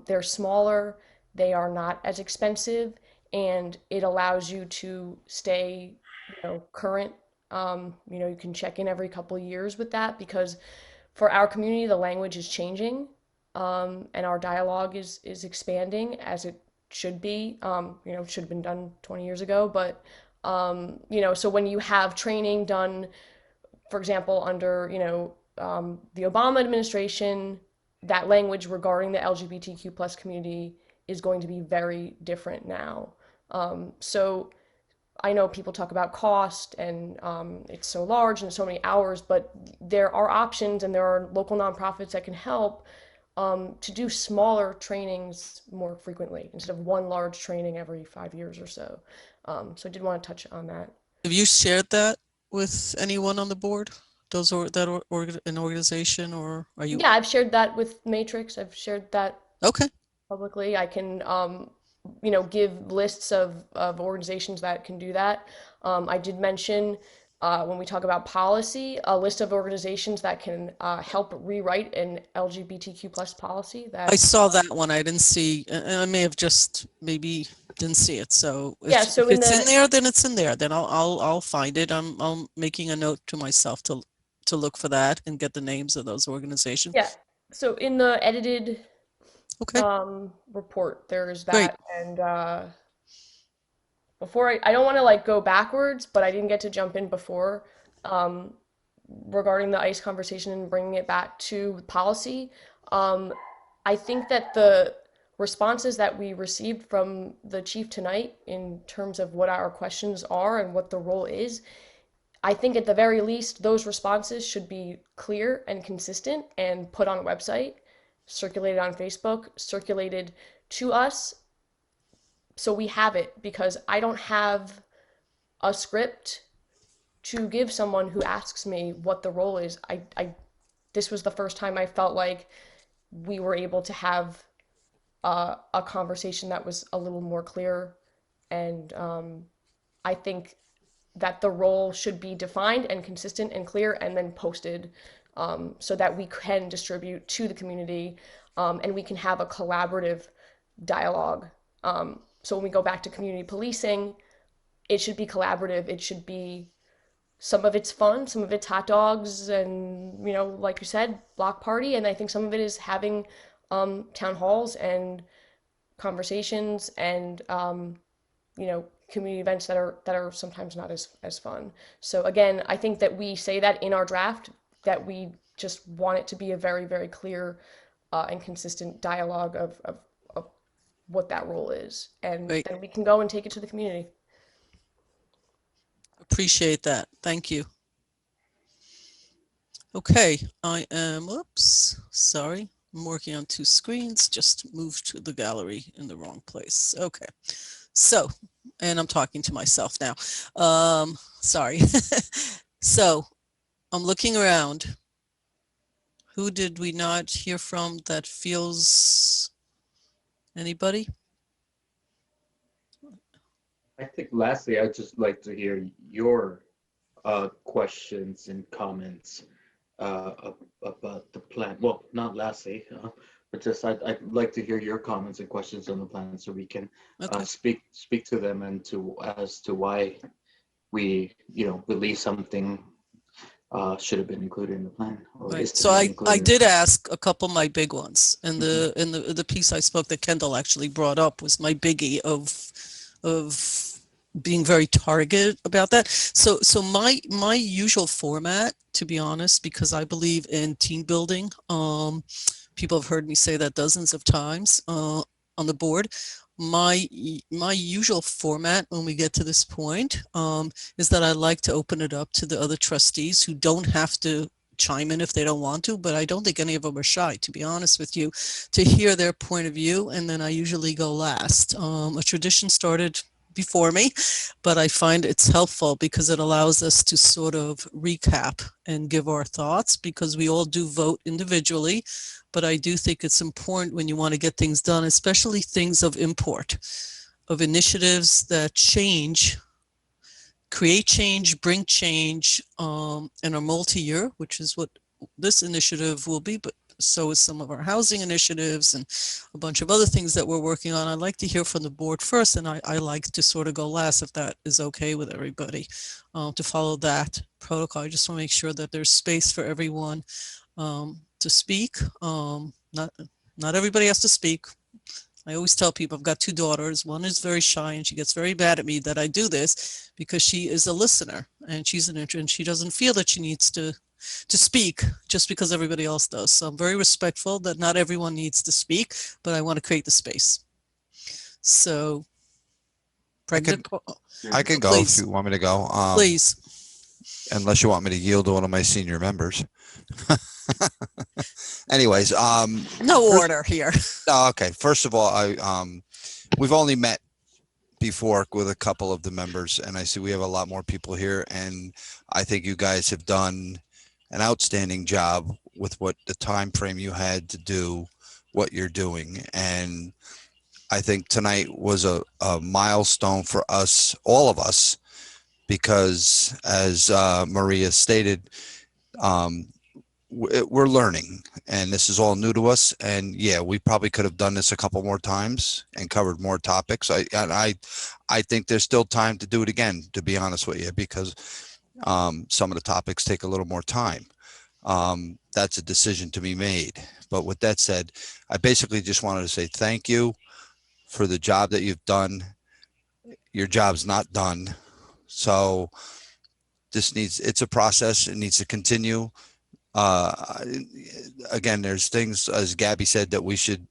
They're smaller, they are not as expensive, and it allows you to stay current. You can check in every couple of years with that, because for our community, the language is changing, and our dialogue is expanding, as it should be. It should have been done 20 years ago, but so when you have training done, for example, under the Obama administration, that language regarding the LGBTQ plus community is going to be very different now. So I know people talk about cost, and it's so large and so many hours, but there are options, and there are local nonprofits that can help to do smaller trainings more frequently instead of one large training every 5 years or so. So I did want to touch on that. Have you shared that with anyone on the board? An organization, or are you? Yeah, I've shared that with Matrix. I've shared that Okay. publicly. I can give lists of organizations that can do that. I did mention when we talk about policy, a list of organizations that can help rewrite an LGBTQ plus policy. I saw that one. I didn't see, I may have just maybe didn't see it. So if, yeah, so if it's in there, then it's in there. Then I'll find it. I'm making a note to myself to look for that and get the names of those organizations. Yeah. So in the edited report, there's that. Great. And before I don't want to go backwards, but I didn't get to jump in before regarding the ICE conversation and bringing it back to policy. I think that the responses that we received from the chief tonight in terms of what our questions are and what the role is, I think at the very least, those responses should be clear and consistent and put on a website, circulated on Facebook, circulated to us, so we have it, because I don't have a script to give someone who asks me what the role is. This was the first time I felt like we were able to have a conversation that was a little more clear, and I think that the role should be defined and consistent and clear and then posted, so that we can distribute to the community, and we can have a collaborative dialogue. So when we go back to community policing, it should be collaborative. It should be, some of it's fun, some of it's hot dogs and, you know, like you said, block party. And I think some of it is having town halls and conversations and, you know, community events that are sometimes not as fun. So again, I think that we say that in our draft, that we just want it to be a very, very clear and consistent dialogue of what that role is. And Great. then we can go and take it to the community. Appreciate that. Thank you. Okay, I am, whoops, sorry. I'm working on two screens, just moved to the gallery in the wrong place. Okay, so, and I'm talking to myself now. Sorry. So, I'm looking around. Who did we not hear from that feels, anybody? I think lastly, I'd just like to hear your questions and comments about the plan. Well, not lastly, but just I'd like to hear your comments and questions on the plan so we can speak to them and as to why we, you know, believe something should have been included in the plan. Right. So I did ask a couple of my big ones, and the piece I spoke that Kendall actually brought up was my biggie of being very targeted about that. So my usual format, to be honest, because I believe in team building, people have heard me say that dozens of times on the board. My usual format when we get to this point is that I like to open it up to the other trustees who don't have to chime in if they don't want to, but I don't think any of them are shy, to be honest with you, to hear their point of view, and then I usually go last. A tradition started before me, but I find it's helpful because it allows us to sort of recap and give our thoughts, because we all do vote individually, but I do think it's important when you want to get things done, especially things of import, of initiatives that change, create change, bring change, and are multi-year, which is what this initiative will be, but so is some of our housing initiatives and a bunch of other things that we're working on. I'd like to hear from the board first, and I like to sort of go last, if that is okay with everybody, to follow that protocol. I just want to make sure that there's space for everyone to speak. Not everybody has to speak. I always tell people, I've got two daughters. One is very shy and she gets very mad at me that I do this because she is a listener and she's an introvert and she doesn't feel that she needs to speak just because everybody else does. So I'm very respectful that not everyone needs to speak, but I want to create the space. So, pregnant. I can go Please. if you want me to go. Please. Unless you want me to yield to one of my senior members. Anyways, no order here. No, okay. First of all, we've only met before with a couple of the members, and I see we have a lot more people here, and I think you guys have done an outstanding job with what the time frame you had to do what you're doing. And I think tonight was a milestone for us, all of us, because as Maria stated, we're learning and this is all new to us. And yeah, we probably could have done this a couple more times and covered more topics. I think there's still time to do it again, to be honest with you, because some of the topics take a little more time. That's a decision to be made. But with that said, I basically just wanted to say thank you for the job that you've done. Your job's not done. So it's a process. It needs to continue. Again, there's things, as Gabby said, that we should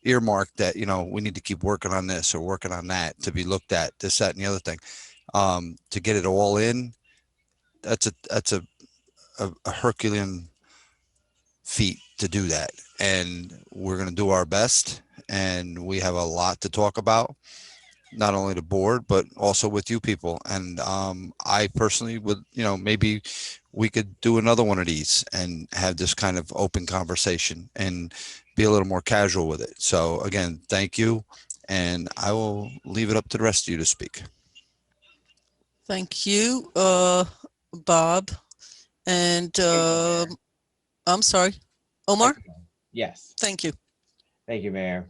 earmark that, we need to keep working on this or working on that to be looked at, this, that, and the other thing. To get it all in, that's a Herculean feat to do that. And we're going to do our best. And we have a lot to talk about, not only the board, but also with you people. And I personally would, maybe we could do another one of these and have this kind of open conversation and be a little more casual with it. So again, thank you. And I will leave it up to the rest of you to speak. Thank you, Bob. And I'm sorry, Omar? Yes. Thank you. Thank you, Mayor.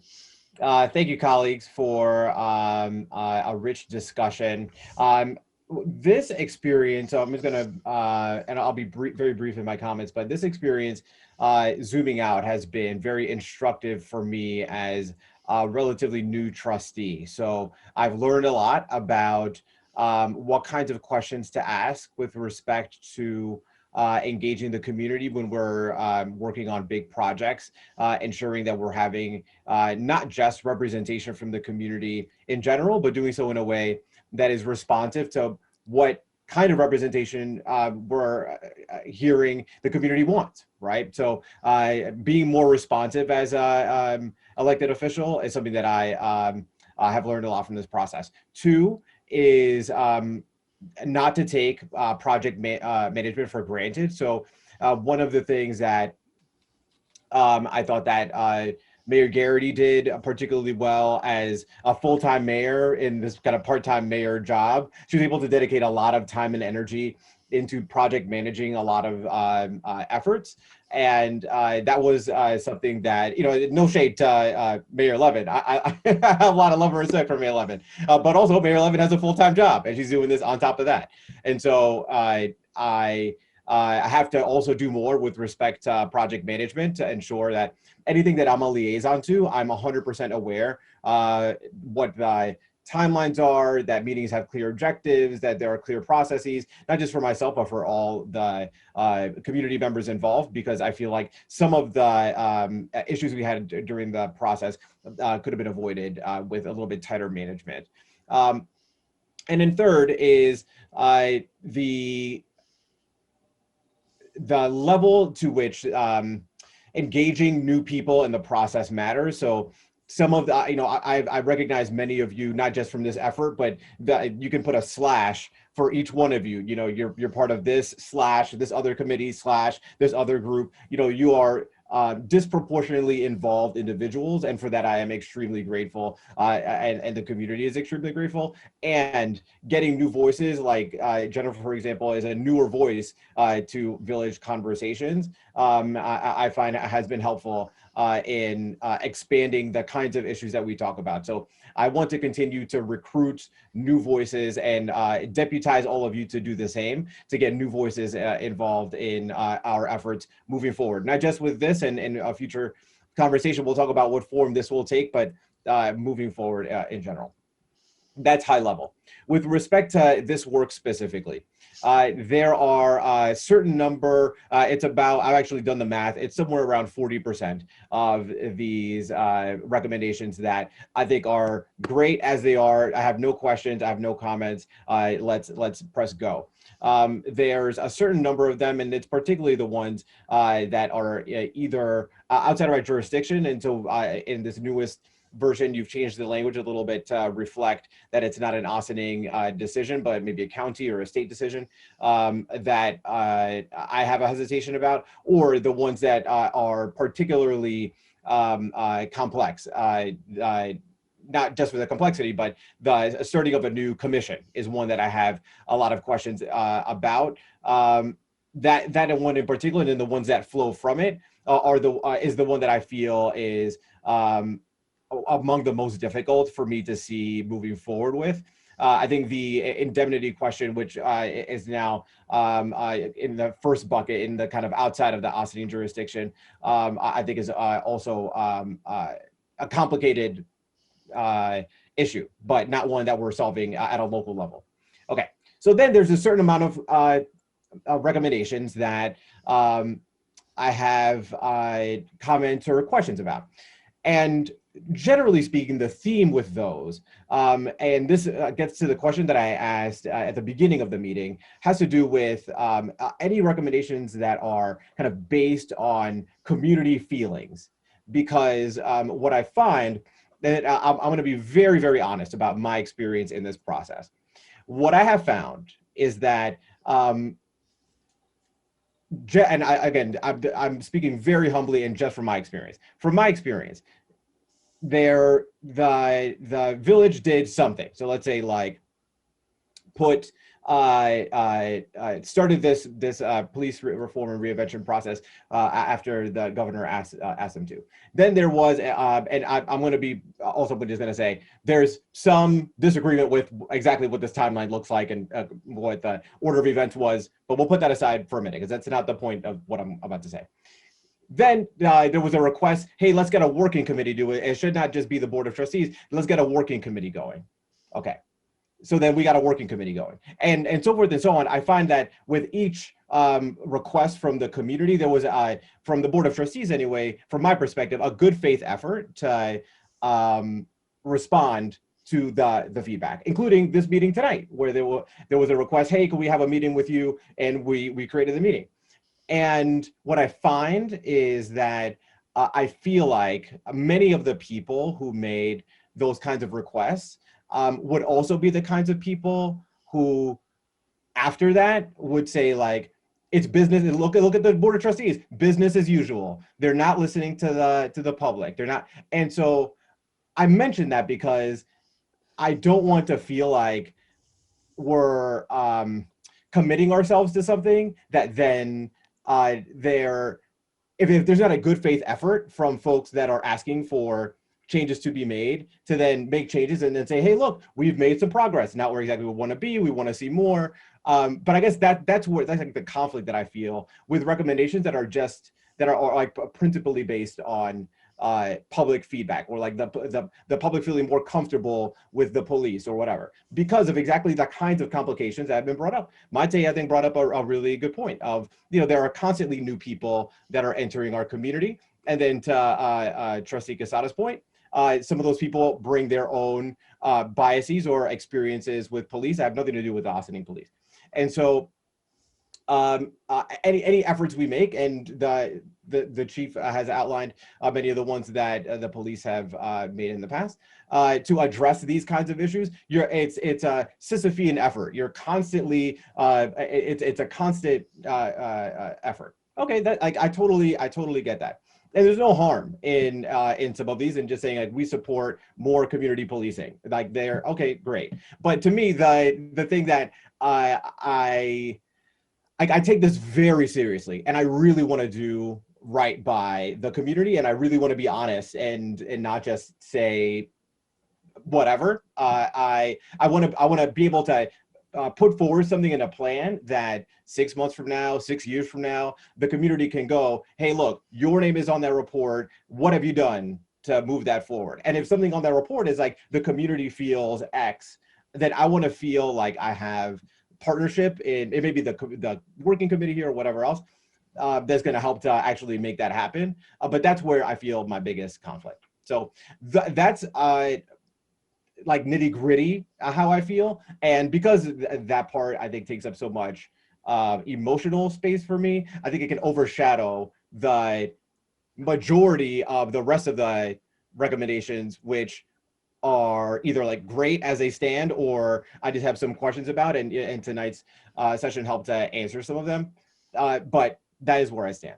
Thank you, colleagues, for a rich discussion. This experience, so I'm just going to, and I'll be very brief in my comments, but this experience, zooming out, has been very instructive for me as a relatively new trustee. So I've learned a lot about what kinds of questions to ask with respect to engaging the community when we're working on big projects, ensuring that we're having not just representation from the community in general, but doing so in a way that is responsive to what kind of representation we're hearing the community wants, right? So being more responsive as an elected official is something that I have learned a lot from this process. Two is not to take project management for granted. So one of the things that I thought that Mayor Garrity did particularly well as a full-time mayor in this kind of part-time mayor job. She was able to dedicate a lot of time and energy into project managing a lot of efforts. And that was something that, you know, no shade to Mayor Levin. I have a lot of love and respect for Mayor Levin, but also Mayor Levin has a full-time job and she's doing this on top of that. And so I have to also do more with respect to project management to ensure that anything that I'm a liaison to, I'm 100% aware what the timelines are, that meetings have clear objectives, that there are clear processes, not just for myself, but for all the community members involved, because I feel like some of the issues we had during the process could have been avoided with a little bit tighter management. And then third is the level to which engaging new people in the process matters. So some of the, you know, I recognize many of you, not just from this effort, but you can put a slash for each one of you. You know, you're part of this slash, this other committee slash, this other group. You know, you are disproportionately involved individuals, and for that I am extremely grateful, and the community is extremely grateful. And getting new voices, like Jennifer, for example, is a newer voice to village conversations. I find it has been helpful in expanding the kinds of issues that we talk about. So I want to continue to recruit new voices and deputize all of you to do the same, to get new voices involved in our efforts moving forward. Not just with this and in a future conversation, we'll talk about what form this will take, but moving forward in general. That's high level. With respect to this work specifically, there are a certain number, it's about, I've actually done the math, it's somewhere around 40% of these recommendations that I think are great as they are. I have no questions, I have no comments, let's press go. There's a certain number of them, and it's particularly the ones that are either outside of our jurisdiction, and so in this newest version, you've changed the language a little bit to reflect that it's not an Austining decision, but maybe a county or a state decision that I have a hesitation about, or the ones that are particularly complex. Not just for the complexity, but the starting of a new commission is one that I have a lot of questions about. That one in particular, and then the ones that flow from it is the one that I feel is among the most difficult for me to see moving forward with. I think the indemnity question, which is now in the first bucket, in the kind of outside of the Austining jurisdiction, I think is also a complicated issue, but not one that we're solving at a local level. Okay, so then there's a certain amount of recommendations that I have comments or questions about. And generally speaking, the theme with those, and this gets to the question that I asked at the beginning of the meeting, has to do with any recommendations that are kind of based on community feelings. Because what I find, and I'm going to be very, very honest about my experience in this process. What I have found is that, and I'm speaking very humbly and just from my experience. From my experience, the village did something. So let's say like put started this police reform and reinvention process after the governor asked them to. Then there was, and I'm going to be also just going to say, there's some disagreement with exactly what this timeline looks like and what the order of events was, but we'll put that aside for a minute because that's not the point of what I'm about to say. Then there was a request, hey, let's get a working committee do it. It should not just be the Board of Trustees. Let's get a working committee going. Okay. So then we got a working committee going and so forth and so on. I find that with each request from the community, there was, from the Board of Trustees anyway, from my perspective, a good faith effort to respond to the feedback, including this meeting tonight, where there was a request, hey, can we have a meeting with you? And we created the meeting. And what I find is that I feel like many of the people who made those kinds of requests would also be the kinds of people who, after that, would say like, it's business. Look at the Board of Trustees, business as usual. They're not listening to the public. They're not. And so I mentioned that because I don't want to feel like we're committing ourselves to something that then if there's not a good faith effort from folks that are asking for changes to be made, to then make changes and then say, hey, look, we've made some progress. Not where exactly we want to be. We want to see more. But I guess that's like the conflict that I feel with recommendations that are like principally based on public feedback, or like the public feeling more comfortable with the police or whatever, because of exactly the kinds of complications that have been brought up. Mate, I think, brought up a really good point of, there are constantly new people that are entering our community. And then to Trustee Quesada's point, some of those people bring their own biases or experiences with police that have nothing to do with the Austin police. And so any efforts we make, and the chief has outlined many of the ones that the police have made in the past to address these kinds of issues. It's a Sisyphean effort. You're constantly it's a constant effort. Okay, that I totally get that. And there's no harm in some of these, and just saying like, we support more community policing. Like, they're okay, great. But to me, the thing that I take this very seriously, and I really want to do right by the community, and I really want to be honest and not just say whatever. I want to be able to put forward something in a plan that 6 months from now, 6 years from now, the community can go, hey, look, your name is on that report. What have you done to move that forward? And if something on that report is like, the community feels X, then I want to feel like I have partnership in it, may be the working committee here or whatever else that's going to help to actually make that happen. But that's where I feel my biggest conflict. So that's like nitty gritty how I feel. And because that part I think takes up so much emotional space for me, I think it can overshadow the majority of the rest of the recommendations, which are either like great as they stand, or I just have some questions about, and tonight's session helped to answer some of them. But that is where I stand.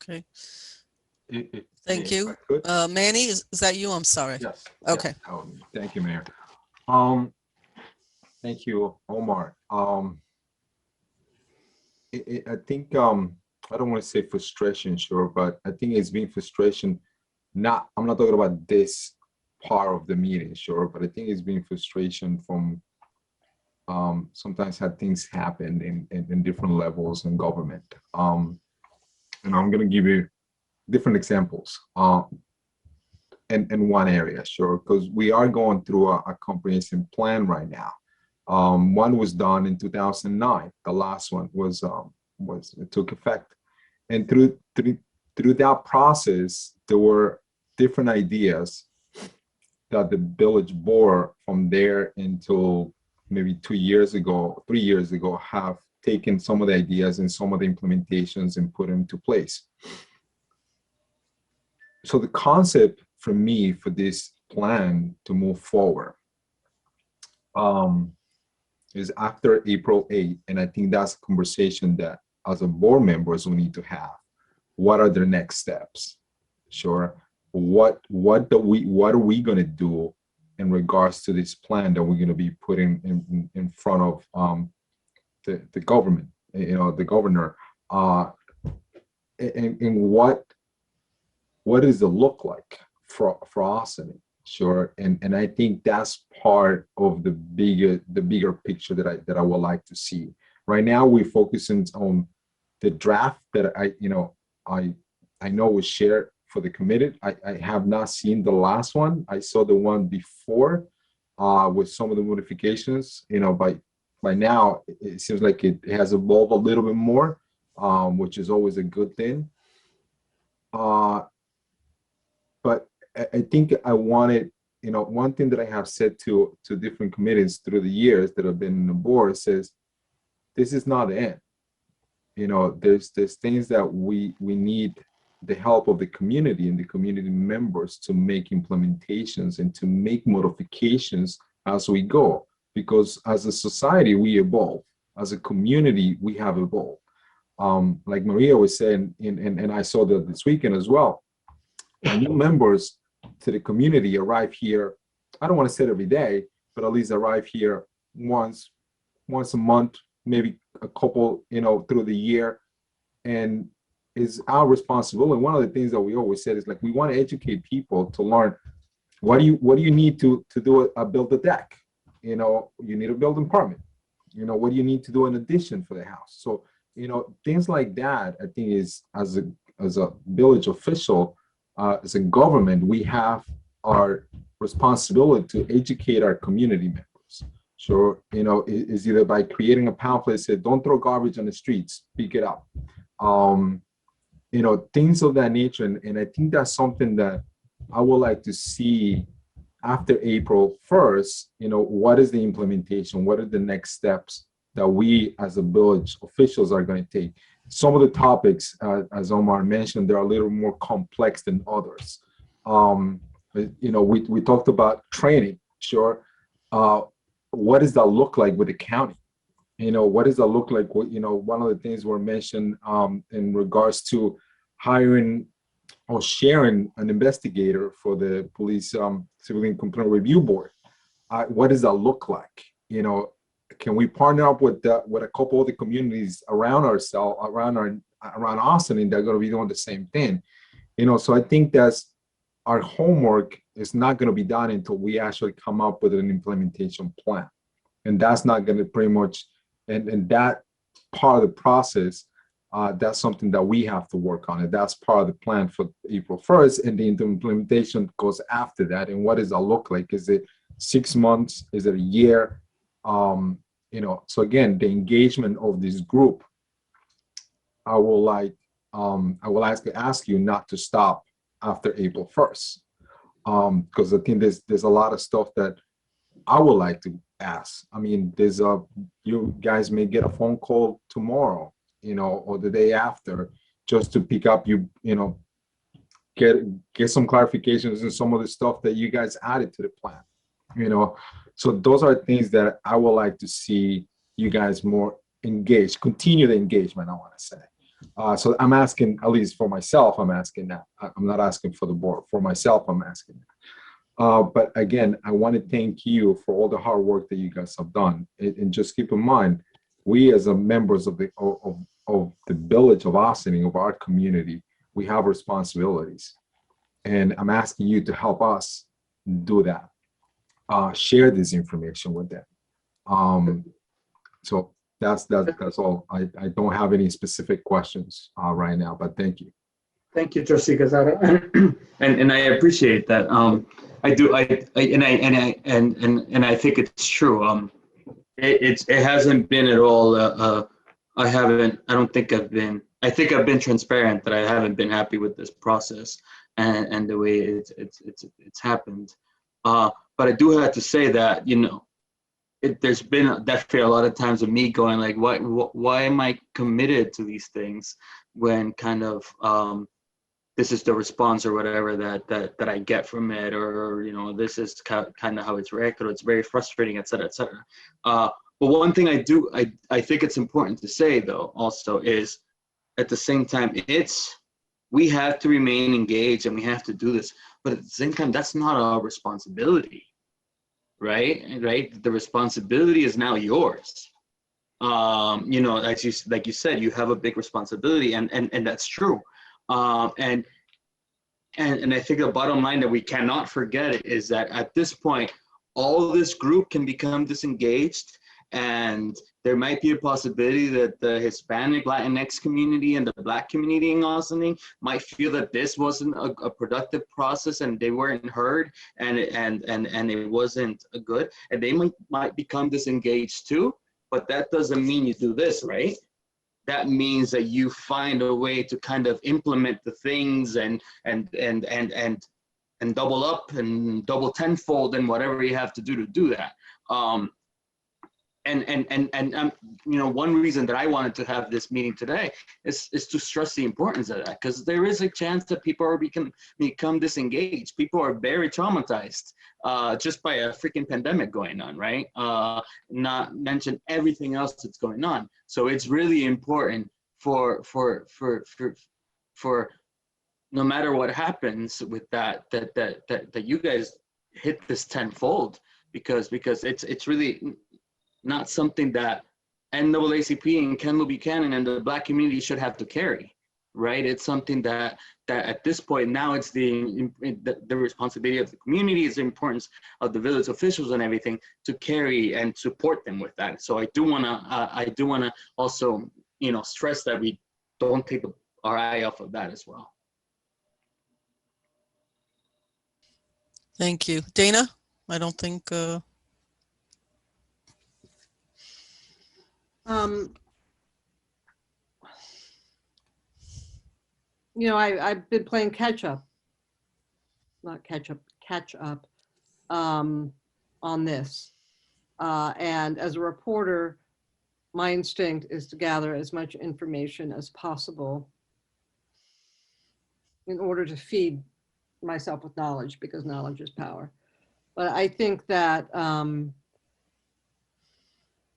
Okay. Thank you. Manny, is that you? I'm sorry. Yes. Okay. Yes. Thank you, Mayor. Thank you, Omar. I think I don't want to say frustration, sure, but I think it's been frustration. I'm not talking about this part of the meeting, sure, but I think it's been frustration from sometimes had things happen in different levels in government. And I'm going to give you different examples in one area, sure, because we are going through a comprehensive plan right now. One was done in 2009. The last one was it took effect, and through that process, there were different ideas that the village board from there until maybe 2 years ago, 3 years ago, have taken some of the ideas and some of the implementations and put them into place. So the concept for me for this plan to move forward is after April 8th, and I think that's a conversation that as a board members we need to have. What are the next steps? Sure. what are we going to do in regards to this plan that we're going to be putting in front of the government, the governor, and what does it look like for Austin? Sure, and I think that's part of the bigger picture that I would like to see. Right now, we're focusing on the draft that I know was shared for the committee. I have not seen the last one. I saw the one before with some of the modifications. By now, it seems like it has evolved a little bit more, which is always a good thing. But I think I wanted, one thing that I have said to different committees through the years that have been in the board says, this is not the end. There's things that we need the help of the community and the community members to make implementations and to make modifications as we go. Because as a society, we evolve. As a community, we have evolved. Like Maria was saying, and I saw that this weekend as well, new members to the community arrive here, I don't want to say it every day, but at least arrive here once a month, maybe a couple, through the year. And it's our responsibility. And one of the things that we always said is like, we want to educate people to learn what do you need to do build a deck? You need a building permit. What do you need to do in addition for the house? So, things like that, I think is as a village official, as a government, we have our responsibility to educate our community members. So, it's either by creating a pamphlet that says, don't throw garbage on the streets, pick it up. Things of that nature. And I think that's something that I would like to see after April 1st, what is the implementation? What are the next steps that we as a village officials are going to take? Some of the topics, as Omar mentioned, they're a little more complex than others. We talked about training, sure. What does that look like with the county? What does that look like? One of the things were mentioned in regards to hiring or sharing an investigator for the police civilian complaint review board. What does that look like? Can we partner up with a couple of the communities around ourselves, around Austin, and they're going to be doing the same thing? So I think that's our homework is not going to be done until we actually come up with an implementation plan, and that's not going to pretty much, and that part of the process. That's something that we have to work on, and that's part of the plan for April 1st, and the implementation goes after that. And what does that look like? Is it 6 months? Is it a year? So again, the engagement of this group, I will ask you not to stop after April 1st, because I think there's a lot of stuff that I would like to ask. I mean, you guys may get a phone call tomorrow, or the day after, just to pick up get some clarifications and some of the stuff that you guys added to the plan. So those are things that I would like to see you guys more engaged, continue the engagement, I want to say. So I'm asking, at least for myself, I'm asking that. I'm not asking for the board. For myself, I'm asking that. But again, I want to thank you for all the hard work that you guys have done. And just keep in mind, we as members of the village of Austin, of our community, we have responsibilities. And I'm asking you to help us do that. Share this information with them. So that's all. I don't have any specific questions right now, but thank you. Thank you, Trustee Casado, and I appreciate that. I do. I think it's true. It hasn't been at all. I think I've been transparent that I haven't been happy with this process and the way it's happened. But I do have to say that, there's been definitely a lot of times of me going like, why am I committed to these things when kind of this is the response or whatever that I get from it, or this is kind of how it's reacted, or it's very frustrating, et cetera, et cetera. But one thing I think it's important to say though also is, at the same time, it's we have to remain engaged and we have to do this. But at the same time, that's not our responsibility, right? Right? The responsibility is now yours. You know, like you said, you have a big responsibility, and that's true. And I think the bottom line that we cannot forget is that at this point, all this group can become disengaged, and there might be a possibility that the Hispanic, Latinx community and the Black community in Ossining might feel that this wasn't a productive process and they weren't heard, and it wasn't good, and they might become disengaged too. But that doesn't mean you do this, right? That means that you find a way to kind of implement the things and double up and double tenfold and whatever you have to do that. You know, one reason that I wanted to have this meeting today is to stress the importance of that, because there is a chance that people are become disengaged. People are very traumatized just by a freaking pandemic going on, right? Not mention everything else that's going on. So it's really important for no matter what happens with that you guys hit this tenfold, because it's really not something that NAACP and Kendall Buchanan and the Black community should have to carry, right? It's something that at this point now it's the responsibility of the community, it's the importance of the village officials and everything to carry and support them with that. So I do wanna also, you know, stress that we don't take our eye off of that as well. Thank you. Dana, I don't think, you know, I've been playing catch up on this. And as a reporter, my instinct is to gather as much information as possible in order to feed myself with knowledge, because knowledge is power. But I think that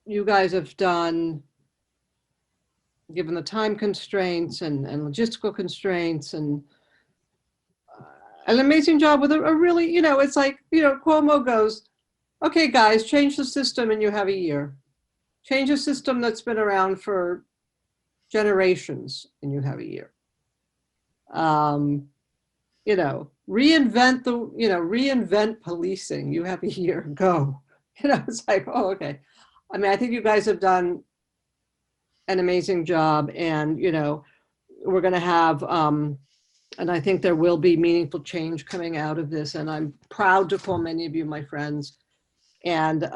you guys have done, given the time constraints and logistical constraints, and an amazing job with a really, you know, it's like, you know, Cuomo goes, okay, guys, change the system and you have a year. Change a system that's been around for generations and you have a year. You know, reinvent policing, you have a year, go. You know, it's like, oh, okay. I mean, I think you guys have done an amazing job, and, you know, we're going to have, and I think there will be meaningful change coming out of this, and I'm proud to call many of you my friends. And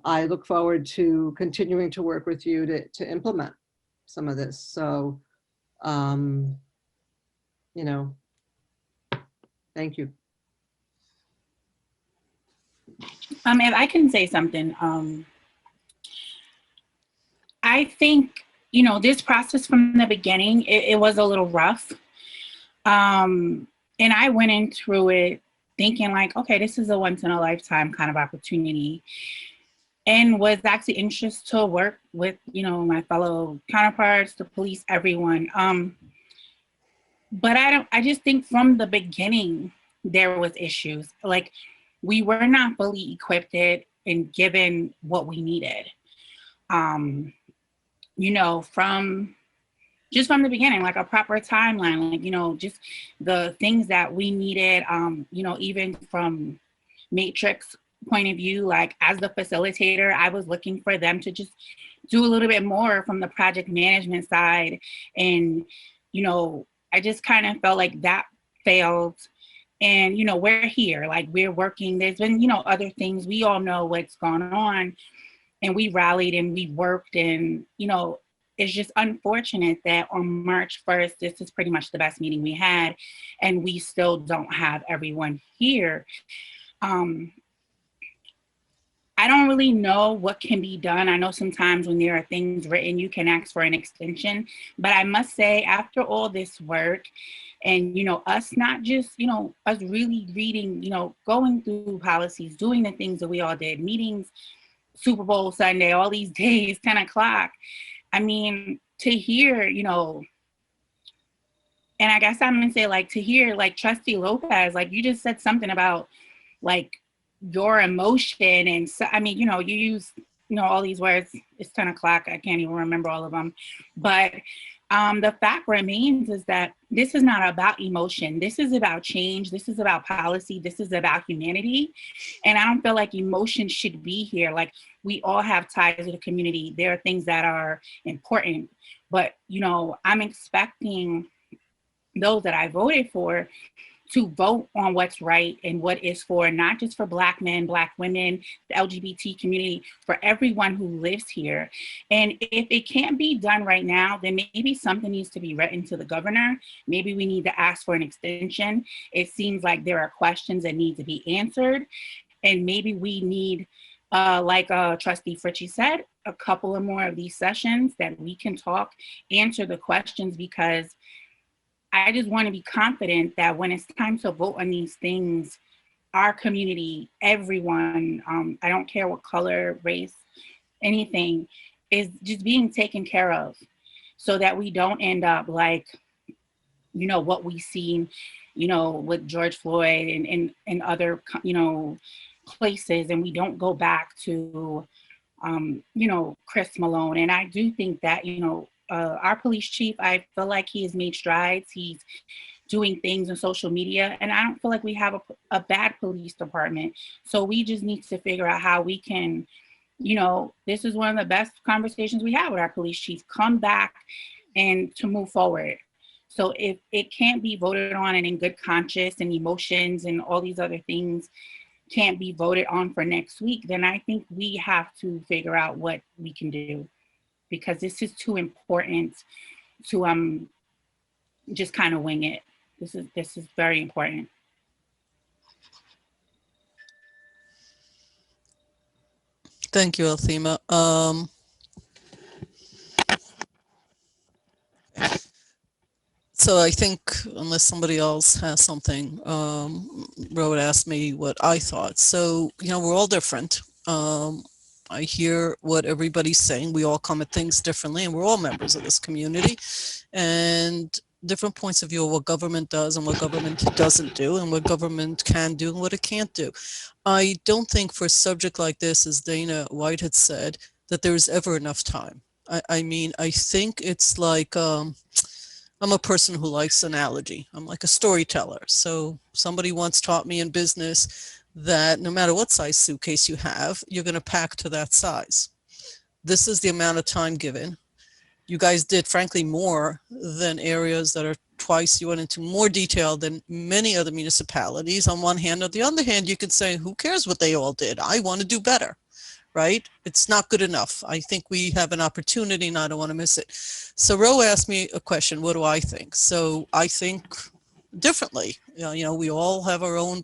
I look forward to continuing to work with you to implement some of this. So, you know, thank you. If I can say something, I think, you know, this process from the beginning, it was a little rough. And I went in through it thinking like, okay, this is a once in a lifetime kind of opportunity, and was actually anxious to work with, you know, my fellow counterparts, the police, everyone. But I just think from the beginning, there was issues. Like, we were not fully equipped and given what we needed. You know, from the beginning, like a proper timeline, like, you know, just the things that we needed, you know, even from Matrix point of view, like as the facilitator, I was looking for them to just do a little bit more from the project management side. And, you know, I just kind of felt like that failed. And, you know, we're here, like we're working. There's been, you know, other things. We all know what's going on. And we rallied and we worked, and, you know, it's just unfortunate that on March 1st, this is pretty much the best meeting we had, and we still don't have everyone here. I don't really know what can be done. I know sometimes when there are things written, you can ask for an extension, but I must say, after all this work, and, you know, us not just, you know, us really reading, you know, going through policies, doing the things that we all did, meetings, Super Bowl Sunday, all these days, 10 o'clock. I mean, to hear, you know, And I guess I'm gonna say, like, to hear like Trustee Lopez, like you just said something about like your emotion, and so I mean, you know, you use, you know, all these words. It's 10 o'clock. I can't even remember all of them. But the fact remains is that this is not about emotion. This is about change. This is about policy. This is about humanity. And I don't feel like emotion should be here. Like, we all have ties to the community. There are things that are important, but, you know, I'm expecting those that I voted for to vote on what's right and what is for, not just for Black men, Black women, the LGBT community, for everyone who lives here. And if it can't be done right now, then maybe something needs to be written to the governor. Maybe we need to ask for an extension. It seems like there are questions that need to be answered. And maybe we need, like Trustee Fritchie said, a couple of more of these sessions that we can talk, answer the questions, because I just want to be confident that when it's time to vote on these things, our community, everyone, I don't care what color, race, anything, is just being taken care of, so that we don't end up like, you know, what we've seen, you know, with George Floyd and other, you know, places, and we don't go back to, you know, Chris Malone. And I do think that, you know, our police chief, I feel like he has made strides. He's doing things on social media, and I don't feel like we have a bad police department. So we just need to figure out how we can, you know, this is one of the best conversations we have with our police chief, come back and to move forward. So if it can't be voted on and in good conscience, and emotions and all these other things can't be voted on for next week, then I think we have to figure out what we can do, because this is too important to just kind of wing it. This is very important. Thank you, Althema. So I think, unless somebody else has something, Ro asked me what I thought. So, you know, we're all different. I hear what everybody's saying. We all come at things differently, and we're all members of this community, and different points of view of what government does and what government doesn't do, and what government can do and what it can't do. I don't think for a subject like this, as Dana White had said, that there is ever enough time. I mean, I think it's like, I'm a person who likes analogy. I'm like a storyteller. So somebody once taught me in business that no matter what size suitcase you have, you're going to pack to that size. This is the amount of time given. You guys did, frankly, more than areas that are twice. You went into more detail than many other municipalities on one hand. On the other hand, you could say, who cares what they all did? I want to do better, right? It's not good enough. I think we have an opportunity, and I don't want to miss it. So Ro asked me a question, what do I think? So I think differently. You know, we all have our own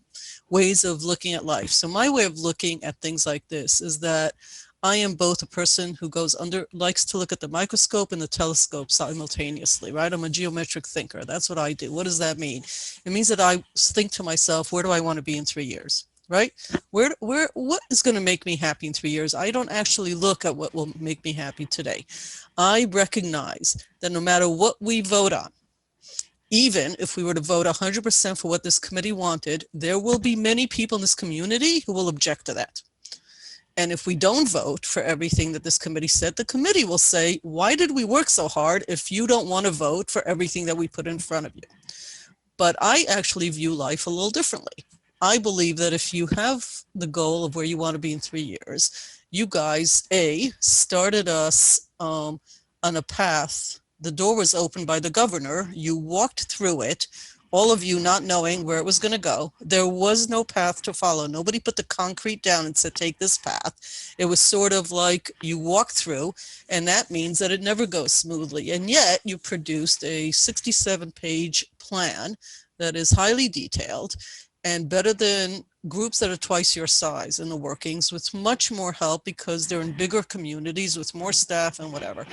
ways of looking at life. So my way of looking at things like this is that I am both a person who likes to look at the microscope and the telescope simultaneously, right? I'm a geometric thinker. That's what I do. What does that mean? It means that I think to myself, where do I want to be in 3 years? Right? What is going to make me happy in 3 years? I don't actually look at what will make me happy today. I recognize that no matter what we vote on, even if we were to vote 100% for what this committee wanted, there will be many people in this community who will object to that. And if we don't vote for everything that this committee said, the committee will say, why did we work so hard if you don't want to vote for everything that we put in front of you? But I actually view life a little differently. I believe that if you have the goal of where you want to be in 3 years, you guys, started us on a path. The door was opened by the governor. You walked through it, all of you not knowing where it was going to go. There was no path to follow. Nobody put the concrete down and said, take this path. It was sort of like you walk through, and that means that it never goes smoothly. And yet you produced a 67-page plan that is highly detailed and better than groups that are twice your size in the workings, with much more help because they're in bigger communities with more staff and whatever,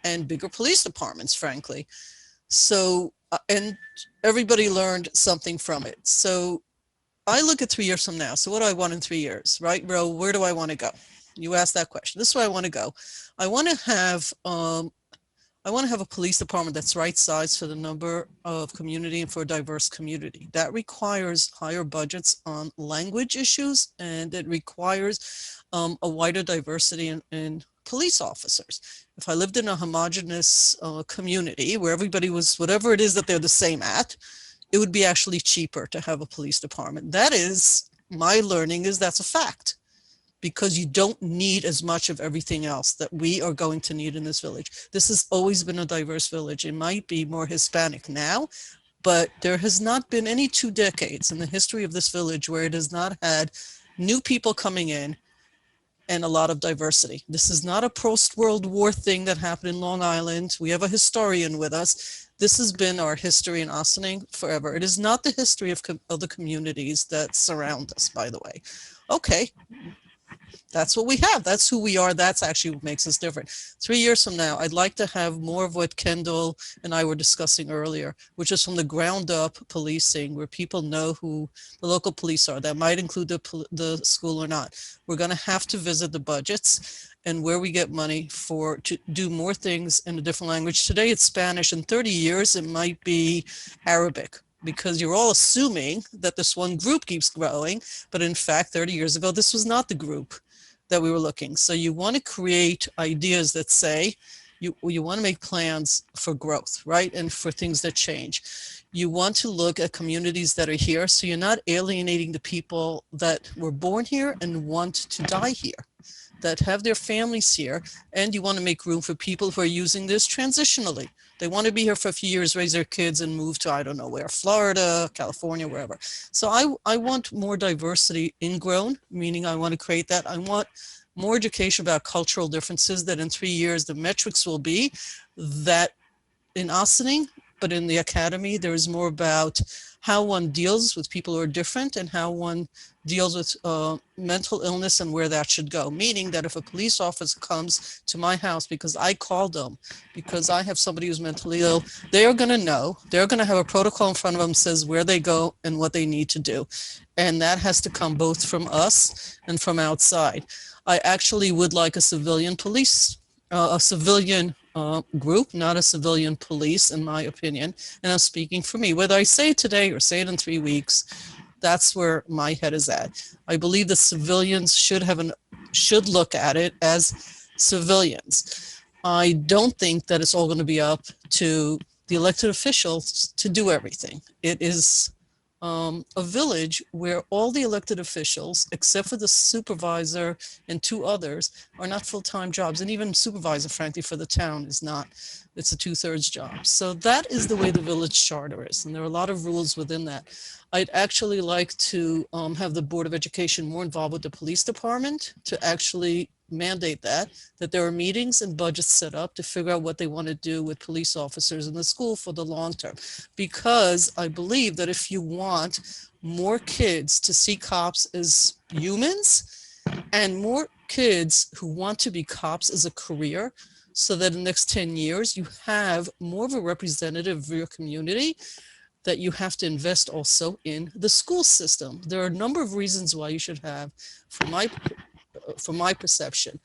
and bigger police departments, frankly. So, and everybody learned something from it. So I look at 3 years from now. So what do I want in 3 years, right, Ro? Where do I want to go? You asked that question. This is where I want to go. I want to have, I I want to have a police department that's right sized for the number of community and for a diverse community. That requires higher budgets on language issues, and it requires a wider diversity in police officers. If I lived in a homogenous community where everybody was whatever it is that they're the same at, it would be actually cheaper to have a police department. That is, my learning is that's a fact, because you don't need as much of everything else that we are going to need in this village. This has always been a diverse village. It might be more Hispanic now, but there has not been any 2 decades in the history of this village where it has not had new people coming in and a lot of diversity. This is not a post-World War thing that happened in Long Island. We have a historian with us. This has been our history in Ossining forever. It is not the history of the communities that surround us, by the way. Okay, that's what we have. That's who we are. That's actually what makes us different. 3 years from now, I'd like to have more of what Kendall and I were discussing earlier, which is from the ground up policing, where people know who the local police are. That might include the school or not. We're going to have to visit the budgets and where we get money to do more things in a different language. Today it's Spanish. In 30 years, it might be Arabic, because you're all assuming that this one group keeps growing. But in fact, 30 years ago, this was not the group that we were looking. So you want to create ideas that say, you want to make plans for growth, right? And for things that change. You want to look at communities that are here, so you're not alienating the people that were born here and want to die here, that have their families here, and you want to make room for people who are using this transitionally. They want to be here for a few years, raise their kids, and move to, I don't know where, Florida, California, wherever. So I want more diversity ingrown, meaning I want to create that. I want more education about cultural differences, that in 3 years, the metrics will be that in Ossining, but in the academy, there is more about how one deals with people who are different and how one deals with mental illness and where that should go. Meaning that if a police officer comes to my house because I called them, because I have somebody who's mentally ill, they're going to know, they're going to have a protocol in front of them that says where they go and what they need to do. And that has to come both from us and from outside. I actually would like a civilian police, a civilian group, not a civilian police, in my opinion. And I'm speaking for me. Whether I say it today or say it in 3 weeks, that's where my head is at. I believe that civilians should look at it as civilians. I don't think that it's all going to be up to the elected officials to do everything. It is a village where all the elected officials, except for the supervisor and 2 others, are not full-time jobs. And even supervisor, frankly, for the town is not. It's a 2/3 job. So that is the way the village charter is. And there are a lot of rules within that. I'd actually like to have the Board of Education more involved with the police department to actually mandate that there are meetings and budgets set up to figure out what they want to do with police officers in the school for the long term. Because I believe that if you want more kids to see cops as humans and more kids who want to be cops as a career, so that in the next 10 years you have more of a representative of your community, that you have to invest also in the school system. There are a number of reasons why you should have, from my perception.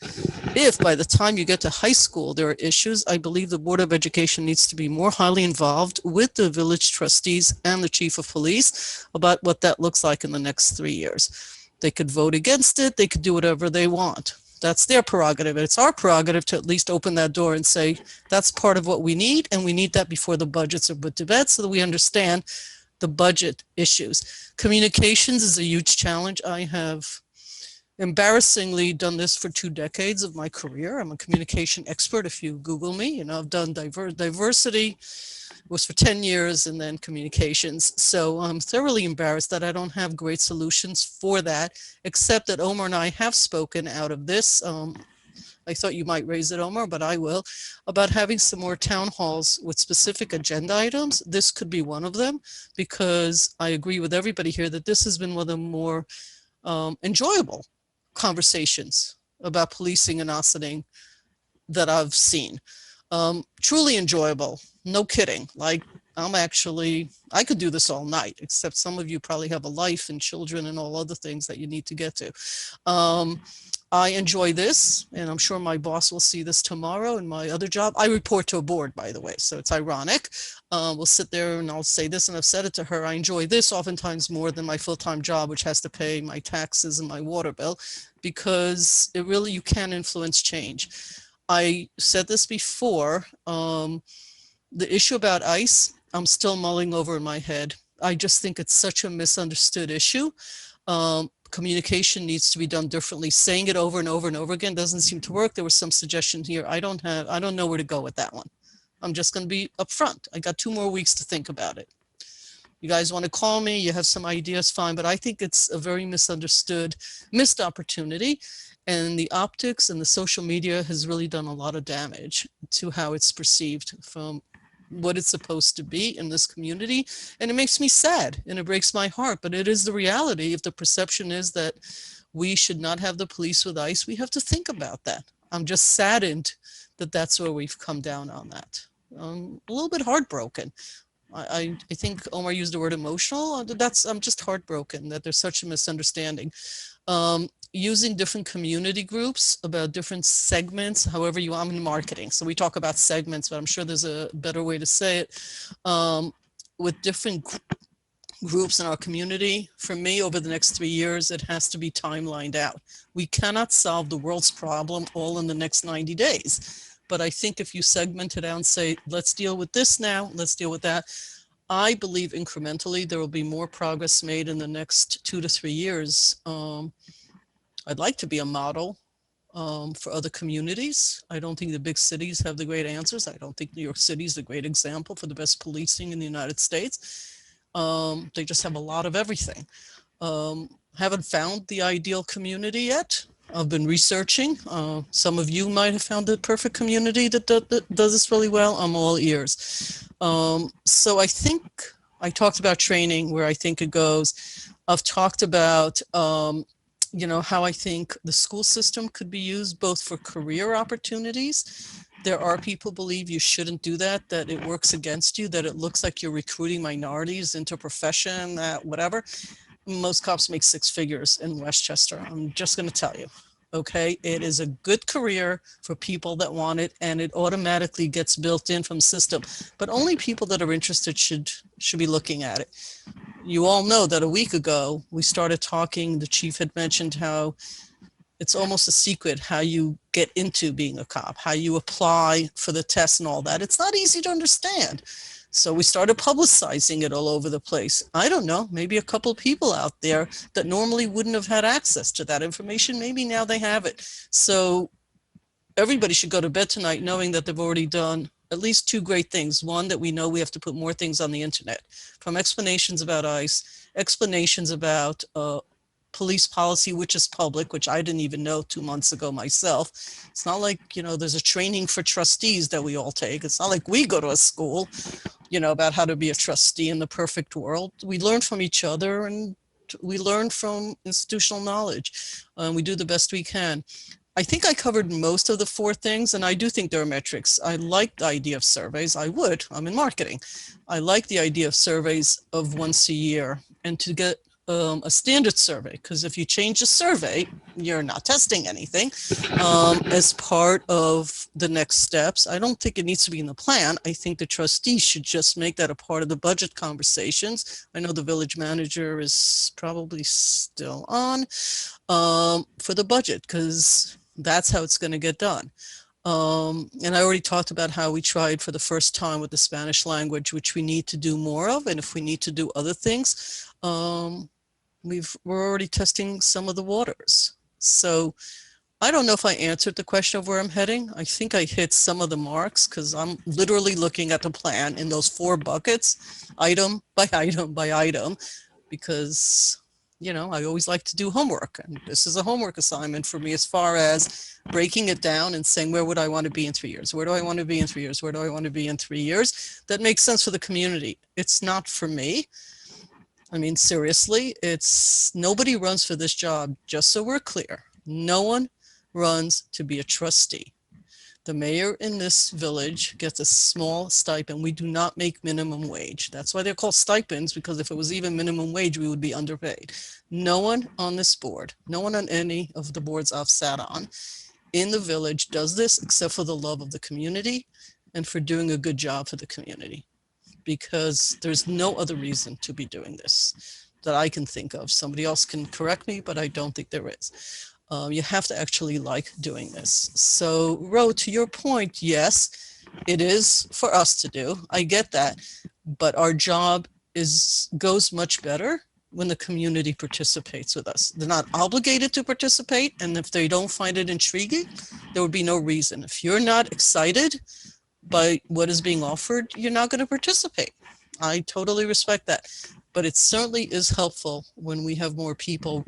If by the time you get to high school there are issues, I believe the Board of Education needs to be more highly involved with the village trustees and the chief of police about what that looks like in the next 3 years. They could vote against it. They could do whatever they want. That's their prerogative. It's our prerogative to at least open that door and say, that's part of what we need, and we need that before the budgets are put to bed so that we understand the budget issues. Communications is a huge challenge. I have embarrassingly done this for 2 decades of my career. I'm a communication expert. If you Google me, I've done diversity was for 10 years and then communications. So I'm thoroughly embarrassed that I don't have great solutions for that, except that Omar and I have spoken out of this. I thought you might raise it, Omar, but I will, about having some more town halls with specific agenda items. This could be one of them, because I agree with everybody here that this has been one of the more enjoyable conversations about policing and Ossining that I've seen. Truly enjoyable, no kidding. Like, I could do this all night, except some of you probably have a life and children and all other things that you need to get to. I enjoy this, and I'm sure my boss will see this tomorrow in my other job. I report to a board, by the way, so it's ironic. We'll sit there and I'll say this, and I've said it to her. I enjoy this oftentimes more than my full-time job, which has to pay my taxes and my water bill, because you can influence change. I said this before, the issue about ICE, I'm still mulling over in my head. I just think it's such a misunderstood issue. Communication needs to be done differently. Saying it over and over and over again doesn't seem to work. There was some suggestion here. I don't know where to go with that one. I'm just going to be upfront. I got 2 more weeks to think about it. You guys want to call me, you have some ideas, fine, but I think it's a very misunderstood, missed opportunity. And the optics and the social media has really done a lot of damage to how it's perceived from what it's supposed to be in this community. And it makes me sad and it breaks my heart, but it is the reality. If the perception is that we should not have the police with ICE, we have to think about that. I'm just saddened that that's where we've come down on that. A little bit heartbroken. I think Omar used the word emotional. I'm just heartbroken that there's such a misunderstanding. Using different community groups about different segments, however I'm in marketing. So we talk about segments, but I'm sure there's a better way to say it. With different groups in our community, for me, over the next 3 years, it has to be timelined out. We cannot solve the world's problem all in the next 90 days. But I think if you segment it out and say, let's deal with this now, let's deal with that, I believe incrementally there will be more progress made in the next 2 to 3 years. I'd like to be a model for other communities. I don't think the big cities have the great answers. I don't think New York City is the great example for the best policing in the United States. They just have a lot of everything. Haven't found the ideal community yet. I've been researching. Some of you might have found the perfect community that does this really well. I'm all ears. So I think I talked about training, where I think it goes. I've talked about, how I think the school system could be used both for career opportunities. There are people who believe you shouldn't do that, that it works against you, that it looks like you're recruiting minorities into a profession, that whatever. Most cops make 6 figures in Westchester. I'm just going to tell you, okay? It is a good career for people that want it, and it automatically gets built in from the system. But only people that are interested should be looking at it. You all know that a week ago, we started talking, the chief had mentioned how it's almost a secret how you get into being a cop, how you apply for the test and all that. It's not easy to understand. So we started publicizing it all over the place. I don't know, maybe a couple of people out there that normally wouldn't have had access to that information, maybe now they have it. So everybody should go to bed tonight knowing that they've already done at least 2 great things. One, that we know we have to put more things on the internet, from explanations about ICE, explanations about police policy, which is public, which I didn't even know 2 months ago myself. It's not like, there's a training for trustees that we all take. It's not like we go to a school, about how to be a trustee in the perfect world. We learn from each other, and we learn from institutional knowledge. We do the best we can. I think I covered most of the 4 things, and I do think there are metrics. I like the idea of surveys. I'm in marketing. I like the idea of surveys of once a year, and to get a standard survey, because if you change a survey, you're not testing anything as part of the next steps. I don't think it needs to be in the plan. I think the trustees should just make that a part of the budget conversations. I know the village manager is probably still on for the budget, because that's how it's going to get done. And I already talked about how we tried for the first time with the Spanish language, which we need to do more of. And if we need to do other things, we're already testing some of the waters. So I don't know if I answered the question of where I'm heading. I think I hit some of the marks, because I'm literally looking at the plan in those 4 buckets, item by item by item, because I always like to do homework, and this is a homework assignment for me as far as breaking it down and saying, where would I want to be in 3 years? Where do I want to be in 3 years? Where do I want to be in 3 years? That makes sense for the community. It's not for me. I mean, seriously, nobody runs for this job, just so we're clear. No one runs to be a trustee. The mayor in this village gets a small stipend. We do not make minimum wage. That's why they're called stipends, because if it was even minimum wage, we would be underpaid. No one on this board, no one on any of the boards I've sat on in the village does this except for the love of the community and for doing a good job for the community, because there's no other reason to be doing this that I can think of. Somebody else can correct me, but I don't think there is. You have to actually like doing this. So, Ro, to your point, yes, it is for us to do. I get that, but our job goes much better when the community participates with us. They're not obligated to participate, and if they don't find it intriguing, there would be no reason. If you're not excited by what is being offered, you're not going to participate. I totally respect that, but it certainly is helpful when we have more people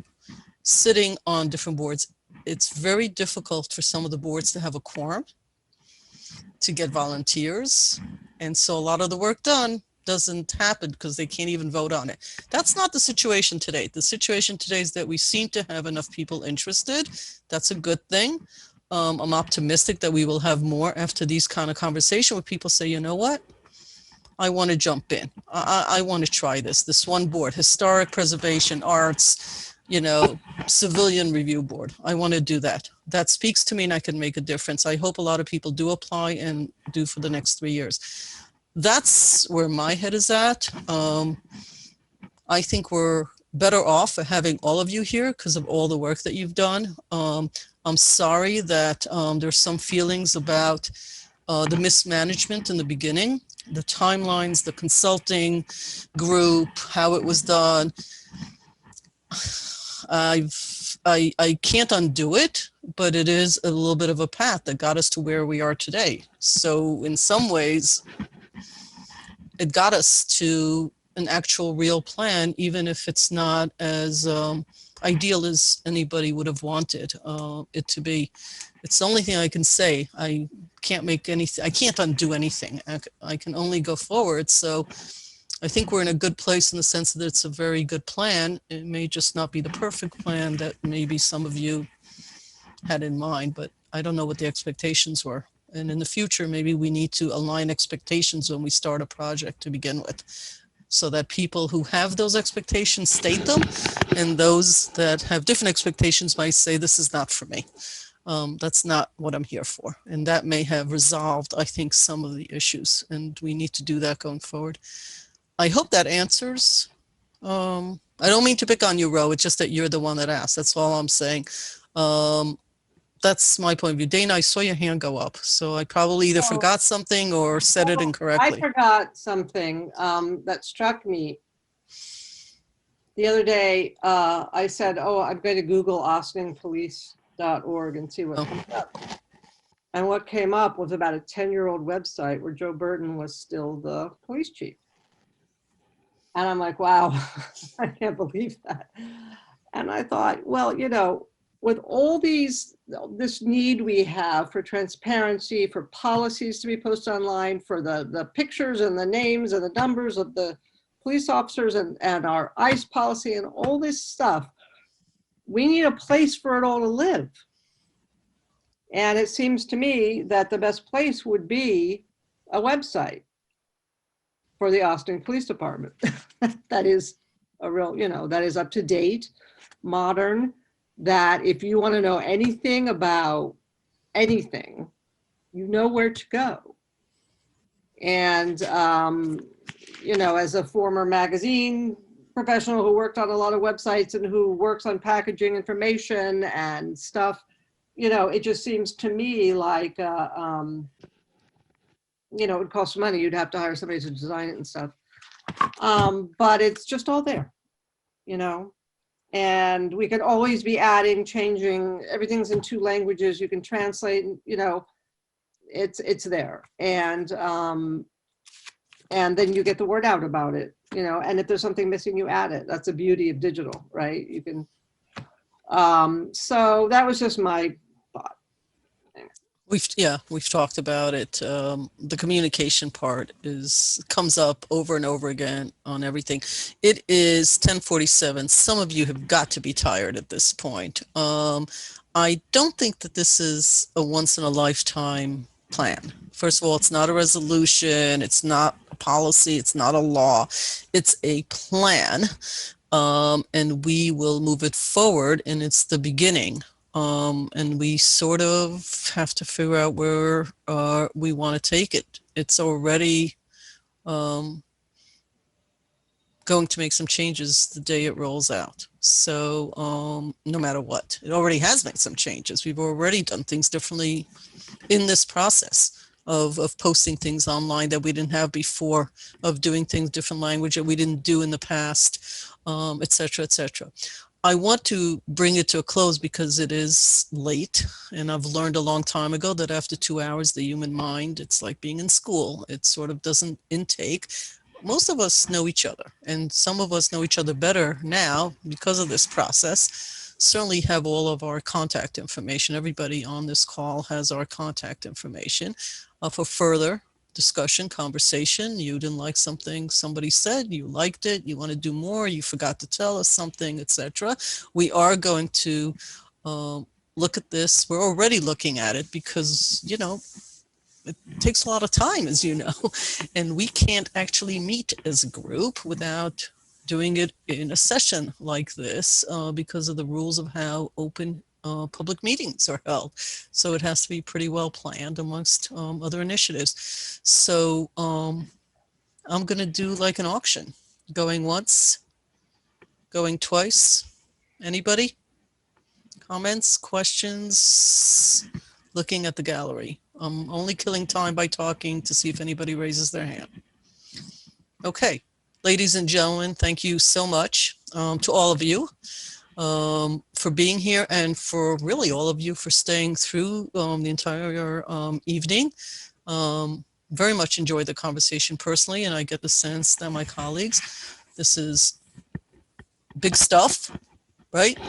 sitting on different boards. It's very difficult for some of the boards to have a quorum, to get volunteers. And so a lot of the work done doesn't happen because they can't even vote on it. That's not the situation today. The situation today is that we seem to have enough people interested. That's a good thing. I'm optimistic that we will have more after these kind of conversations where people say, you know what? I want to jump in. I want to try this one board, historic preservation, arts, civilian review board. I want to do that. That speaks to me and I can make a difference. I hope a lot of people do apply and do for the next 3 years. That's where my head is at. I think we're better off for having all of you here because of all the work that you've done. I'm sorry that there's some feelings about the mismanagement in the beginning, the timelines, the consulting group, how it was done. I can't undo it, but it is a little bit of a path that got us to where we are today. So in some ways, it got us to an actual real plan, even if it's not as ideal as anybody would have wanted it to be. It's the only thing I can say. I can't make anything, I can't undo anything. I can only go forward. So I think we're in a good place in the sense that it's a very good plan. It may just not be the perfect plan that maybe some of you had in mind, but I don't know what the expectations were. And in the future, maybe we need to align expectations when we start a project to begin with, so that people who have those expectations state them, and those that have different expectations might say, this is not for me. That's not what I'm here for. And that may have resolved, I think, some of the issues, and we need to do that going forward. I hope that answers. I don't mean to pick on you, Ro. It's just that you're the one that asked. That's all I'm saying. That's my point of view. Dana, I saw your hand go up, so I probably either forgot something or said it incorrectly. I forgot something that struck me. The other day, I said, I'm going to Google austinpolice.org and see what comes up. And what came up was about a 10-year-old website where Joe Burton was still the police chief. And I'm like, wow, I can't believe that. And I thought, well, with all this need we have for transparency, for policies to be posted online, for the pictures and the names and the numbers of the police officers and our ICE policy and all this stuff, we need a place for it all to live. And it seems to me that the best place would be a website for the Austin Police Department. That is a real, that is up to date, modern, that if you want to know anything about anything, you know where to go. And, as a former magazine professional who worked on a lot of websites and who works on packaging information and stuff, it just seems to me like, it would cost money. You'd have to hire somebody to design it and stuff. But it's just all there, and we could always be adding, changing. Everything's in 2 languages. You can translate, it's there. And then you get the word out about it, and if there's something missing, you add it. That's the beauty of digital, right? You can, so that was just my thought. We've talked about it. The communication part comes up over and over again on everything. It is 10:47. Some of you have got to be tired at this point. I don't think that this is a once in a lifetime plan. First of all, it's not a resolution, it's not a policy, it's not a law, it's a plan. And we will move it forward, and it's the beginning. And we sort of have to figure out where we want to take it. It's already going to make some changes the day it rolls out. So no matter what, it already has made some changes. We've already done things differently in this process of posting things online that we didn't have before, of doing things different language that we didn't do in the past, et cetera, et cetera. I want to bring it to a close because it is late, and I've learned a long time ago that after 2 hours, the human mind, it's like being in school. It sort of doesn't intake. Most of us know each other, and some of us know each other better now because of this process. Certainly have all of our contact information. Everybody on this call has our contact information for further discussion, conversation. You didn't like something somebody said, you liked it, you want to do more, you forgot to tell us something, etc. We are going to look at this. We're already looking at it because, you know, it takes a lot of time, as you know, and we can't actually meet as a group without doing it in a session like this because of the rules of how open public meetings are held. So it has to be pretty well planned amongst other initiatives. So I'm going to do like an auction, going once, going twice. Anybody? Comments, questions? Looking at the gallery. I'm only killing time by talking to see if anybody raises their hand. Okay, ladies and gentlemen, thank you so much to all of you for being here, and for really all of you for staying through the entire evening. Very much enjoyed the conversation personally, and I get the sense that my colleagues, this is big stuff, right?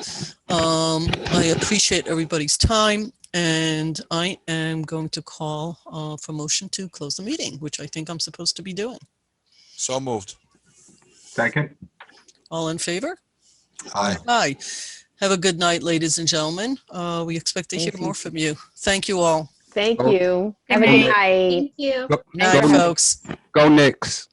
I appreciate everybody's time. And I am going to call for motion to close the meeting, which I think I'm supposed to be doing. So moved. Second. All in favor? Aye. Aye. Have a good night, ladies and gentlemen. We expect to hear more from you. Thank you all. Thank you. Have a night. good night. Thank you. Night, folks. Go Knicks.